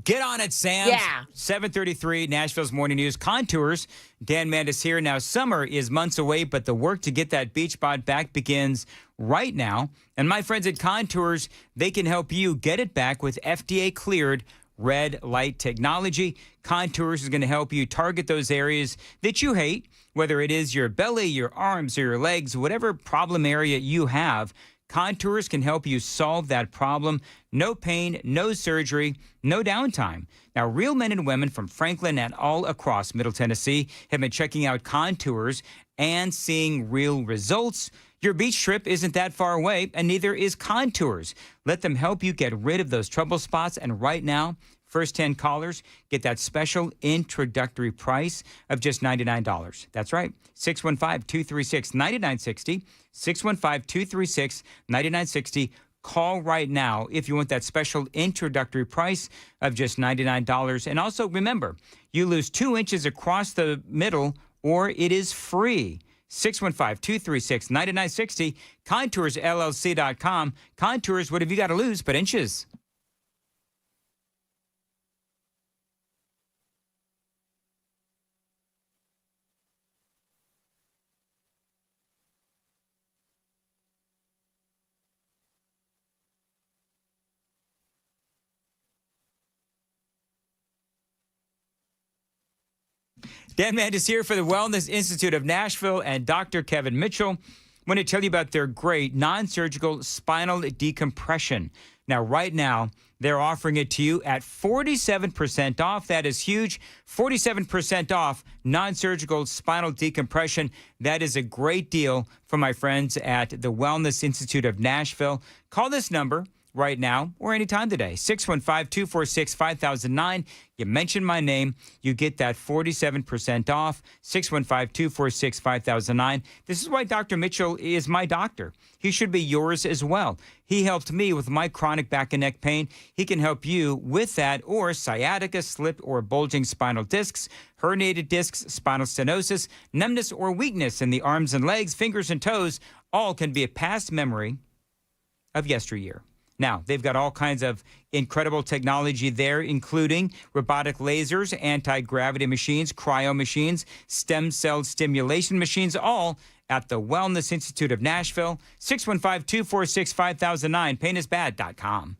Get on it, Sam. Yeah. 7:33, Nashville's Morning News. Contours. Dan Mandis here. Now, summer is months away, but the work to get that beach bod back begins right now. And my friends at Contours, they can help you get it back with FDA-cleared red light technology. Contours is going to help you target those areas that you hate, whether it is your belly, your arms, or your legs, whatever problem area you have. Contours can help you solve that problem. No pain, no surgery, no downtime. Now, real men and women from Franklin and all across Middle Tennessee have been checking out Contours and seeing real results. Your beach trip isn't that far away, and neither is Contours. Let them help you get rid of those trouble spots. And right now, first 10 callers get that special introductory price of just $99. That's right, 615-236-9960, 615-236-9960. Call right now if you want that special introductory price of just $99. And also remember, you lose 2 inches across the middle or it is free. 615-236-9960, ContoursLLC.com. Contours, what have you got to lose but inches? Dan Mandis here for the Wellness Institute of Nashville and Dr. Kevin Mitchell. I want to tell you about their great non-surgical spinal decompression. Now, right now, they're offering it to you at 47% off. That is huge. 47% off non-surgical spinal decompression. That is a great deal for my friends at the Wellness Institute of Nashville. Call this number right now or anytime today, 615-246-5009. You mention my name, you get that 47% off, 615-246-5009. This is why Dr. Mitchell is my doctor. He should be yours as well. He helped me with my chronic back and neck pain. He can help you with that or sciatica, slip or bulging spinal discs, herniated discs, spinal stenosis, numbness or weakness in the arms and legs, fingers and toes. All can be a past memory of yesteryear. Now, they've got all kinds of incredible technology there, including robotic lasers, anti-gravity machines, cryo machines, stem cell stimulation machines, all at the Wellness Institute of Nashville, 615-246-5009, painisbad.com.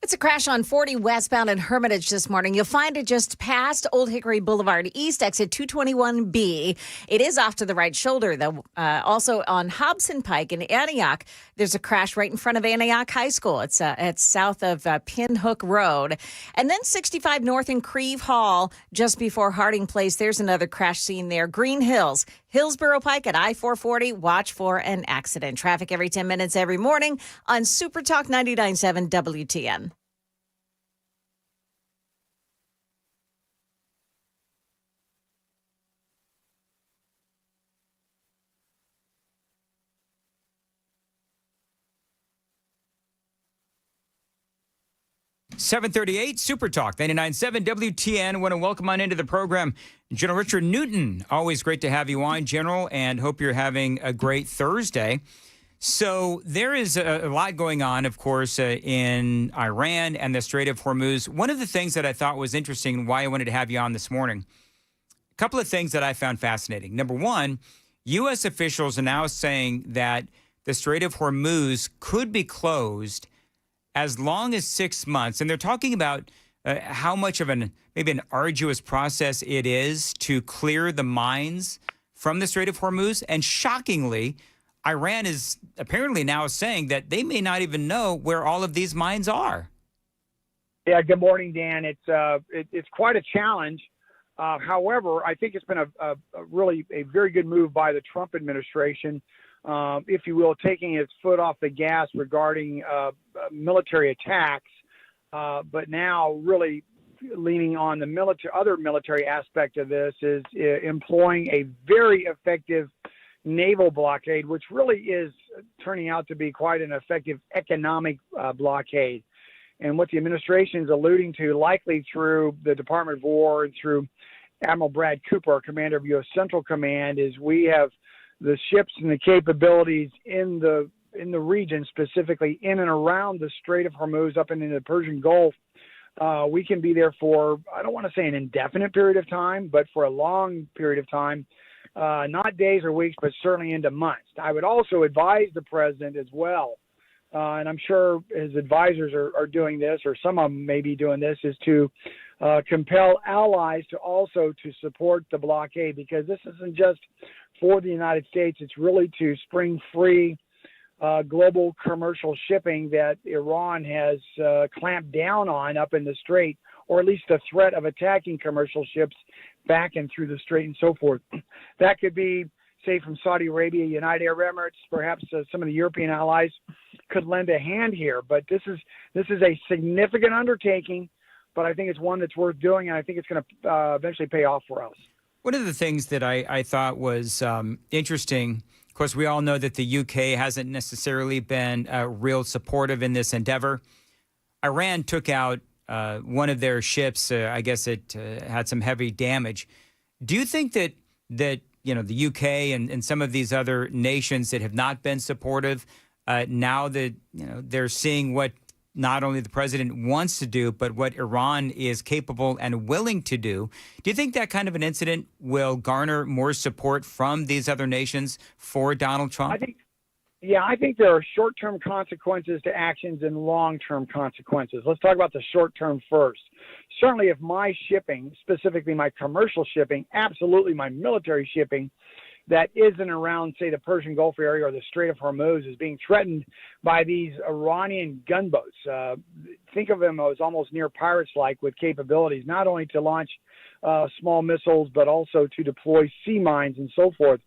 It's a crash on 40 westbound in Hermitage this morning. You'll find it just past Old Hickory Boulevard East, exit 221B. It is off to the right shoulder, though. Also on Hobson Pike in Antioch, there's a crash right in front of Antioch High School. It's south of Pinhook Road. And then 65 north in Creve Hall, just before Harding Place. There's another crash scene there. Green Hills, Hillsborough Pike at I-440. Watch for an accident. Traffic every 10 minutes every morning on Super Talk 99.7 WTN. .738 Super Talk 99.7 WTN. I want to welcome on into the program General Richard Newton. Always great to have you on, General, and hope you're having a great Thursday. So there is a lot going on, of course, in Iran and the Strait of Hormuz. One of the things that I thought was interesting and why I wanted to have you on this morning, a couple of things that I found fascinating. Number one, U.S. officials are now saying that the Strait of Hormuz could be closed as long as 6 months. And they're talking about how much of maybe an arduous process it is to clear the mines from the Strait of Hormuz. And shockingly, Iran is apparently now saying that they may not even know where all of these mines are. Yeah, good morning, Dan. It's quite a challenge. However, I think it's been a really very good move by the Trump administration if you will, taking its foot off the gas regarding military attacks, but now really leaning on the other military aspect of this is employing a very effective naval blockade, which really is turning out to be quite an effective economic blockade. And what the administration is alluding to, likely through the Department of War and through Admiral Brad Cooper, our commander of U.S. Central Command, is we have the ships and the capabilities in the region, specifically in and around the Strait of Hormuz up into the Persian Gulf. We can be there for, I don't want to say an indefinite period of time, but for a long period of time, not days or weeks, but certainly into months. I would also advise the president as well, and I'm sure his advisors are doing this, or some of them may be doing this, is to compel allies to also to support the blockade, because this isn't just for the United States. It's really to spring free global commercial shipping that Iran has clamped down on up in the Strait, or at least the threat of attacking commercial ships back and through the Strait and so forth. That could be, say, from Saudi Arabia, United Arab Emirates, perhaps some of the European allies could lend a hand here. But this is a significant undertaking, but I think it's one that's worth doing, and I think it's going to eventually pay off for us. One of the things that I thought was interesting, of course, we all know that the UK hasn't necessarily been real supportive in this endeavor. Iran took out one of their ships. I guess it had some heavy damage. Do you think that you know, the UK and some of these other nations that have not been supportive, now that they're seeing what not only the president wants to do, but what Iran is capable and willing to do, do you think that kind of an incident will garner more support from these other nations for Donald Trump? I think there are short-term consequences to actions and long-term consequences. Let's talk about the short-term first. Certainly, if my shipping, specifically my commercial shipping, absolutely my military shipping, that isn't around, say, the Persian Gulf area or the Strait of Hormuz is being threatened by these Iranian gunboats. Think of them as almost near pirates-like, with capabilities not only to launch small missiles, but also to deploy sea mines and so forth.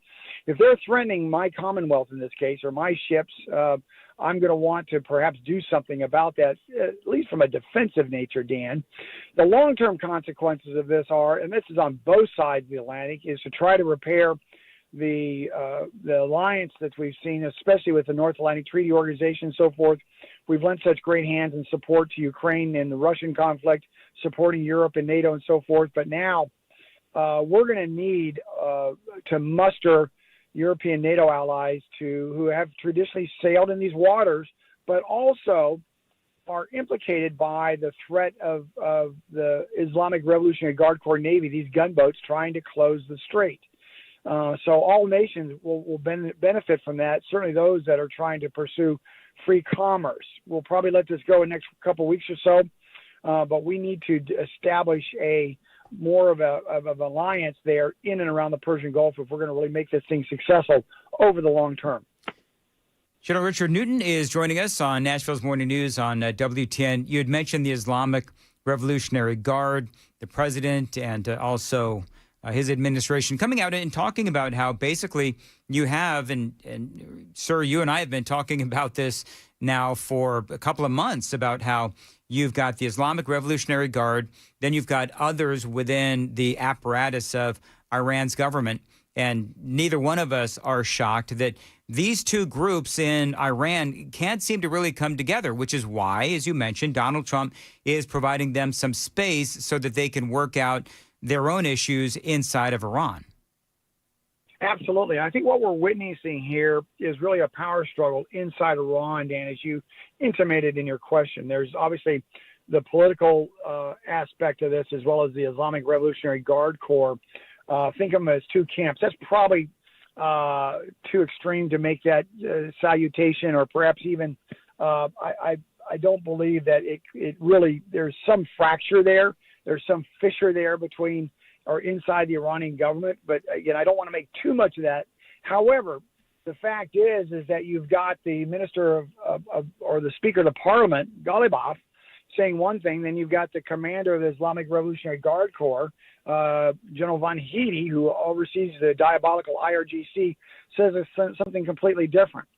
If they're threatening my Commonwealth in this case, or my ships, I'm going to want to perhaps do something about that, at least from a defensive nature, Dan. The long-term consequences of this are, and this is on both sides of the Atlantic, is to try to repair the alliance that we've seen, especially with the North Atlantic Treaty Organization and so forth. We've lent such great hands and support to Ukraine in the Russian conflict, supporting Europe and NATO and so forth. But now we're going to need to muster European NATO allies who have traditionally sailed in these waters, but also are implicated by the threat of the Islamic Revolutionary Guard Corps Navy, these gunboats trying to close the strait. So all nations will benefit from that. Certainly those that are trying to pursue free commerce. We'll probably let this go in the next couple of weeks or so, but we need to establish more of an alliance there in and around the Persian Gulf if we're going to really make this thing successful over the long term. General Richard Newton is joining us on Nashville's Morning News on WTN. You had mentioned the Islamic Revolutionary Guard, the president, and also his administration coming out and talking about how basically you have, and sir, you and I have been talking about this now for a couple of months, about how you've got the Islamic Revolutionary Guard, then you've got others within the apparatus of Iran's government. And neither one of us are shocked that these two groups in Iran can't seem to really come together, which is why, as you mentioned, Donald Trump is providing them some space so that they can work out their own issues inside of Iran. Absolutely. I think what we're witnessing here is really a power struggle inside Iran, Dan, as you intimated in your question. There's obviously the political aspect of this, as well as the Islamic Revolutionary Guard Corps. Think of them as two camps. That's probably too extreme to make that salutation, or perhaps even I don't believe that it really, there's some fracture there. There's some fissure there between or inside the Iranian government. But again, I don't want to make too much of that. However, the fact is that you've got the minister or the Speaker of the Parliament, Ghalibaf, saying one thing. Then you've got the commander of the Islamic Revolutionary Guard Corps, General Von Heedy, who oversees the diabolical IRGC, says it's something completely different.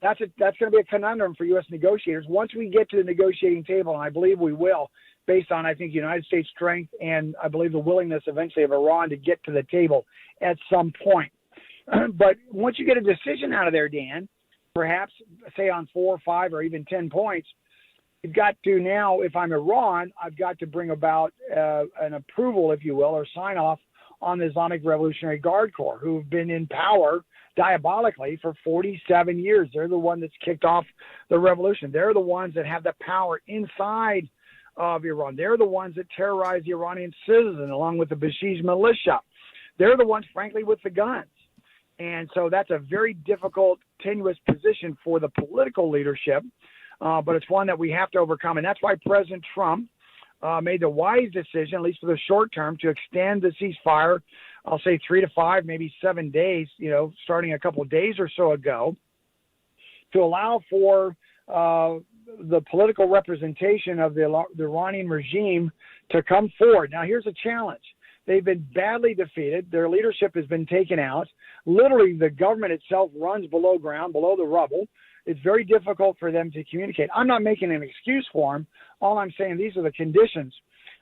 That's going to be a conundrum for U.S. negotiators. Once we get to the negotiating table, and I believe we will, based on, I think, United States strength and I believe the willingness eventually of Iran to get to the table at some point. But once you get a decision out of there, Dan, perhaps say on 4 or 5 or even 10 points, you've got to now, if I'm Iran, I've got to bring about an approval, if you will, or sign off on the Islamic Revolutionary Guard Corps, who've been in power diabolically for 47 years. They're the one that's kicked off the revolution. They're the ones that have the power inside of Iran. They're the ones that terrorize the Iranian citizen along with the Basij militia. They're the ones, frankly, with the guns. And so that's a very difficult, tenuous position for the political leadership, but it's one that we have to overcome. And that's why President Trump made the wise decision, at least for the short term, to extend the ceasefire, I'll say 3 to 5, maybe 7 days, starting a couple of days or so ago, to allow for the political representation of the Iranian regime to come forward. Now, here's a challenge. They've been badly defeated. Their leadership has been taken out. Literally, the government itself runs below ground, below the rubble. It's very difficult for them to communicate. I'm not making an excuse for them. All I'm saying, these are the conditions.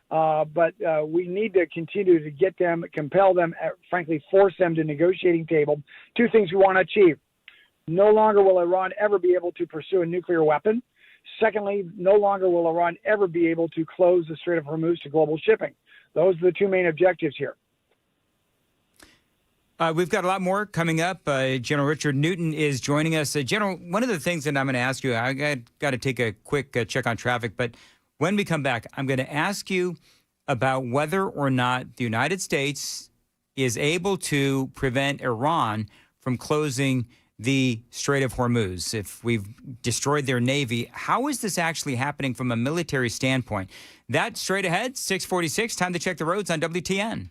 But we need to continue to get them, compel them, frankly, force them to negotiating table. 2 things we want to achieve. No longer will Iran ever be able to pursue a nuclear weapon. Secondly, no longer will Iran ever be able to close the Strait of Hormuz to global shipping. Those are the 2 main objectives here. We've got a lot more coming up. General Richard Newton is joining us. General, one of the things that I'm going to ask you, I got to take a quick check on traffic, but when we come back, I'm going to ask you about whether or not the United States is able to prevent Iran from closing the Strait of Hormuz. If we've destroyed their navy, how is this actually happening from a military standpoint? That's straight ahead, 6:46. Time to check the roads on WTN.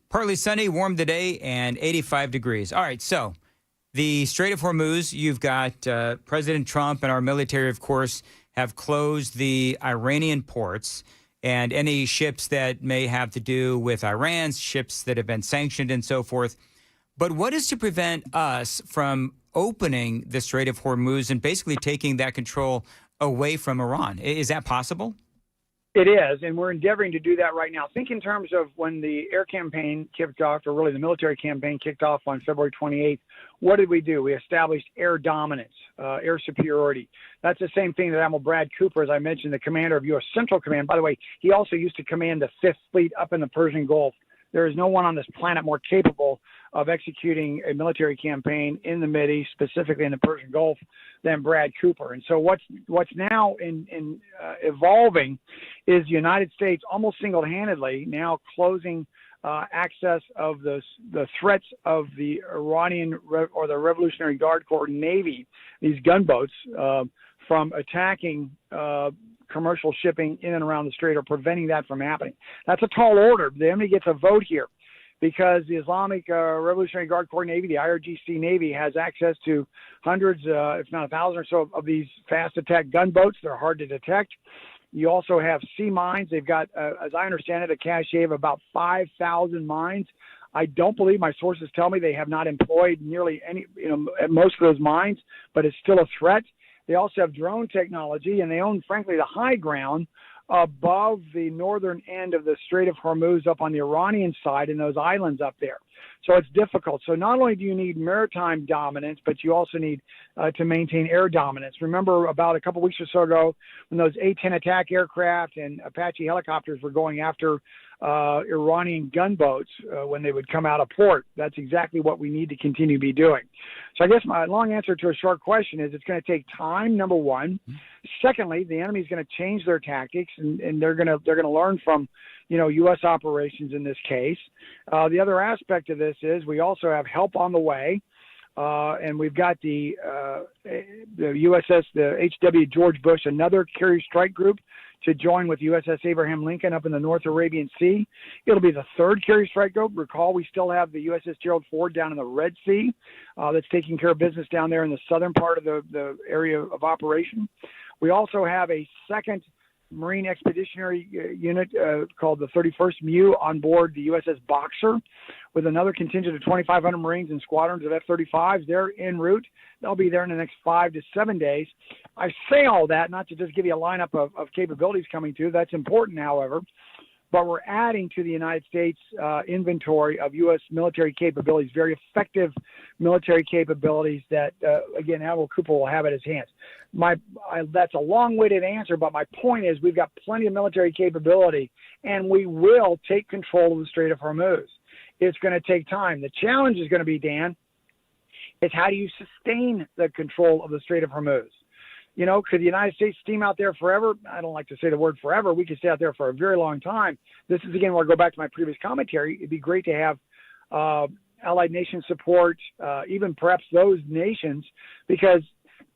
Partly sunny, warm today, and 85 degrees. All right, so the Strait of Hormuz, you've got President Trump and our military, of course, have closed the Iranian ports, and any ships that may have to do with Iran, ships that have been sanctioned and so forth. But what is to prevent us from opening the Strait of Hormuz and basically taking that control away from Iran? Is that possible? It is, and we're endeavoring to do that right now. Think in terms of when the air campaign kicked off, or really the military campaign kicked off on February 28th. What did we do? We established air dominance, air superiority. That's the same thing that Admiral Brad Cooper, as I mentioned, the commander of U.S. Central Command. By the way, he also used to command the 5th Fleet up in the Persian Gulf. There is no one on this planet more capable of executing a military campaign in the Mideast, specifically in the Persian Gulf, than Brad Cooper. And so what's now evolving is the United States almost single-handedly now closing access of the threats of the Iranian or the Revolutionary Guard Corps Navy, these gunboats, from attacking commercial shipping in and around the strait, or preventing that from happening. That's a tall order. The enemy gets a vote here because the Islamic Revolutionary Guard Corps Navy, the IRGC Navy, has access to hundreds, if not 1,000 or so, of these fast attack gunboats. They're hard to detect. You also have sea mines. They've got, as I understand it, a cache of about 5,000 mines. I don't believe, my sources tell me, they have not employed nearly any, most of those mines, but it's still a threat. They also have drone technology, and they own, frankly, the high ground above the northern end of the Strait of Hormuz up on the Iranian side in those islands up there. So it's difficult. So not only do you need maritime dominance, but you also need to maintain air dominance. Remember about a couple weeks or so ago when those A-10 attack aircraft and Apache helicopters were going after Iranian gunboats when they would come out of port. That's exactly what we need to continue to be doing. So I guess my long answer to a short question is it's going to take time, number one. Secondly, the enemy is going to change their tactics, and they're going to learn from U.S. operations in this case. The other aspect of this is we also have help on the way. and we've got the USS, the H.W. George Bush, another carrier strike group to join with USS Abraham Lincoln up in the North Arabian Sea. It'll be the third carrier strike group. Recall, we still have the USS Gerald Ford down in the Red Sea that's taking care of business down there in the southern part of the area of operation. We also have a second Marine Expeditionary Unit called the 31st MEU on board the USS Boxer with another contingent of 2,500 Marines and squadrons of F-35s. They're en route. They'll be there in the next 5 to 7 days. I say all that not to just give you a lineup of capabilities coming to. That's important, however. But we're adding to the United States inventory of U.S. military capabilities, very effective military capabilities that, again, Admiral Cooper will have at his hands. That's a long-winded answer, but my point is we've got plenty of military capability, and we will take control of the Strait of Hormuz. It's going to take time. The challenge is going to be, Dan, is how do you sustain the control of the Strait of Hormuz? You know, could the United States steam out there forever? I don't like to say the word forever. We could stay out there for a very long time. This is, again, where I go back to my previous commentary. It'd be great to have allied nation support, even perhaps those nations, because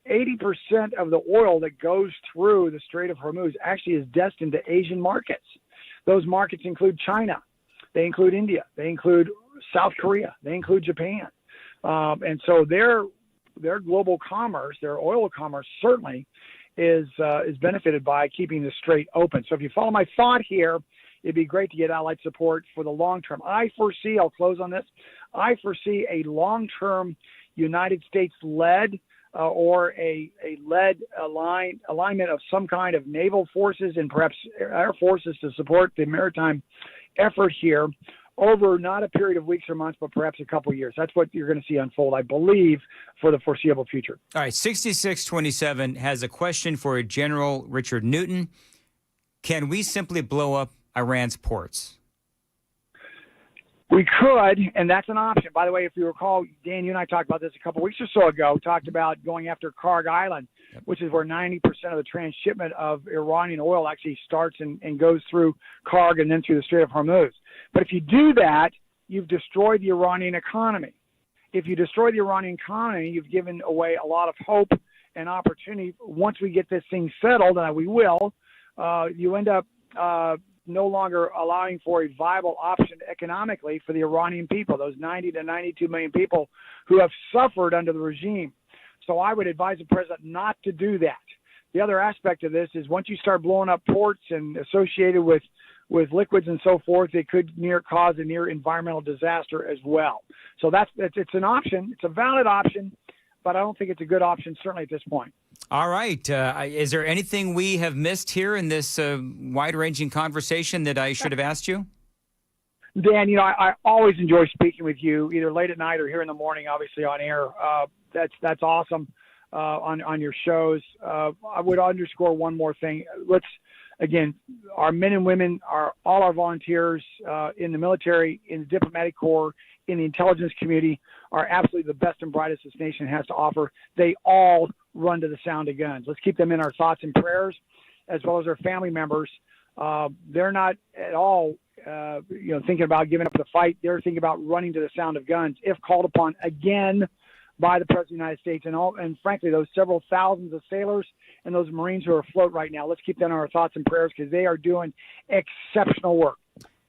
80% of the oil that goes through the Strait of Hormuz actually is destined to Asian markets. Those markets include China. They include India. They include South Korea. They include Japan. And so their global commerce, their oil commerce, certainly is benefited by keeping the strait open. So if you follow my thought here, it'd be great to get allied support for the long term. I'll close on this. I foresee a long-term United States-led or a led alignment of some kind of naval forces and perhaps air forces to support the maritime effort here over not a period of weeks or months, but perhaps a couple of years. That's what you're going to see unfold, I believe, for the foreseeable future. All right, 6627 has a question for General Richard Newton. Can we simply blow up Iran's ports? We could, and that's an option. By the way, if you recall, Dan, you and I talked about this a couple of weeks or so ago, talked about going after Karg Island, which is where 90% of the transshipment of Iranian oil actually starts and goes through Karg and then through the Strait of Hormuz. But if you do that, you've destroyed the Iranian economy. If you destroy the Iranian economy, you've given away a lot of hope and opportunity. Once we get this thing settled, and we will, you end up no longer allowing for a viable option economically for the Iranian people, those 90 to 92 million people who have suffered under the regime. So I would advise the president not to do that. The other aspect of this is once you start blowing up ports and associated with liquids and so forth, it could cause a near environmental disaster as well. So it's an option. It's a valid option, but I don't think it's a good option, certainly at this point. All right. Is there anything we have missed here in this wide-ranging conversation that I should have asked you? Dan, I always enjoy speaking with you, either late at night or here in the morning, obviously on air. That's awesome on your shows. I would underscore one more thing. Again, our men and women, all our volunteers in the military, in the diplomatic corps, in the intelligence community are absolutely the best and brightest this nation has to offer. They all run to the sound of guns. Let's keep them in our thoughts and prayers, as well as their family members. They're not at all, thinking about giving up the fight. They're thinking about running to the sound of guns if called upon again by the President of the United States and frankly, those several thousands of sailors and those Marines who are afloat right now. Let's keep them in our thoughts and prayers because they are doing exceptional work.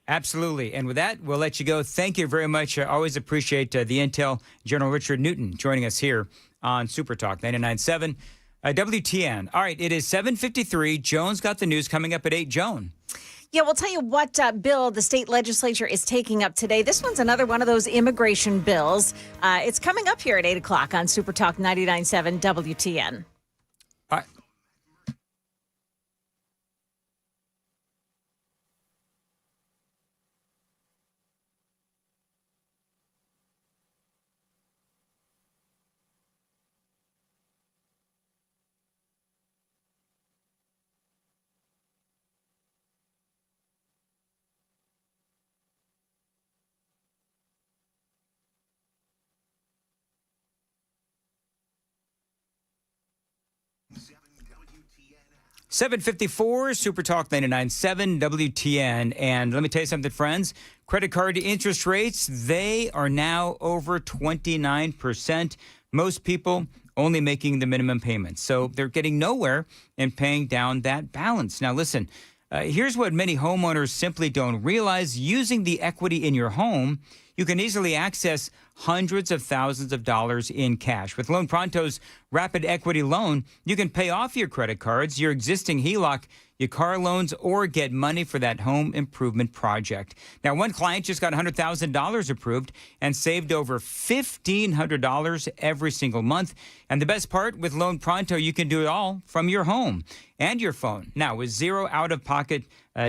Absolutely. And with that, we'll let you go. Thank you very much. I always appreciate the intel. General Richard Newton joining us here on Super Talk 99.7 WTN. All right, it is 7:53. Joan's got the news coming up at 8. Joan. Yeah, we'll tell you what bill the state legislature is taking up today. This one's another one of those immigration bills. It's coming up here at 8 o'clock on Super Talk 99.7 WTN. All right. 754 Super Talk 99.7 WTN. And let me tell you something, friends. Credit card interest rates, they are now over 29%. Most people only making the minimum payments. So they're getting nowhere in paying down that balance. Now, listen, here's what many homeowners simply don't realize. Using the equity in your home, you can easily access hundreds of thousands of dollars in cash. With Loan Pronto's Rapid Equity Loan, you can pay off your credit cards, your existing HELOC, your car loans, or get money for that home improvement project. Now, one client just got $100,000 approved and saved over $1,500 every single month. And the best part, with Loan Pronto, you can do it all from your home and your phone. Now, with zero out-of-pocket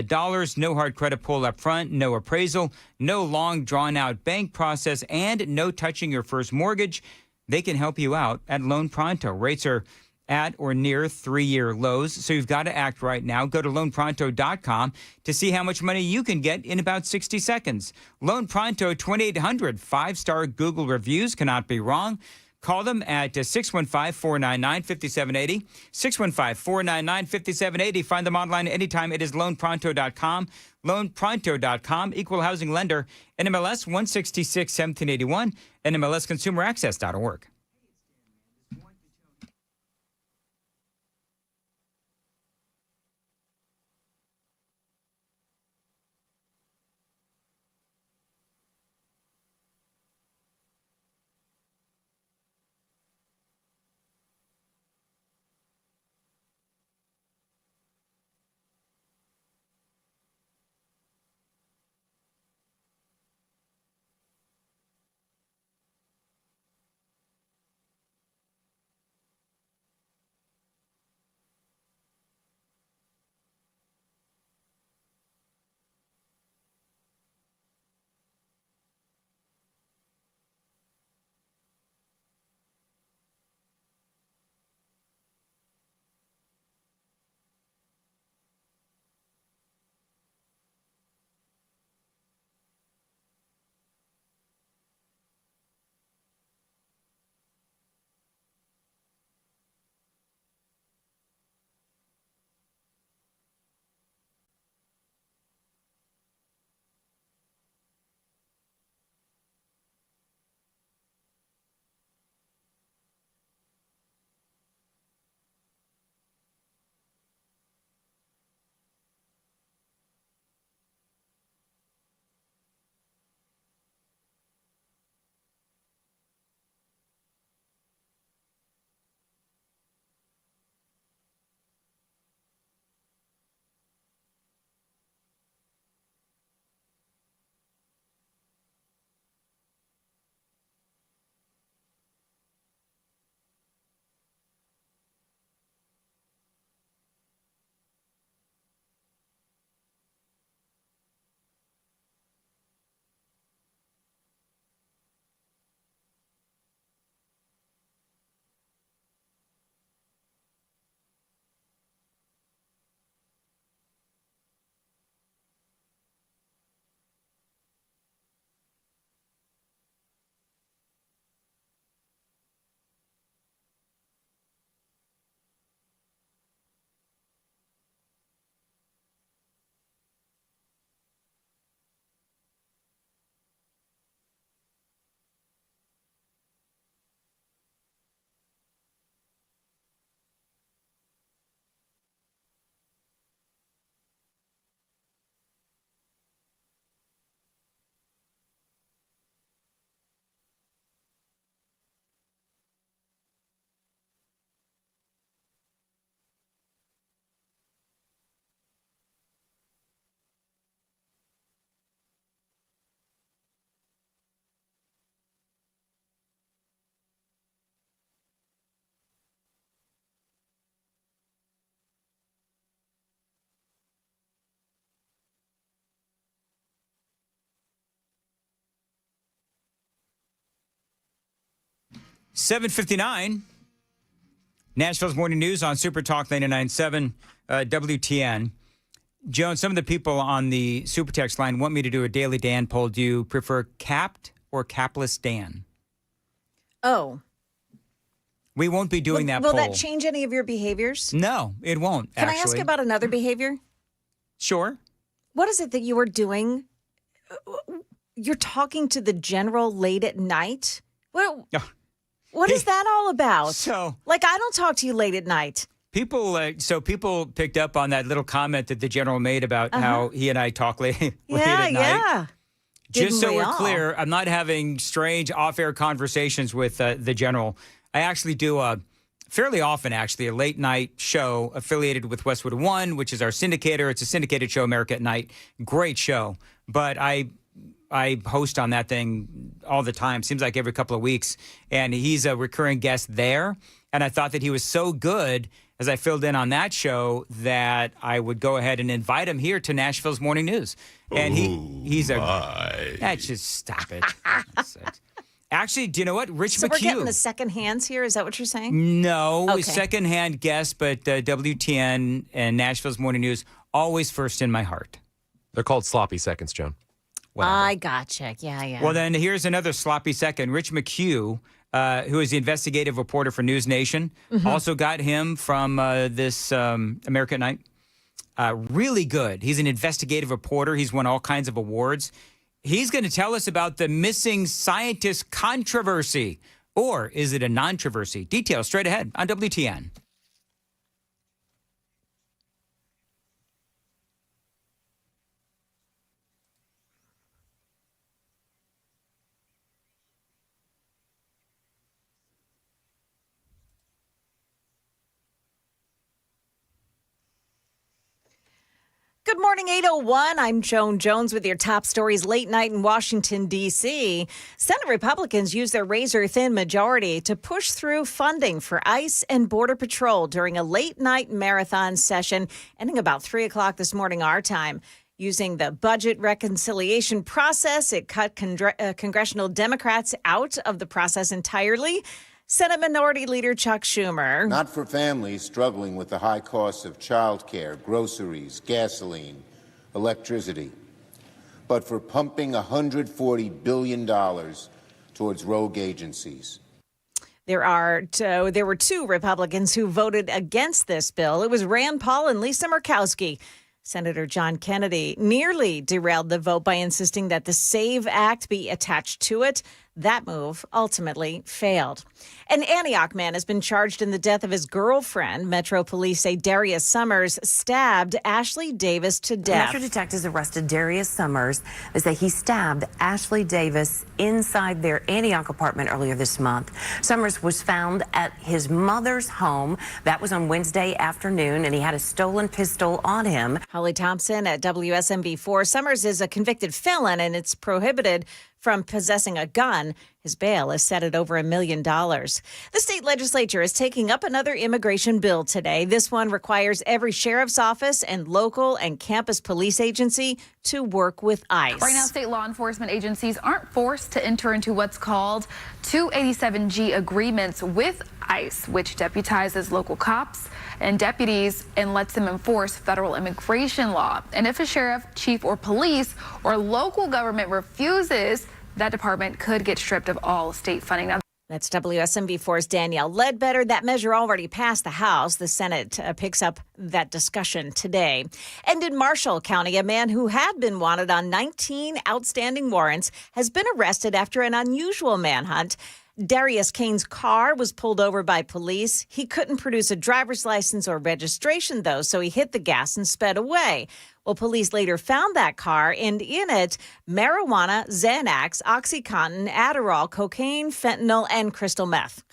dollars, no hard credit pull up front, no appraisal, no long drawn-out bank process, and no touching your first mortgage, they can help you out at Loan Pronto. Rates are at or near 3-year lows, so you've got to act right now. Go to loanpronto.com to see how much money you can get in about 60 seconds. Loan Pronto 2800, 5-star Google reviews, cannot be wrong. Call them at 615-499-5780, 615-499-5780. Find them online anytime. It is loanpronto.com, loanpronto.com, equal housing lender, NMLS 166-1781, NMLSconsumeraccess.org. $7:59. Nashville's Morning News on Super Talk 99.7 WTN. Joan, some of the people on the Super Text line want me to do a Daily Dan poll. Do you prefer capped or capless Dan? Oh, We won't be doing that Will poll. that change any of your behaviors? No, it won't, Can I ask about another behavior? Sure. What is it that you were doing? You're talking to the general late at night? What is that all about? So, like, I don't talk to you late at night. People picked up on that little comment that the general made about how he and I talk late at night. Yeah. Just so Didn't we we're all? clear, I'm not having strange off-air conversations with the general. I actually do fairly often, actually, a late-night show affiliated with Westwood One, which is our syndicator. It's a syndicated show, America at Night. Great show. But I host on that thing all the time, seems like every couple of weeks. And he's a recurring guest there. And I thought that he was so good as I filled in on that show that I would go ahead and invite him here to Nashville's Morning News. And he's just stop it. Actually, do you know what? Rich So McHugh. we're getting the second hands here? Is that what you're saying? No, Okay. secondhand guest, but WTN and Nashville's Morning News, always first in my heart. They're called sloppy seconds, Joan. I gotcha. Yeah. Well, then here's another sloppy second. Rich McHugh, who is the investigative reporter for News Nation, also got him from this America at Night. Really good. He's an investigative reporter. He's won all kinds of awards. He's going to tell us about the missing scientist controversy. Or is it a non-controversy? Details straight ahead on WTN. Good morning, 801. I'm Joan Jones with your top stories late night in Washington, D.C. Senate Republicans used their razor-thin majority to push through funding for ICE and Border Patrol during a late-night marathon session ending about 3 o'clock this morning our time. Using the budget reconciliation process, it cut congressional Democrats out of the process entirely. Senate Minority Leader Chuck Schumer. Not for families struggling with the high costs of childcare, groceries, gasoline, electricity, but for pumping $140 billion towards rogue agencies. There were two Republicans who voted against this bill. It was Rand Paul and Lisa Murkowski. Senator John Kennedy nearly derailed the vote by insisting that the SAVE Act be attached to it. That move ultimately failed. An Antioch man has been charged in the death of his girlfriend. Metro police say Darius Summers stabbed Ashley Davis to death. Metro detectives arrested Darius Summers. They say he stabbed Ashley Davis inside their Antioch apartment earlier this month. Summers was found at his mother's home. That was on Wednesday afternoon, and he had a stolen pistol on him. Holly Thompson at WSMV4. Summers is a convicted felon, and it's prohibited from possessing a gun. His bail is set at over $1 million. The state legislature is taking up another immigration bill today. This one requires every sheriff's office and local and campus police agency to work with ICE. Right now, state law enforcement agencies aren't forced to enter into what's called 287G agreements with ICE, which deputizes local cops and deputies and lets them enforce federal immigration law. And if a sheriff, chief, or police or local government refuses, that department could get stripped of all state funding. Now, that's WSMV4's Danielle Ledbetter. That measure already passed the House. The Senate picks up that discussion today. And in Marshall County, a man who had been wanted on 19 outstanding warrants has been arrested after an unusual manhunt. Darius Kane's car was pulled over by police. He couldn't produce a driver's license or registration, though, so he hit the gas and sped away. Well, police later found that car, and in it, marijuana, Xanax, OxyContin, Adderall, cocaine, fentanyl, and crystal meth.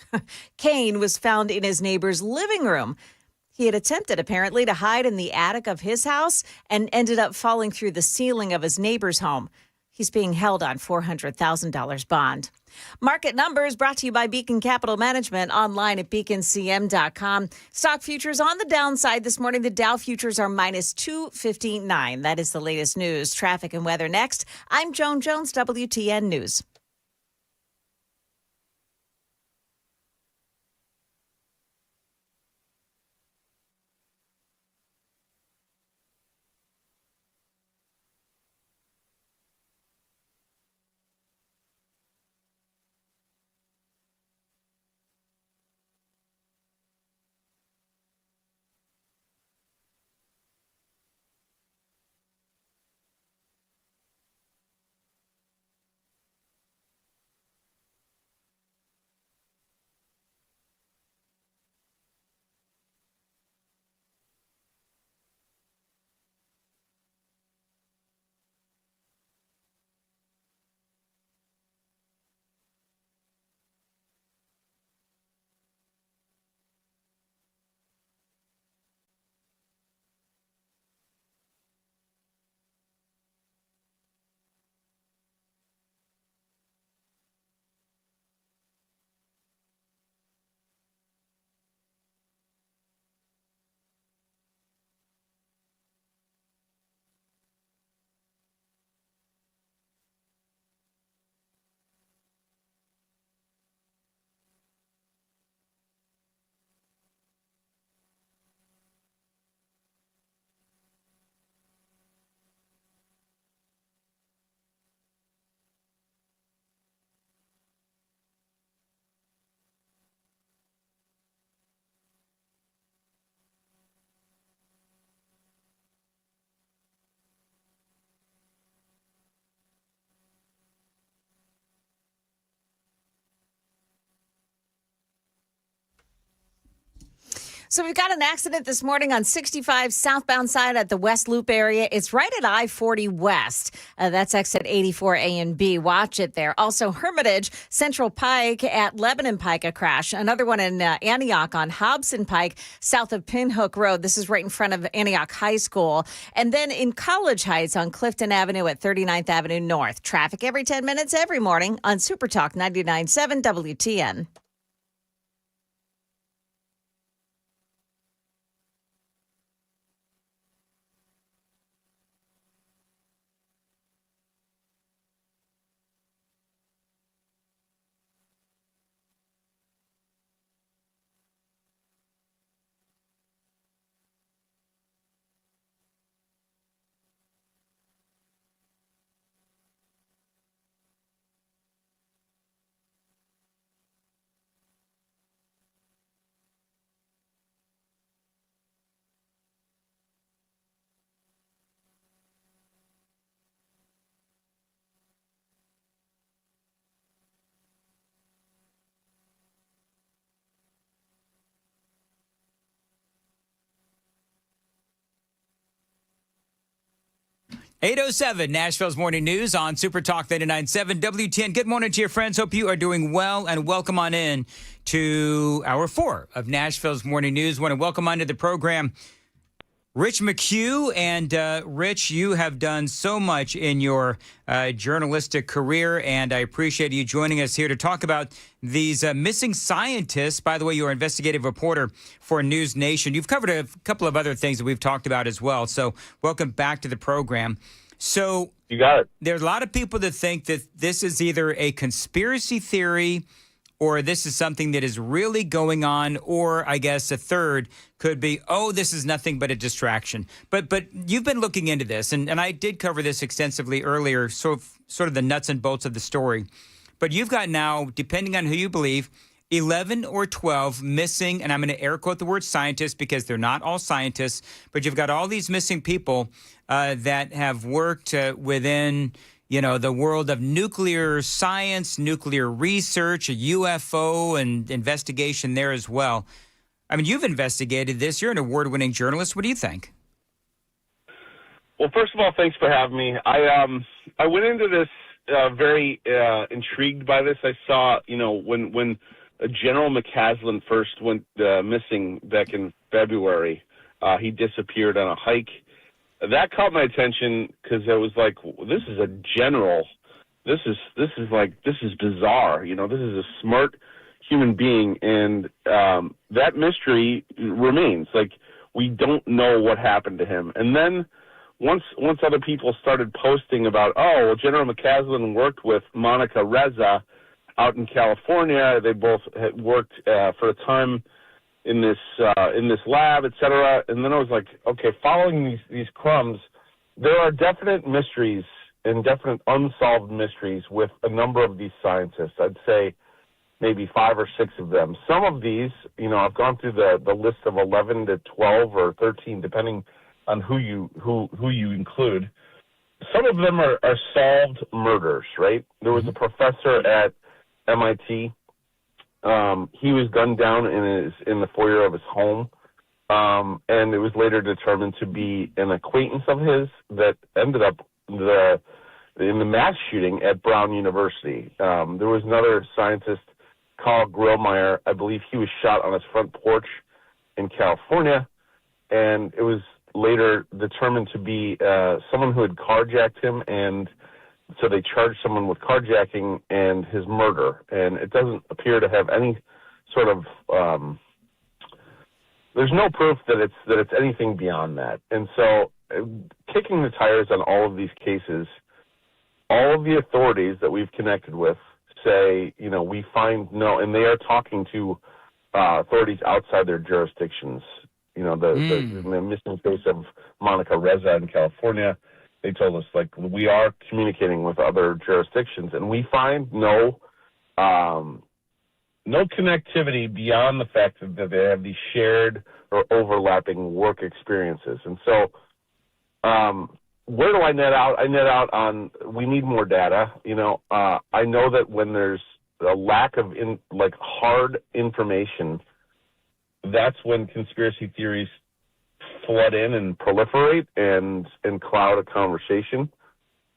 Kane was found in his neighbor's living room. He had attempted, apparently, to hide in the attic of his house and ended up falling through the ceiling of his neighbor's home. He's being held on $400,000 bond. Market numbers brought to you by Beacon Capital Management, online at beaconcm.com. Stock futures on the downside this morning. The Dow futures are minus 259. That is the latest news. Traffic and weather next. I'm Joan Jones, WTN News. So we've got an accident this morning on 65 southbound side at the West Loop area. It's right at I-40 West. That's exit 84A and B. Watch it there. Also, Hermitage, Central Pike at Lebanon Pike, a crash. Another one in Antioch on Hobson Pike, south of Pinhook Road. This is right in front of Antioch High School. And then in College Heights on Clifton Avenue at 39th Avenue North. Traffic every 10 minutes every morning on Super Talk 99.7 WTN. .807 Nashville's Morning News on Super Talk 99.7 WTN. Good morning to your friends. Hope you are doing well, and welcome on in to Hour 4 of Nashville's Morning News. Want to welcome on to the program Rich McHugh. And Rich, you have done so much in your journalistic career, and I appreciate you joining us here to talk about these missing scientists. By the way, you're an investigative reporter for News Nation. You've covered a couple of other things that we've talked about as well, so welcome back to the program. So you got it. There's a lot of people that think that this is either a conspiracy theory or this is something that is really going on, or I guess a third could be, oh, this is nothing but a distraction. But you've been looking into this, and I did cover this extensively earlier, sort of the nuts and bolts of the story. But you've got now, depending on who you believe, 11 or 12 missing, and I'm going to air quote the word scientists because they're not all scientists, but you've got all these missing people that have worked within the world of nuclear science, nuclear research, a UFO, and investigation there as well. I mean, you've investigated this. You're an award-winning journalist. What do you think? Well, first of all, thanks for having me. I went into this very intrigued by this. I saw, when General McCaslin first went missing back in February, he disappeared on a hike. That caught my attention because I was like, this is a general. This is bizarre. This is a smart human being, and that mystery remains. Like, we don't know what happened to him. And then once other people started posting about, General McCaslin worked with Monica Reza out in California. They both had worked for a time in this lab, et cetera. And then I was like, okay, following these crumbs, there are definite mysteries and definite unsolved mysteries with a number of these scientists. I'd say maybe 5 or 6 of them. Some of these, I've gone through the list of 11 to 12 or 13, depending on who you include. Some of them are solved murders, right? There was a professor at MIT. He was gunned down in the foyer of his home, and it was later determined to be an acquaintance of his that ended up in the mass shooting at Brown University. There was another scientist, Carl Grillmeyer. I believe he was shot on his front porch in California, and it was later determined to be someone who had carjacked him, and so they charged someone with carjacking and his murder. And it doesn't appear to have any sort of there's no proof that it's anything beyond that. And so kicking the tires on all of these cases, all of the authorities that we've connected with say, we find no, and they are talking to authorities outside their jurisdictions. The missing case of Monica Reza in California, they told us, like, we are communicating with other jurisdictions, and we find no connectivity beyond the fact that they have these shared or overlapping work experiences. And so where do I net out? I net out on we need more data. I know that when there's a lack of hard information that's when conspiracy theories flood in and proliferate and cloud a conversation.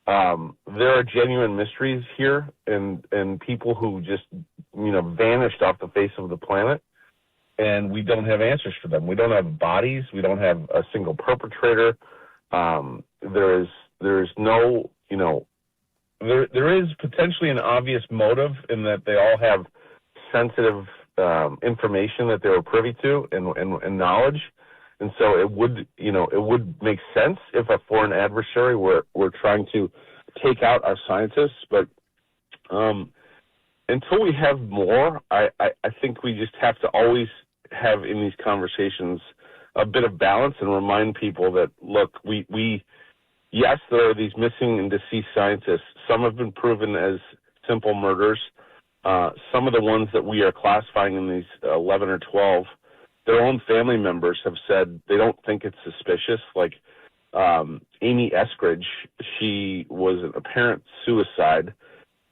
There are genuine mysteries here and people who just, vanished off the face of the planet, and we don't have answers for them. We don't have bodies. We don't have a single perpetrator. There is no, there is potentially an obvious motive in that they all have sensitive information that they were privy to and knowledge. And so it would make sense if a foreign adversary were trying to take out our scientists. But until we have more, I think we just have to always have in these conversations a bit of balance and remind people that, look, yes, there are these missing and deceased scientists. Some have been proven as simple murders. Some of the ones that we are classifying in these 11 or 12, their own family members have said they don't think it's suspicious. Like Amy Eskridge, she was an apparent suicide.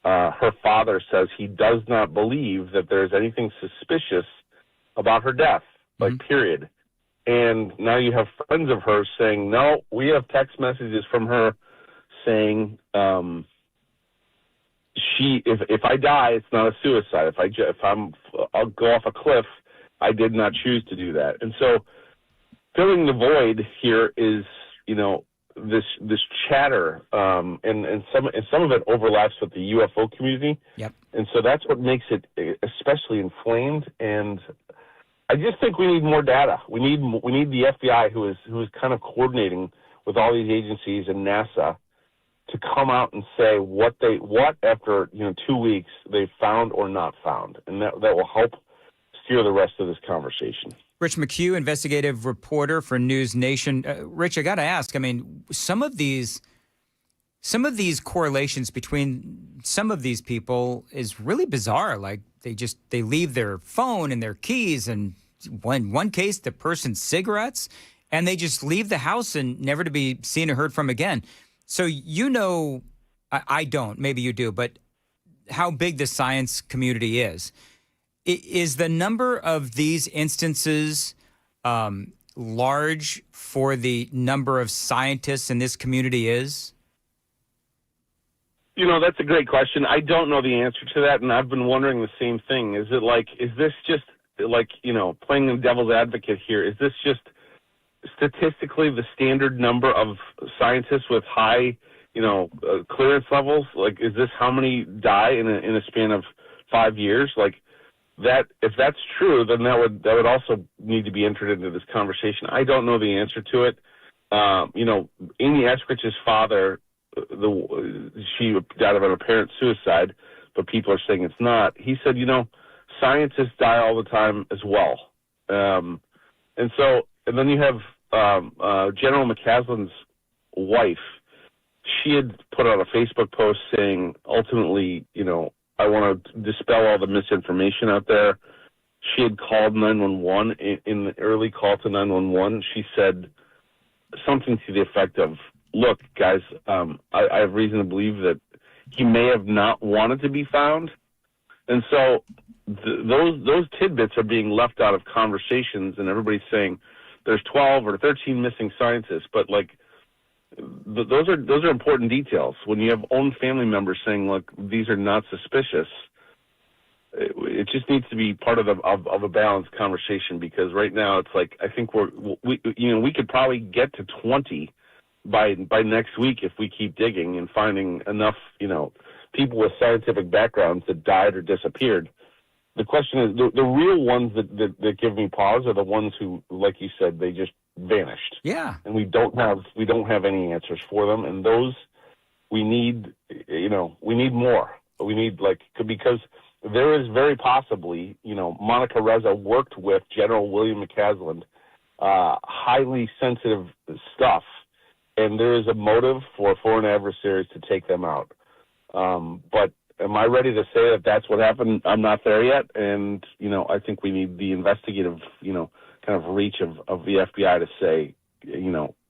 Her father says he does not believe that there's anything suspicious about her death, period. And now you have friends of hers saying, no, we have text messages from her saying, if I die, it's not a suicide. I'll go off a cliff. I did not choose to do that. And so filling the void here is, this chatter, and some of it overlaps with the UFO community. Yep. And so that's what makes it especially inflamed. And I just think we need more data. We need the FBI, who is kind of coordinating with all these agencies and NASA, to come out and say what after 2 weeks they found or not found, and that will help steer the rest of this conversation. Rich McHugh, investigative reporter for News Nation. Rich, I got to ask. I mean, some of these correlations between some of these people is really bizarre. Like they leave their phone and their keys, and one case, the person's cigarettes, and they just leave the house and never to be seen or heard from again. So I don't, maybe you do, but how big the science community is. Is the number of these instances large for the number of scientists in this community is? That's a great question. I don't know the answer to that, and I've been wondering the same thing. Is this just like, playing the devil's advocate here? Is this just statistically the standard number of scientists with high, clearance levels? Like, is this how many die in a span of 5 years? Like that, if that's true, then that would also need to be entered into this conversation. I don't know the answer to it. Amy Eskridge's father, she died of an apparent suicide, but people are saying it's not. He said, scientists die all the time as well. And then you have General McCaslin's wife. She had put out a Facebook post saying, ultimately, I want to dispel all the misinformation out there. She had called 911. In the early call to 911, she said something to the effect of, look, guys, I have reason to believe that he may have not wanted to be found. And so those tidbits are being left out of conversations, and everybody's saying there's 12 or 13 missing scientists, but those are important details. When you have own family members saying, look, these are not suspicious, it just needs to be part of a balanced conversation, because right now it's like, I think we could probably get to 20 by next week if we keep digging and finding enough, people with scientific backgrounds that died or disappeared. The question is, the real ones that give me pause are the ones who, like you said, they just vanished. Yeah. And we don't have any answers for them. And those we need more. We need, because there is very possibly, Monica Reza worked with General William McCaslin, highly sensitive stuff, and there is a motive for foreign adversaries to take them out. But am I ready to say that that's what happened? I'm not there yet, and I think we need the investigative, kind of reach of the FBI to say,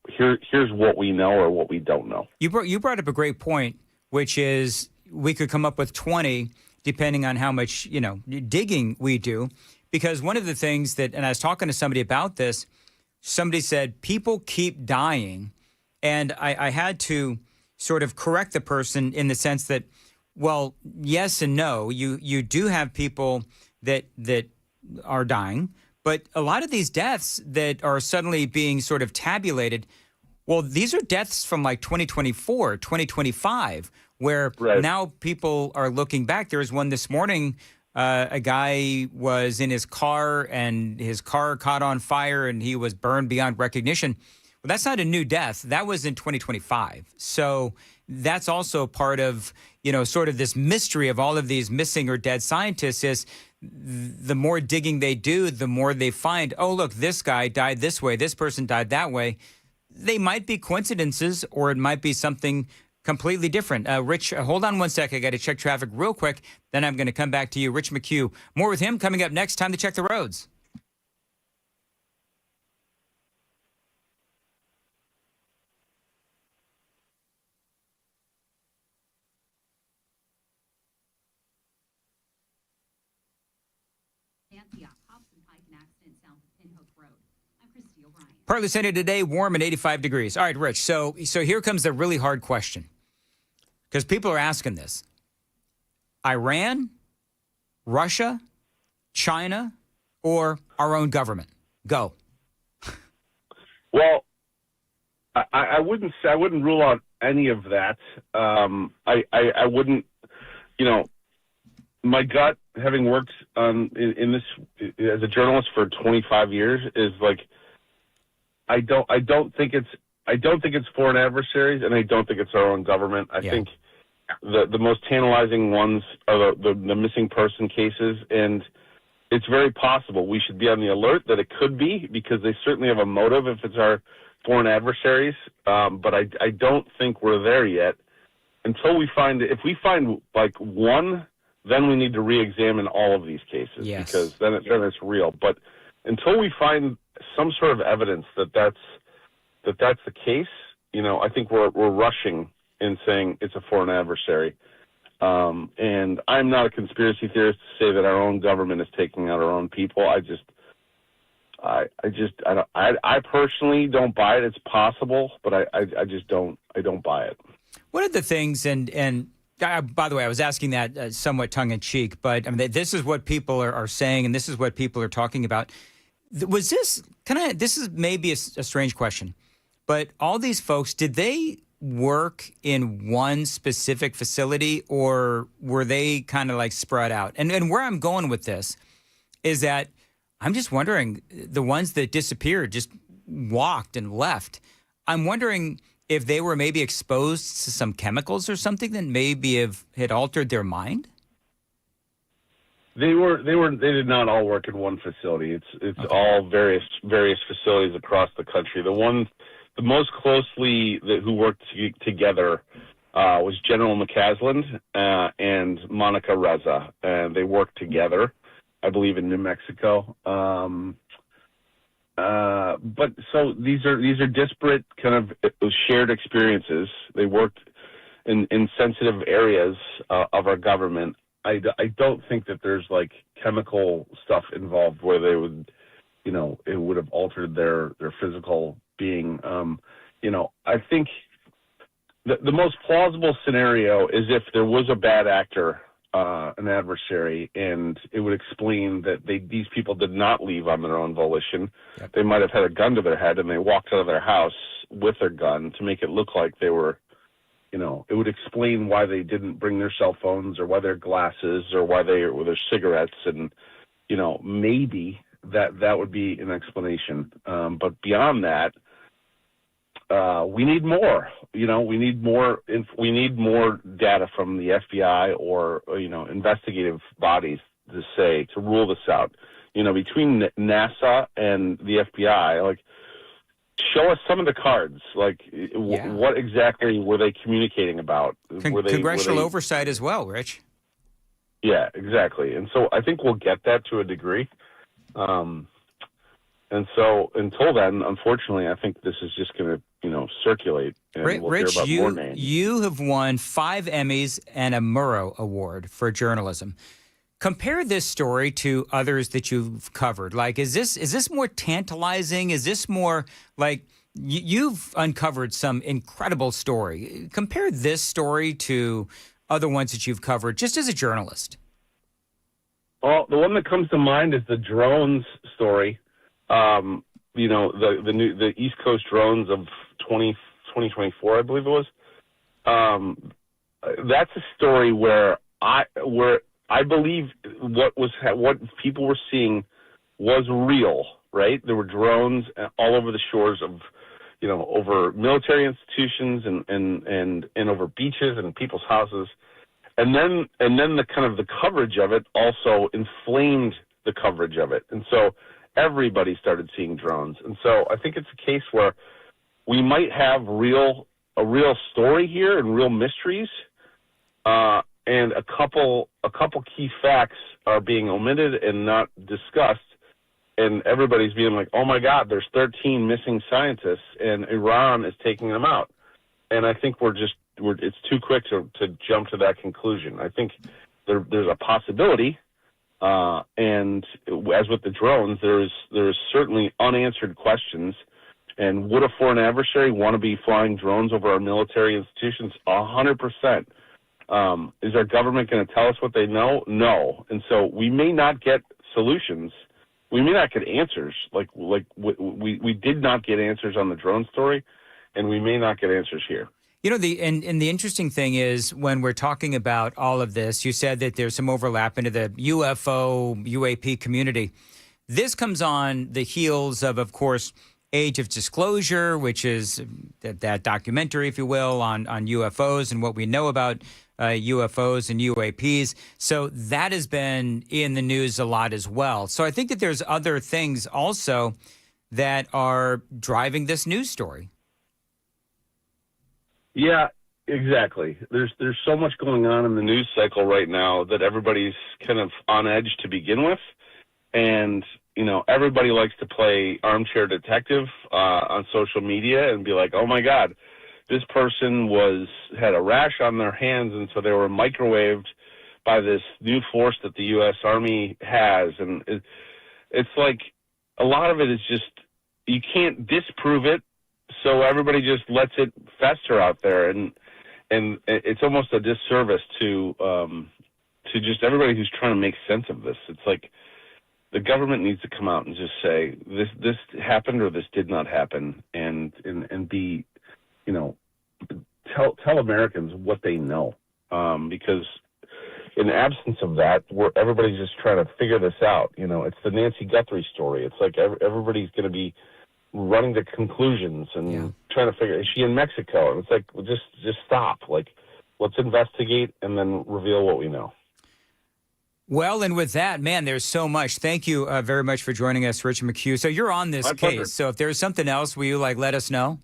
here's what we know or what we don't know. You brought up a great point, which is we could come up with 20 depending on how much digging we do. Because one of the things that, and I was talking to somebody about this, somebody said, people keep dying. And I had to sort of correct the person in the sense that, well, yes and no. You do have people that are dying, but a lot of these deaths that are suddenly being sort of tabulated, well, these are deaths from like 2024, 2025, where now people are looking back. There was one this morning, a guy was in his car and his car caught on fire and he was burned beyond recognition. Well, that's not a new death. That was in 2025. So that's also part of, sort of this mystery of all of these missing or dead scientists is the more digging they do, the more they find, oh, look, this guy died this way, this person died that way. They might be coincidences or it might be something completely different. Rich, hold on one sec. I got to check traffic real quick. Then I'm going to come back to you. Rich McHugh. More with him coming up next. Time to check the roads. Partly sunny today, warm and 85 degrees. All right, Rich. So here comes the really hard question, because people are asking this: Iran, Russia, China, or our own government? Go. Well, I wouldn't rule out any of that. I wouldn't. My gut, having worked in this as a journalist for 25 years, is like. I don't think it's foreign adversaries, and I don't think it's our own government. I think the most tantalizing ones are the missing person cases, and it's very possible we should be on the alert that it could be, because they certainly have a motive if it's our foreign adversaries. But I don't think we're there yet until we find if we find like one, then we need to re-examine all of these cases because then it's real. But until we find some sort of evidence that's the case, I think we're rushing in saying it's a foreign adversary. And I'm not a conspiracy theorist to say that our own government is taking out our own people. I personally don't buy it. It's possible, but I just don't buy it. One of the things, and by the way, I was asking that somewhat tongue in cheek, but I mean, this is what people are saying, and this is what people are talking about. Was this this is maybe a strange question, but all these folks, did they work in one specific facility, or were they kind of like spread out? And where I'm going with this is that I'm just wondering, the ones that disappeared, just walked and left, I'm wondering if they were maybe exposed to some chemicals or something that maybe had altered their mind. They did not all work in one facility. It's all various facilities across the country. The most closely who worked together was General McCaslin and Monica Reza, and they worked together, I believe, in New Mexico. But so these are disparate kind of shared experiences. They worked in sensitive areas of our government. I don't think that there's like chemical stuff involved where they would, it would have altered their physical being. I think the most plausible scenario is if there was a bad actor, an adversary, and it would explain that these people did not leave on their own volition. Yep. They might have had a gun to their head and they walked out of their house with their gun to make it look like they were, it would explain why they didn't bring their cell phones or why their glasses or why their cigarettes, and maybe that would be an explanation. But beyond that, we need more. We need more. We need more data from the FBI or investigative bodies to rule this out. Between NASA and the FBI, show us some of the cards. What exactly were they communicating about? Congressional oversight as well, Rich. Yeah, exactly. And so I think we'll get that to a degree. And so until then, unfortunately, I think this is just going to, circulate. And we'll Rich, hear about more names. You have won 5 Emmys and a Murrow Award for journalism. Compare this story to others that you've covered. Like, is this more tantalizing? Is this more like you've uncovered some incredible story? Compare this story to other ones that you've covered, just as a journalist. Well, the one that comes to mind is the drones story. The East Coast drones of 2024, I believe it was. That's a story where I believe what people were seeing was real, right? There were drones all over the shores of, over military institutions and over beaches and people's houses. And then the kind of the coverage of it also inflamed the coverage of it. And so everybody started seeing drones. And so I think it's a case where we might have a real story here and real mysteries. And a couple key facts are being omitted and not discussed. And everybody's being like, oh my God, there's 13 missing scientists and Iran is taking them out. And I think it's too quick to jump to that conclusion. I think there's a possibility, and as with the drones, there's certainly unanswered questions. And would a foreign adversary want to be flying drones over our military institutions? 100%. Is our government going to tell us what they know? No. And so we may not get solutions. We may not get answers. Like we did not get answers on the drone story, and we may not get answers here. The interesting thing is when we're talking about all of this, you said that there's some overlap into the UFO, UAP community. This comes on the heels of course, Age of Disclosure, which is that documentary, if you will, on UFOs and what we know about UFOs and UAPs. So that has been in the news a lot as well. So I think that there's other things also that are driving this news story. Yeah, exactly. There's so much going on in the news cycle right now that everybody's kind of on edge to begin with. And, everybody likes to play armchair detective on social media and be like, oh my God, this person had a rash on their hands, and so they were microwaved by this new force that the U.S. Army has. And it's like a lot of it is just, you can't disprove it, so everybody just lets it fester out there. And it's almost a disservice to just everybody who's trying to make sense of this. It's like the government needs to come out and just say, this happened or this did not happen, and be, tell Americans what they know, because in the absence of that, everybody's just trying to figure this out. It's the Nancy Guthrie story. It's like everybody's going to be running to conclusions and trying to figure, is she in Mexico? And it's like, well, just stop. Like, let's investigate and then reveal what we know. Well, and with that, man, there's so much. Thank you very much for joining us, Richard McHugh. So you're on this case. Pleasure. So if there's something else, will you let us know?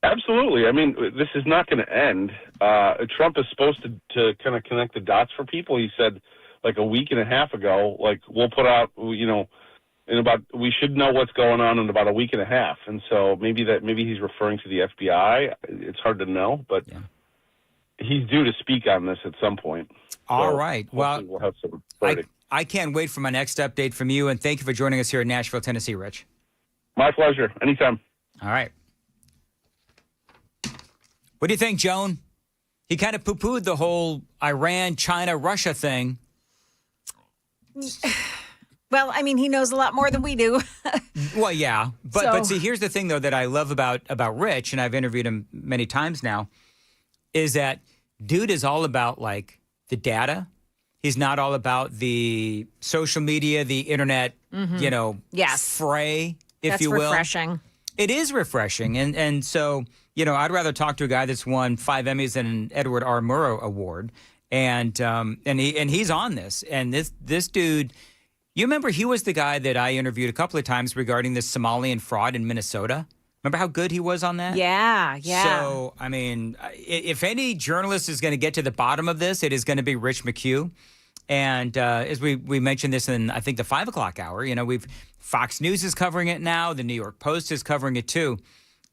Absolutely. I mean, this is not going to end. Trump is supposed to kind of connect the dots for people. He said like a week and a half ago, like we'll put out, we should know what's going on in about a week and a half. And so maybe he's referring to the FBI. It's hard to know, but he's due to speak on this at some point. All right. Well, we'll have some I can't wait for my next update from you, and thank you for joining us here in Nashville, Tennessee, Rich. My pleasure. Anytime. All right. What do you think, Joan? He kind of poo-pooed the whole Iran, China, Russia thing. Well, I mean, he knows a lot more than we do. Well, yeah. But see, here's the thing, though, that I love about Rich, and I've interviewed him many times now, is that dude is all about, like, the data. He's not all about the social media, the internet, fray, if you will. That's refreshing. It is refreshing. And so, I'd rather talk to a guy that's won 5 Emmys and an Edward R. Murrow Award. And he's on this. And this dude, you remember he was the guy that I interviewed a couple of times regarding this Somalian fraud in Minnesota? Remember how good he was on that? Yeah. So, I mean, if any journalist is going to get to the bottom of this, it is going to be Rich McHugh. And as we mentioned this in, I think, the 5 o'clock hour, Fox News is covering it now. The New York Post is covering it too.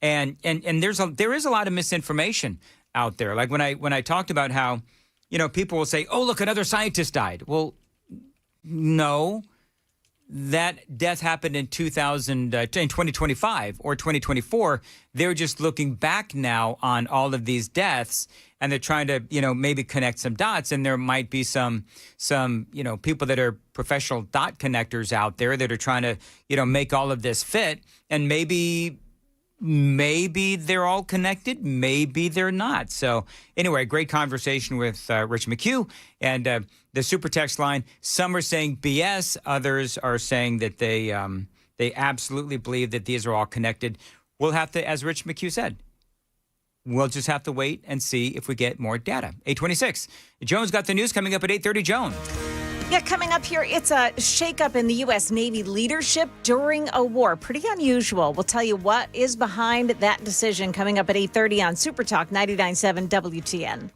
And there is a lot of misinformation out there. Like when I talked about how, people will say, oh, look, another scientist died. Well, no. That death happened in 2025 or 2024. They're just looking back now on all of these deaths, and they're trying to, maybe connect some dots. And there might be some, people that are professional dot connectors out there that are trying to, make all of this fit. And maybe they're all connected. Maybe they're not. So anyway, great conversation with Rich McHugh. And the super text line, some are saying BS. Others are saying that they absolutely believe that these are all connected. We'll have to, as Rich McHugh said, we'll just have to wait and see if we get more data. 826. Joan's got the news coming up at 8:30. Joan. Yeah, coming up here, it's a shakeup in the U.S. Navy leadership during a war. Pretty unusual. We'll tell you what is behind that decision coming up at 8:30 on Super Talk 99.7 WTN.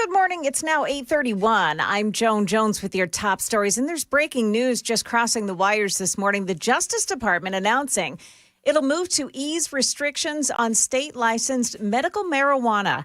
Good morning. It's now 8:31. I'm Joan Jones with your top stories. And there's breaking news just crossing the wires this morning. The Justice Department announcing it'll move to ease restrictions on state-licensed medical marijuana.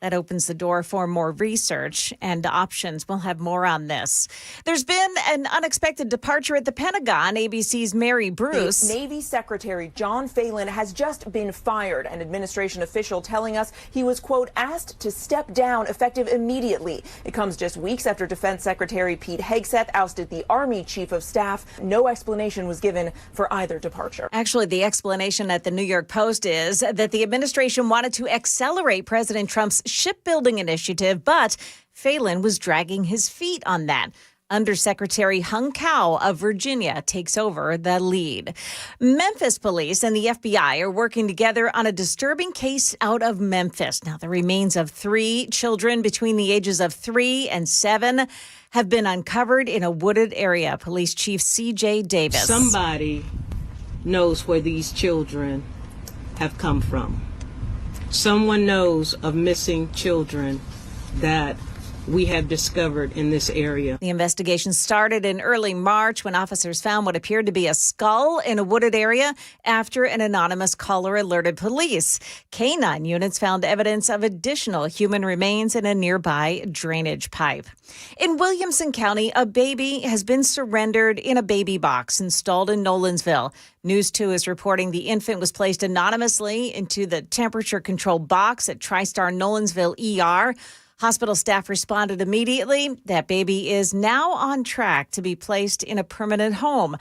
That opens the door for more research and options. We'll have more on this. There's been an unexpected departure at the Pentagon. ABC's Mary Bruce. The Navy Secretary John Phelan has just been fired. An administration official telling us he was, quote, asked to step down effective immediately. It comes just weeks after Defense Secretary Pete Hegseth ousted the Army Chief of Staff. No explanation was given for either departure. Actually, the explanation at the New York Post is that the administration wanted to accelerate President Trump's shipbuilding initiative, but Phelan was dragging his feet on that. Undersecretary Hung Cao of Virginia takes over the lead. Memphis police and the FBI are working together on a disturbing case out of Memphis. Now, the remains of 3 children between the ages of 3 and 7 have been uncovered in a wooded area. Police Chief C.J. Davis. Somebody knows where these children have come from. Someone knows of missing children that we have discovered in this area. The investigation started in early March when officers found what appeared to be a skull in a wooded area after an anonymous caller alerted police. Canine units found evidence of additional human remains in a nearby drainage pipe. In Williamson County, a baby has been surrendered in a baby box installed in Nolensville. News 2 is reporting the infant was placed anonymously into the temperature-controlled box at TriStar Nolensville ER. Hospital staff responded immediately. That baby is now on track to be placed in a permanent home.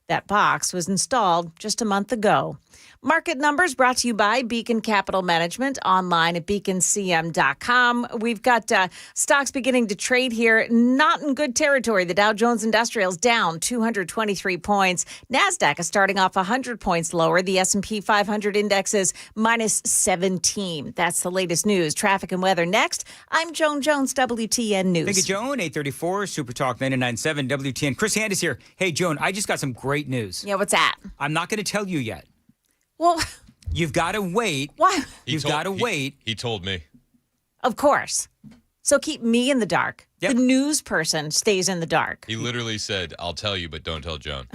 That box was installed just a month ago. Market numbers brought to you by Beacon Capital Management, online at beaconcm.com. We've got stocks beginning to trade here, not in good territory. The Dow Jones Industrial's down 223 points. NASDAQ is starting off 100 points lower. The S&P 500 index is minus 17. That's the latest news. Traffic and weather next. I'm Joan Jones, WTN News. Thank you, Joan. 834, Super Talk 99.7, WTN. Chris Hand is here. Hey, Joan, I just got some great news. Yeah, what's that? I'm not going to tell you yet. Well, you've got to wait. Why? You've got to wait. He told me. Of course. So keep me in the dark. Yep. The news person stays in the dark. He literally said, I'll tell you, but don't tell Joan.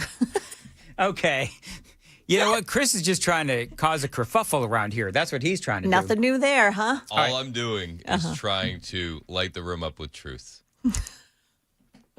Okay. You know what? Chris is just trying to cause a kerfuffle around here. That's what he's trying to do. Nothing new there, huh? All I'm doing is trying to light the room up with truth.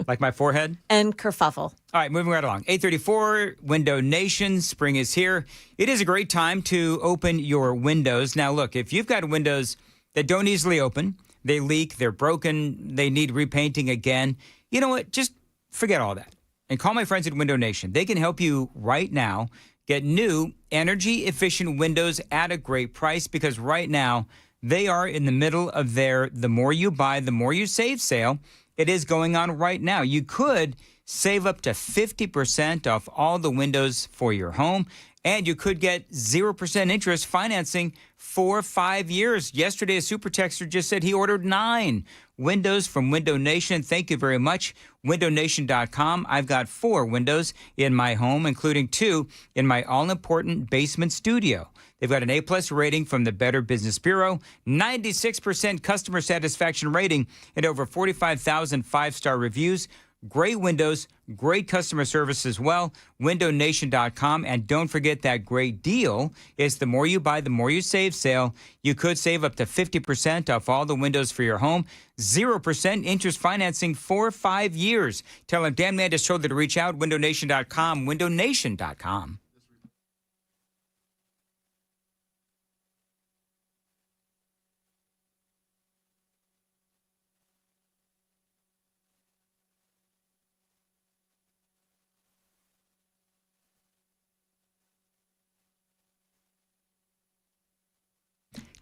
Like my forehead? And kerfuffle. All right, moving right along. 834, Window Nation, spring is here. It is a great time to open your windows. Now, look, if you've got windows that don't easily open, they leak, they're broken, they need repainting again, you know what? Just forget all that and call my friends at Window Nation. They can help you right now get new, energy-efficient windows at a great price because right now they are in the middle of their The More You Buy, The More You Save sale. It is going on right now. You could save up to 50% off all the windows for your home, and you could get 0% interest financing for 5 years. Yesterday, a super texter just said he ordered 9 windows from Window Nation. Thank you very much. WindowNation.com. I've got 4 windows in my home, including 2 in my all-important basement studio. They've got an A-plus rating from the Better Business Bureau, 96% customer satisfaction rating, and over 45,000 5-star reviews. Great windows, great customer service as well. WindowNation.com. And don't forget that great deal is The More You Buy, The More You Save sale. You could save up to 50% off all the windows for your home. 0% interest financing for 5 years. Tell them Dan Mandis told you to reach out. WindowNation.com. WindowNation.com.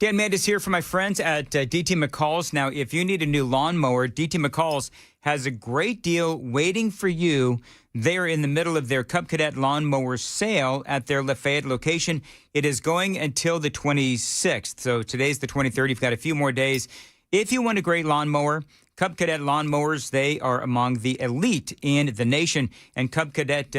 Dan Mandis here for my friends at DT McCall's. Now, if you need a new lawnmower, DT McCall's has a great deal waiting for you. They're in the middle of their Cub Cadet lawnmower sale at their Lafayette location. It is going until the 26th. So today's the 23rd. You've got a few more days. If you want a great lawnmower, Cub Cadet lawnmowers, they are among the elite in the nation. And Cub Cadet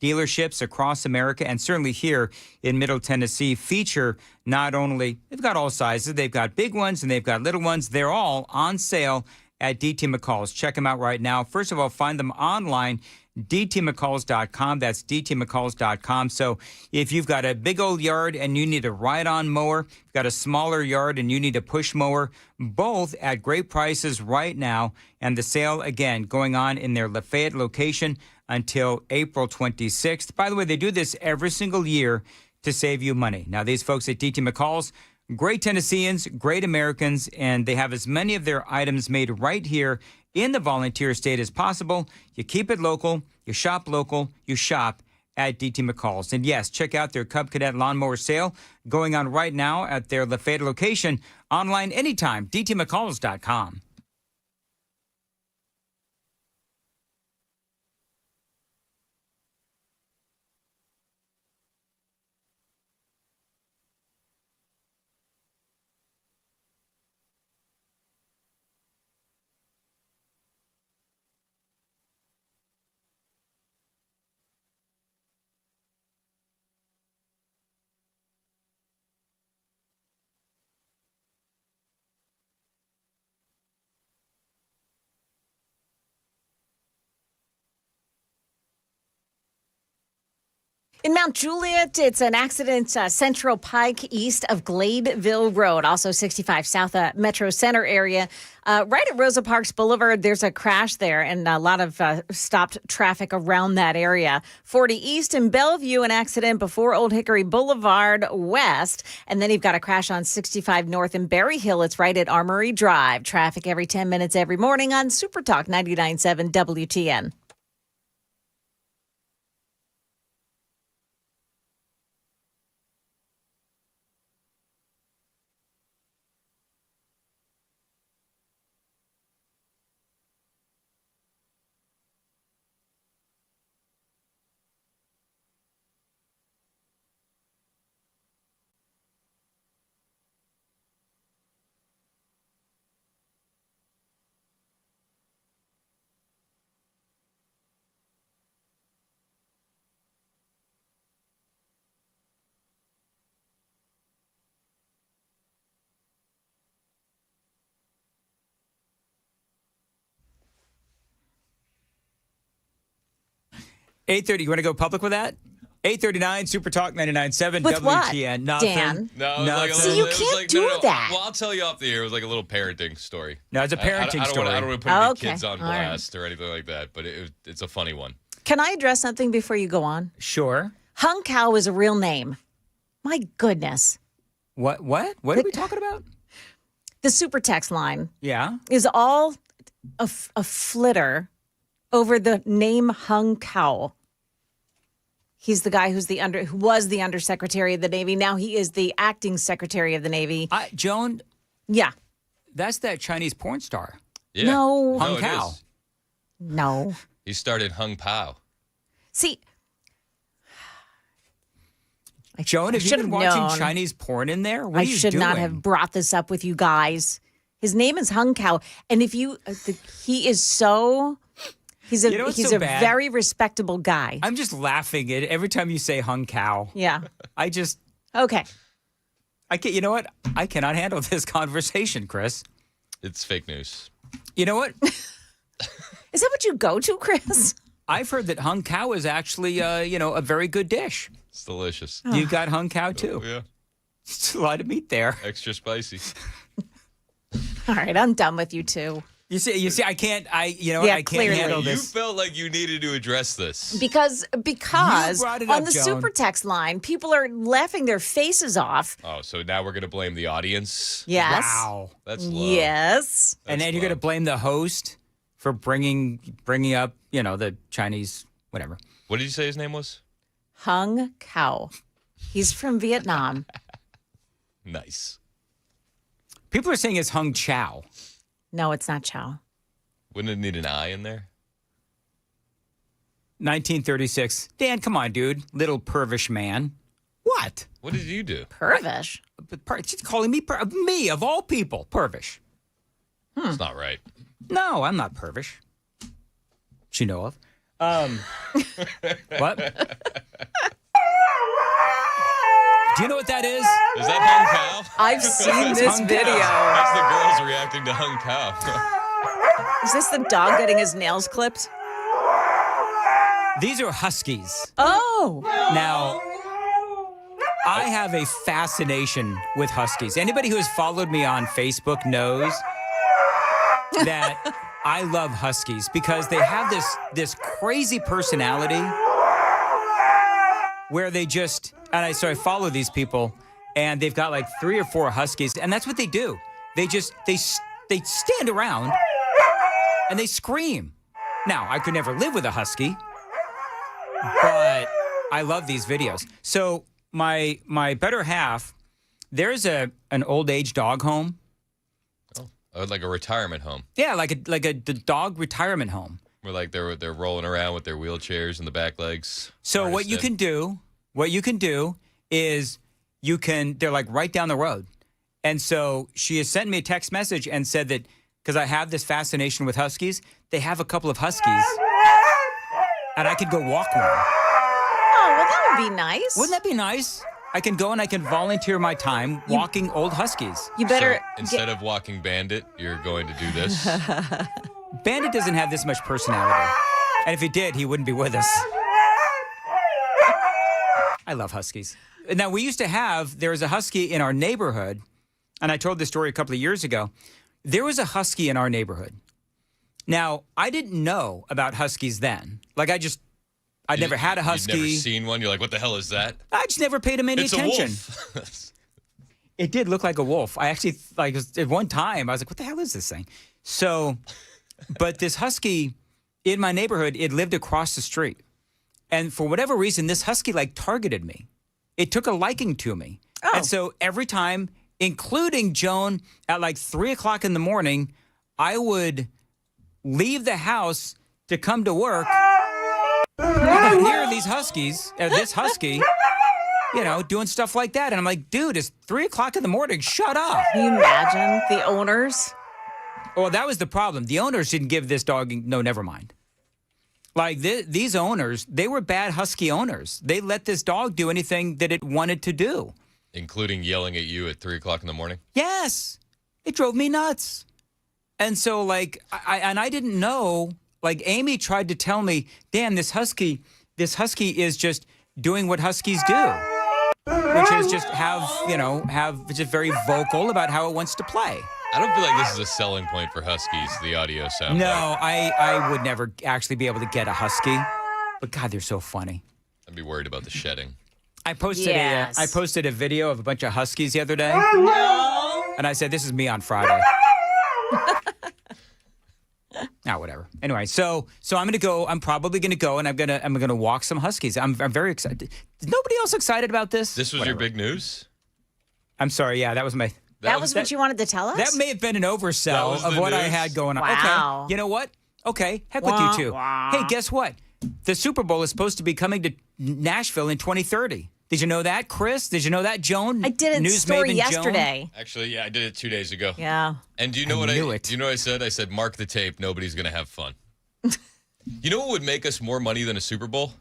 dealerships across America, and certainly here in Middle Tennessee, feature not only, they've got all sizes, they've got big ones and they've got little ones. They're all on sale at DT McCall's. Check them out right now. First of all, find them online, dtmccalls.com. That's dtmccalls.com. So if you've got a big old yard and you need a ride-on mower, you've got a smaller yard and you need a push mower, both at great prices right now. And the sale, again, going on in their Lafayette location until April 26th. By the way, they do this every single year to save you money. Now, these folks at DT McCall's, great Tennesseans, great Americans, and they have as many of their items made right here in the volunteer state as possible. You keep it local, you shop at DT McCall's. And yes, check out their Cub Cadet lawnmower sale going on right now at their Lafayette location. Online anytime, dtmccalls.com. In Mount Juliet, it's an accident, Central Pike east of Gladeville Road, also 65 South Metro Center area. Right at Rosa Parks Boulevard, there's a crash there and a lot of stopped traffic around that area. 40 East in Bellevue, an accident before Old Hickory Boulevard West. And then you've got a crash on 65 North in Berry Hill. It's right at Armory Drive. Traffic every 10 minutes every morning on Super Talk 99.7 WTN. $8:30. You want to go public with that? 8:39, Super Talk 99.7 With WTN. what, Nothing. Dan? No, it was like a See, little, you it was can't like, do no. that. Well, I'll tell you off the air. It was like a little parenting story. No, it's a parenting story. I don't want to put any Okay. kids on All right. blast or anything like that, but it's a funny one. Can I address something before you go on? Sure. Hung Cow is a real name. My goodness. What are we talking about? The super text line Yeah. is all a flitter over the name Hung Cow. He's the guy who was the Undersecretary of the Navy. Now he is the acting Secretary of the Navy. Joan? Yeah. That's that Chinese porn star. Yeah. No. Hung it Cow. is. No. He started Hung Pao. See, Joan, have you should been have watching known. Chinese porn in there? What I are you should doing? not have brought this up with you guys. His name is Hung Cow, and if you, he is so. He's a You know what's he's so a bad? very respectable guy. I'm just laughing at every time you say Hung Cow. Yeah. I just. Okay. I can't. You know what? I cannot handle this conversation, Chris. It's fake news. You know what? Is that what you go to, Chris? I've heard that Hung Cow is actually, a very good dish. It's delicious. You've got Hung Cow too. Yeah. It's a lot of meat there. Extra spicy. All right, I'm done with you two. You see, I can't. I Yeah, can't clearly. handle You this. felt like you needed to address this. Because You brought it on up, the Joan. super text line, people are laughing their faces off. Oh, so now we're going to blame the audience? Yes. Wow. That's low. Yes. And then you're going to blame the host for bringing up, the Chinese whatever. What did you say his name was? Hung Cow. He's from Vietnam. Nice. People are saying it's Hung Chow. No, it's not Chow. Wouldn't it need an I in there? 1936. Dan, come on, dude. Little pervish man. What? What did you do? Pervish. She's calling me me of all people, pervish. It's not right. No, I'm not pervish. You know of. What? Do you know what that is? Is that hung cow? I've seen this video. That's the girls reacting to hung cow. Is this the dog getting his nails clipped? These are huskies. Oh. Now, I have a fascination with huskies. Anybody who has followed me on Facebook knows that I love huskies because they have this crazy personality where they just, so I follow these people and they've got like 3 or 4 huskies and that's what they do. They stand around and they scream. Now, I could never live with a husky, but I love these videos. So my better half, there's an old age dog home. Oh, like a retirement home. Yeah, like the dog retirement home. Where like they're rolling around with their wheelchairs and the back legs. So what you can do is they're like right down the road. And so she has sent me a text message and said that because I have this fascination with huskies, they have a couple of huskies and I could go walk one. Oh, well, that would be nice. Wouldn't that be nice? I can go and I can volunteer my time walking old huskies. You better... So instead of walking Bandit, you're going to do this? Bandit doesn't have this much personality. And if he did, he wouldn't be with us. I love huskies. Now, there was a husky in our neighborhood, and I told this story a couple of years ago. There was a husky in our neighborhood. Now, I didn't know about huskies then. Like, I'd never had a husky. You'd never seen one? You're like, what the hell is that? I just never paid him any attention. It's a wolf. It did look like a wolf. I actually, at one time, I was like, what the hell is this thing? So, but this husky in my neighborhood, it lived across the street. And for whatever reason, this husky, targeted me. It took a liking to me. Oh. And so every time, including Joan, at 3 o'clock in the morning, I would leave the house to come to work. And hear these huskies, this husky, doing stuff like that. And I'm like, dude, it's 3 o'clock in the morning. Shut up. Can you imagine the owners? Well, that was the problem. The owners didn't give this dog, no, never mind. These owners, they were bad husky owners. They let this dog do anything that it wanted to do. Including yelling at you at 3 o'clock in the morning? Yes. It drove me nuts. And so, I didn't know. Amy tried to tell me, Dan, this husky is just doing what huskies do, which is just have just very vocal about how it wants to play. I don't feel like this is a selling point for huskies, the audio sound. No, I would never actually be able to get a husky, but God, they're so funny. I'd be worried about the shedding. I posted a video of a bunch of huskies the other day. No. And I said, this is me on Friday. Whatever. Anyway, so I'm gonna go. I'm probably gonna go, and I'm gonna walk some huskies. I'm very excited. Is nobody else excited about this? This was your big news? I'm sorry. Yeah, that was my. That was what you wanted to tell us? That may have been an oversell of what I had going on. Wow. Okay. You know what? Okay. Heck with you two. Hey, guess what? The Super Bowl is supposed to be coming to Nashville in 2030. Did you know that, Chris? Did you know that, Joan? I did a story yesterday. Joan? Actually, yeah, I did it 2 days ago. Yeah. And do you know Do you know what I said? I said, mark the tape. Nobody's going to have fun. You know what would make us more money than a Super Bowl?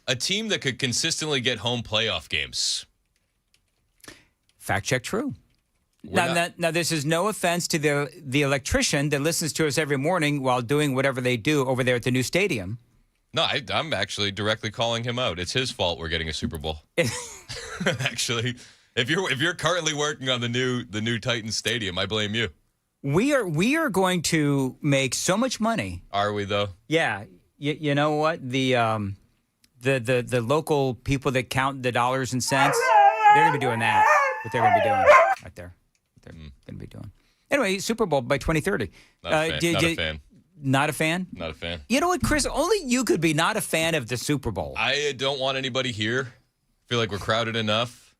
A team that could consistently get home playoff games. Fact check true. Now, this is no offense to the electrician that listens to us every morning while doing whatever they do over there at the new stadium. No, I'm actually directly calling him out. It's his fault we're getting a Super Bowl. Actually, if you're currently working on the new Titans Stadium, I blame you. We are going to make so much money. Are we though? Yeah. You know what? The local people that count the dollars and cents, they're gonna be doing that. What they're gonna be doing right there. What they're gonna be doing. Anyway, Super Bowl by 2030. Not a fan. Not a fan? Not a fan. You know what, Chris? Only you could be not a fan of the Super Bowl. I don't want anybody here. I feel like we're crowded enough.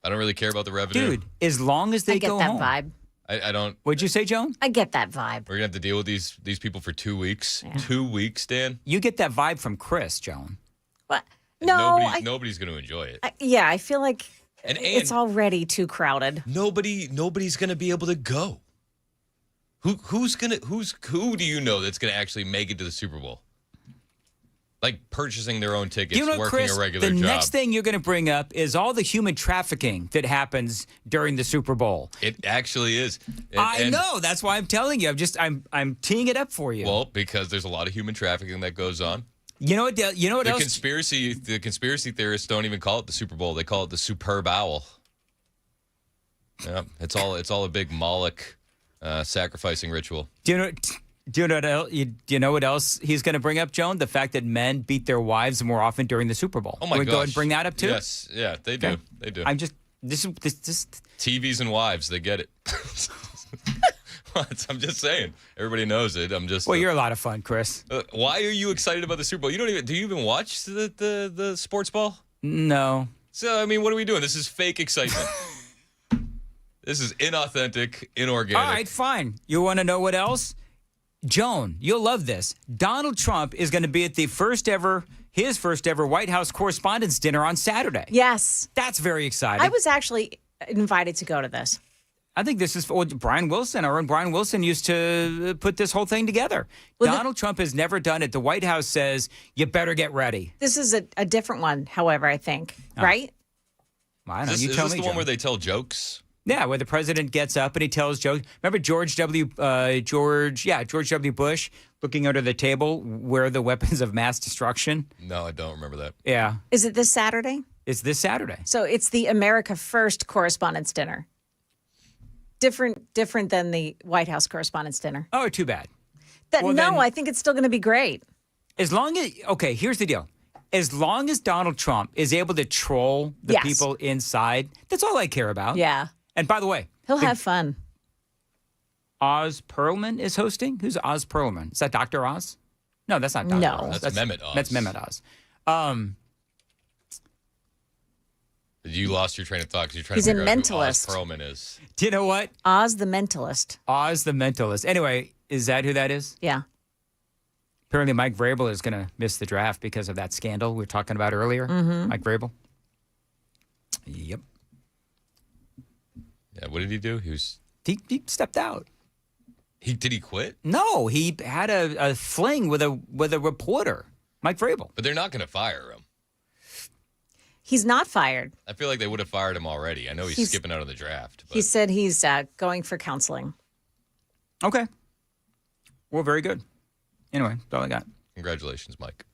I don't really care about the revenue. Dude, as long as they go home. I get that vibe. I don't. What'd you say, Joan? I get that vibe. We're going to have to deal with these people for 2 weeks. Yeah. 2 weeks, Dan? You get that vibe from Chris, Joan. What? No. Nobody's going to enjoy it. I feel like it's already too crowded. Nobody's going to be able to go. Who do you know that's going to actually make it to the Super Bowl? Like purchasing their own tickets, You know, working Chris, a regular the job. next thing you're going to bring up is all the human trafficking that happens during the Super Bowl. It actually is. I know. That's why I'm telling you. I'm teeing it up for you. Well, because there's a lot of human trafficking that goes on. You know what? You know what The else? conspiracy theorists don't even call it the Super Bowl. They call it the Superb Owl. Yeah, it's all a big Moloch sacrificing ritual. Do you know what else he's going to bring up, Joan? The fact that men beat their wives more often during the Super Bowl. Oh my gosh. gosh. Go ahead and bring that up too. Yes, yeah, they do. Okay. They do. I'm just this. TVs and wives, they get it. What? I'm just saying. Everybody knows it. I'm just. Well, you're a lot of fun, Chris. Why are you excited about the Super Bowl? Do you even watch the sports ball? No. So I mean, what are we doing? This is fake excitement. This is inauthentic, inorganic. All right, fine. You want to know what else? Joan, you'll love this. Donald Trump is going to be at his first ever White House Correspondents' Dinner on Saturday. Yes. That's very exciting. I was actually invited to go to this. I think this is Brian Wilson. Our own Brian Wilson used to put this whole thing together. Well, Donald Trump has never done it. The White House says, you better get ready. This is a different one, however, I think. Right? I don't know. Is You this tell the me, one Joan. where they tell jokes? Yeah, where the president gets up and he tells jokes. Remember George W. Bush looking under the table where the weapons of mass destruction? No, I don't remember that. Yeah. Is it this Saturday? It's this Saturday. So it's the America First Correspondents' Dinner. Different than the White House Correspondents' Dinner. Oh, too bad. I think it's still going to be great. Here's the deal. As long as Donald Trump is able to troll the Yes. people inside, that's all I care about. Yeah. And by the way, He'll have fun. Oz Perlman is hosting. Who's Oz Perlman? Is that Dr. Oz? No, that's not Dr. No. Oz. That's Mehmet Oz. That's Mehmet Oz. You lost your train of thought because you're trying He's to a figure out mentalist. who Oz Perlman is. Do you know what? Oz the Mentalist. Oz the Mentalist. Anyway, is that who that is? Yeah. Apparently, Mike Vrabel is going to miss the draft because of that scandal we were talking about earlier. Mhm. Mike Vrabel. Yep. Yeah, what did he do? He stepped out. Did he quit? No, he had a fling with a reporter, Mike Vrabel. But they're not going to fire him. He's not fired. I feel like they would have fired him already. I know he's skipping out of the draft. He said he's going for counseling. Okay. Well, very good. Anyway, that's all I got. Congratulations, Mike.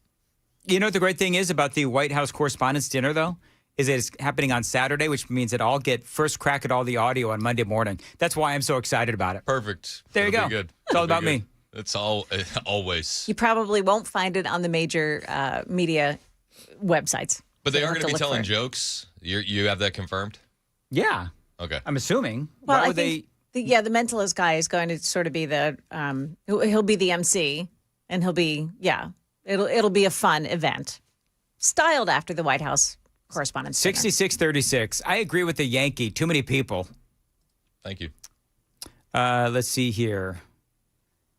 You know what the great thing is about the White House Correspondents' Dinner, though? Is that it's happening on Saturday, which means that I'll get first crack at all the audio on Monday morning. That's why I'm so excited about it. Perfect. There you It'll go. be good. It's all It'll be about good. me. It's always. You probably won't find it on the major media websites. But they So are you'll going to be have look telling for it. jokes. You have that confirmed? Yeah. Okay. I'm assuming. Well, Why I would think the mentalist guy is going to sort of be the he'll be the MC, and he'll be it'll be a fun event, styled after the White House Correspondents' Dinner. 66-36. I agree with the Yankee. Too many people. Thank you. Let's see here.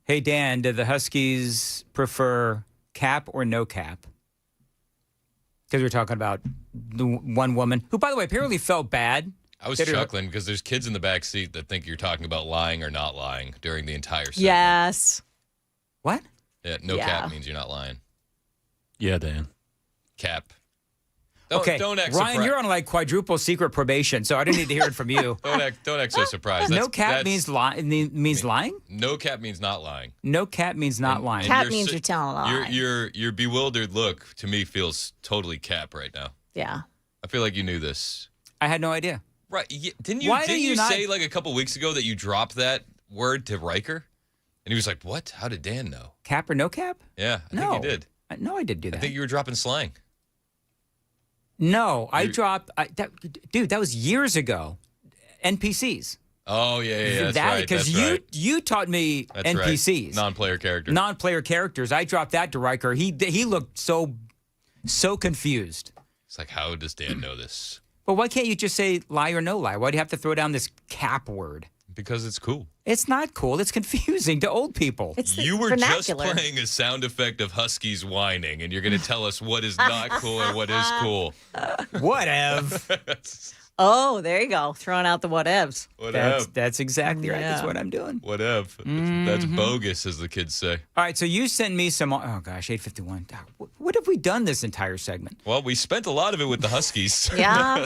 Hey, Dan, do the Huskies prefer cap or no cap? Because we're talking about the one woman who, by the way, apparently felt bad. I was Did her- chuckling because there's kids in the back seat that think you're talking about lying or not lying during the entire segment. Yes. What? Yeah, no Yeah. cap means you're not lying. Yeah, Dan. Cap. Don't act Ryan, you're on like quadruple secret probation, so I didn't need to hear it from you. Don't act so surprised. No cap means lying? No cap means not lying. No cap means not lying. Cap means you're telling a lie. Your bewildered look to me feels totally cap right now. Yeah. I feel like you knew this. I had no idea. Right. Didn't you Why do you not- say like a couple weeks ago that you dropped that word to Riker? And he was like, "What? How did Dan know?" Cap or no cap? Yeah, I No. think you did. No, I didn't do that. I think you were dropping slang. No, I dropped. Dude, that was years ago. NPCs. Oh yeah, that's that, right. Because That's right. you taught me That's NPCs, right. Non-player characters. non-player characters. I dropped that to Riker. He looked so confused. It's like, how does Dan know this? Well, why can't you just say lie or no lie? Why do you have to throw down this cap word? Because it's cool. It's not cool. It's confusing to old people. You were just playing a sound effect of huskies whining, and you're going to tell us what is not cool and what is cool. Whatever. Oh, there you go. Throwing out the what ifs. That's exactly right. That's what I'm doing. What if? That's bogus, as the kids say. All right, so you sent me some. Oh gosh, 8:51. What have we done this entire segment? Well, we spent a lot of it with the Huskies. Yeah.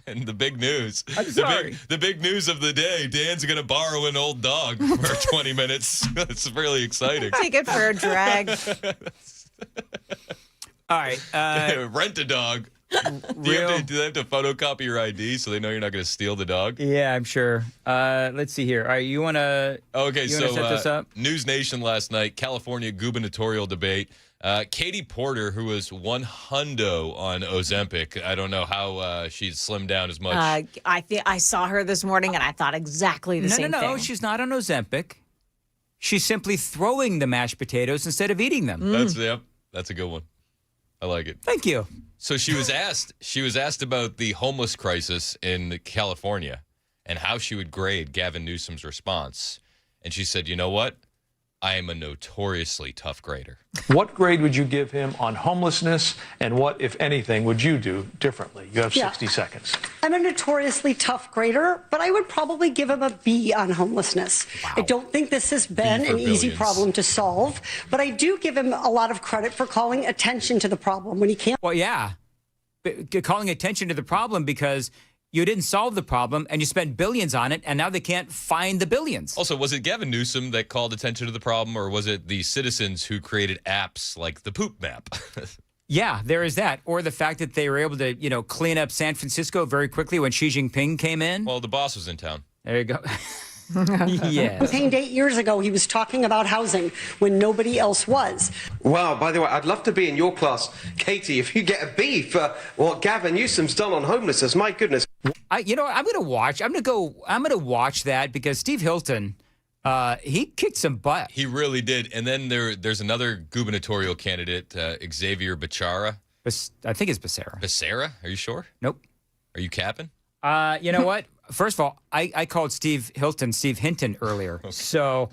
And the big news. I'm sorry. The big news of the day. Dan's going to borrow an old dog for 20 minutes. That's really exciting. Take it for a drag. All right. Rent a dog. Do they have to photocopy your ID so they know you're not going to steal the dog? Yeah, I'm sure. Let's see here. All right, you want to set this up? News Nation last night, California gubernatorial debate. Katie Porter, who was $100 on Ozempic. I don't know how she's slimmed down as much. I saw her this morning, and I thought exactly the same thing. No, she's not on Ozempic. She's simply throwing the mashed potatoes instead of eating them. That's a good one. I like it. Thank you. So she was asked about the homeless crisis in California and how she would grade Gavin Newsom's response. And she said, you know what? I am a notoriously tough grader. What grade would you give him on homelessness, and what, if anything, would you do differently? You have 60 seconds. I'm a notoriously tough grader, but I would probably give him a B on homelessness. Wow. I don't think this has been an easy problem to solve, but I do give him a lot of credit for calling attention to the problem when he can't. Well, yeah, calling attention to the problem because you didn't solve the problem, and you spent billions on it, and now they can't find the billions. Also, was it Gavin Newsom that called attention to the problem, or was it the citizens who created apps like the poop map? Yeah, there is that. Or the fact that they were able to, clean up San Francisco very quickly when Xi Jinping came in. Well, the boss was in town. There you go. Yes. Campaigned 8 years ago, he was talking about housing when nobody else was. Wow, by the way, I'd love to be in your class, Katie, if you get a B for what Gavin Newsom's done on homelessness. My goodness. I'm going to watch that because Steve Hilton, he kicked some butt. He really did. And then there's another gubernatorial candidate, Xavier Becerra. I think it's Becerra. Becerra? Are you sure? Nope. Are you capping? You know what? First of all, I called Steve Hilton Steve Hinton earlier. Okay. So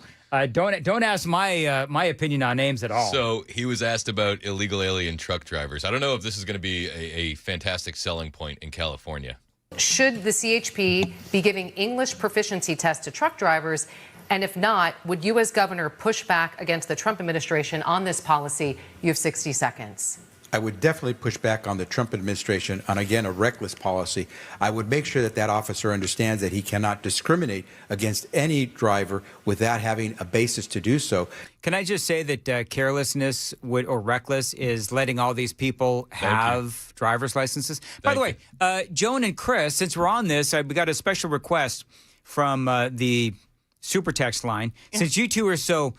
don't ask my opinion on names at all. So he was asked about illegal alien truck drivers. I don't know if this is going to be a fantastic selling point in California. Should the CHP be giving English proficiency tests to truck drivers? And if not, would you as governor push back against the Trump administration on this policy? You have 60 seconds. I would definitely push back on the Trump administration on, again, a reckless policy. I would make sure that officer understands that he cannot discriminate against any driver without having a basis to do so. Can I just say that carelessness or reckless is letting all these people have driver's licenses? By the way, Joan and Chris, since we're on this, we got a special request from the super text line. Since you two are so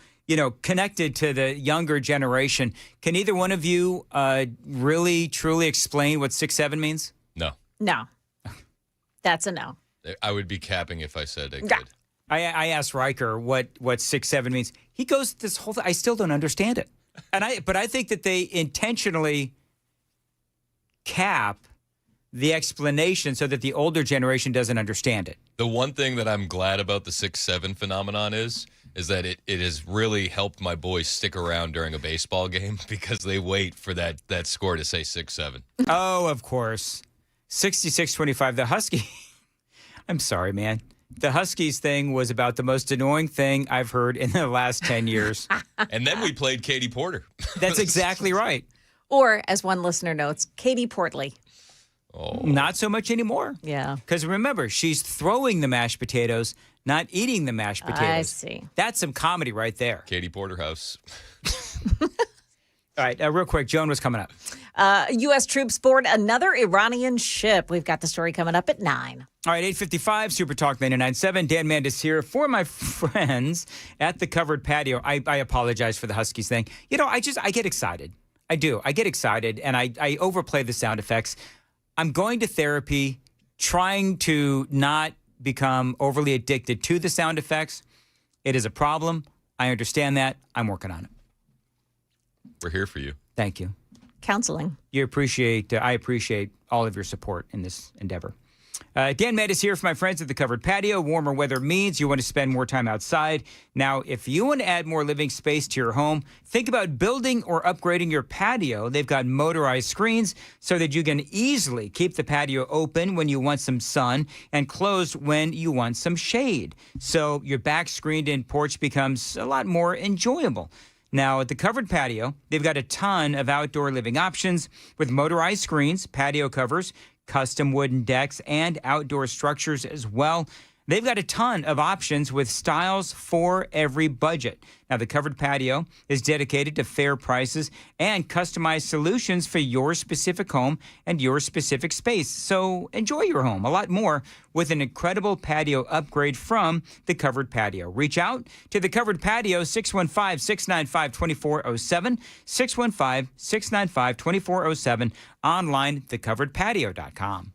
connected to the younger generation, can either one of you really, truly explain what 6'7" means? No. No. That's a no. I would be capping if I said I could. I asked Riker what 6'7" means. He goes, this whole thing, I still don't understand it. But I think that they intentionally cap the explanation so that the older generation doesn't understand it. The one thing that I'm glad about the 6'7" phenomenon is that it has really helped my boys stick around during a baseball game because they wait for that score to say 6'7". Oh, of course. 66-25. The Husky. I'm sorry, man. The Huskies thing was about the most annoying thing I've heard in the last 10 years. And then we played Katie Porter. That's exactly right. Or, as one listener notes, Katie Portley. Oh. Not so much anymore. Yeah. Because remember, she's throwing the mashed potatoes, not eating the mashed potatoes. I see. That's some comedy right there. Katie Porterhouse. All right, real quick, Joan, what's coming up? U.S. troops board another Iranian ship. We've got the story coming up at 9. All right, 8:55, Super Talk 99.7. Dan Mandis here. For my friends at the covered patio, I apologize for the Huskies thing. I get excited. I do. I get excited, and I overplay the sound effects. I'm going to therapy, trying to not become overly addicted to the sound effects. It is a problem. I understand that. I'm working on it. We're here for you. Thank you. Counseling. I appreciate all of your support in this endeavor. Dan Meadows here for my friends at the Covered Patio. Warmer weather means you want to spend more time outside. Now, if you want to add more living space to your home, think about building or upgrading your patio. They've got motorized screens so that you can easily keep the patio open when you want some sun and closed when you want some shade. So your back screened-in porch becomes a lot more enjoyable. Now, at the Covered Patio, they've got a ton of outdoor living options with motorized screens, patio covers, custom wooden decks, and outdoor structures as well. They've got a ton of options with styles for every budget. Now, the Covered Patio is dedicated to fair prices and customized solutions for your specific home and your specific space. So enjoy your home a lot more with an incredible patio upgrade from the Covered Patio. Reach out to the Covered Patio, 615-695-2407, 615-695-2407, online, thecoveredpatio.com.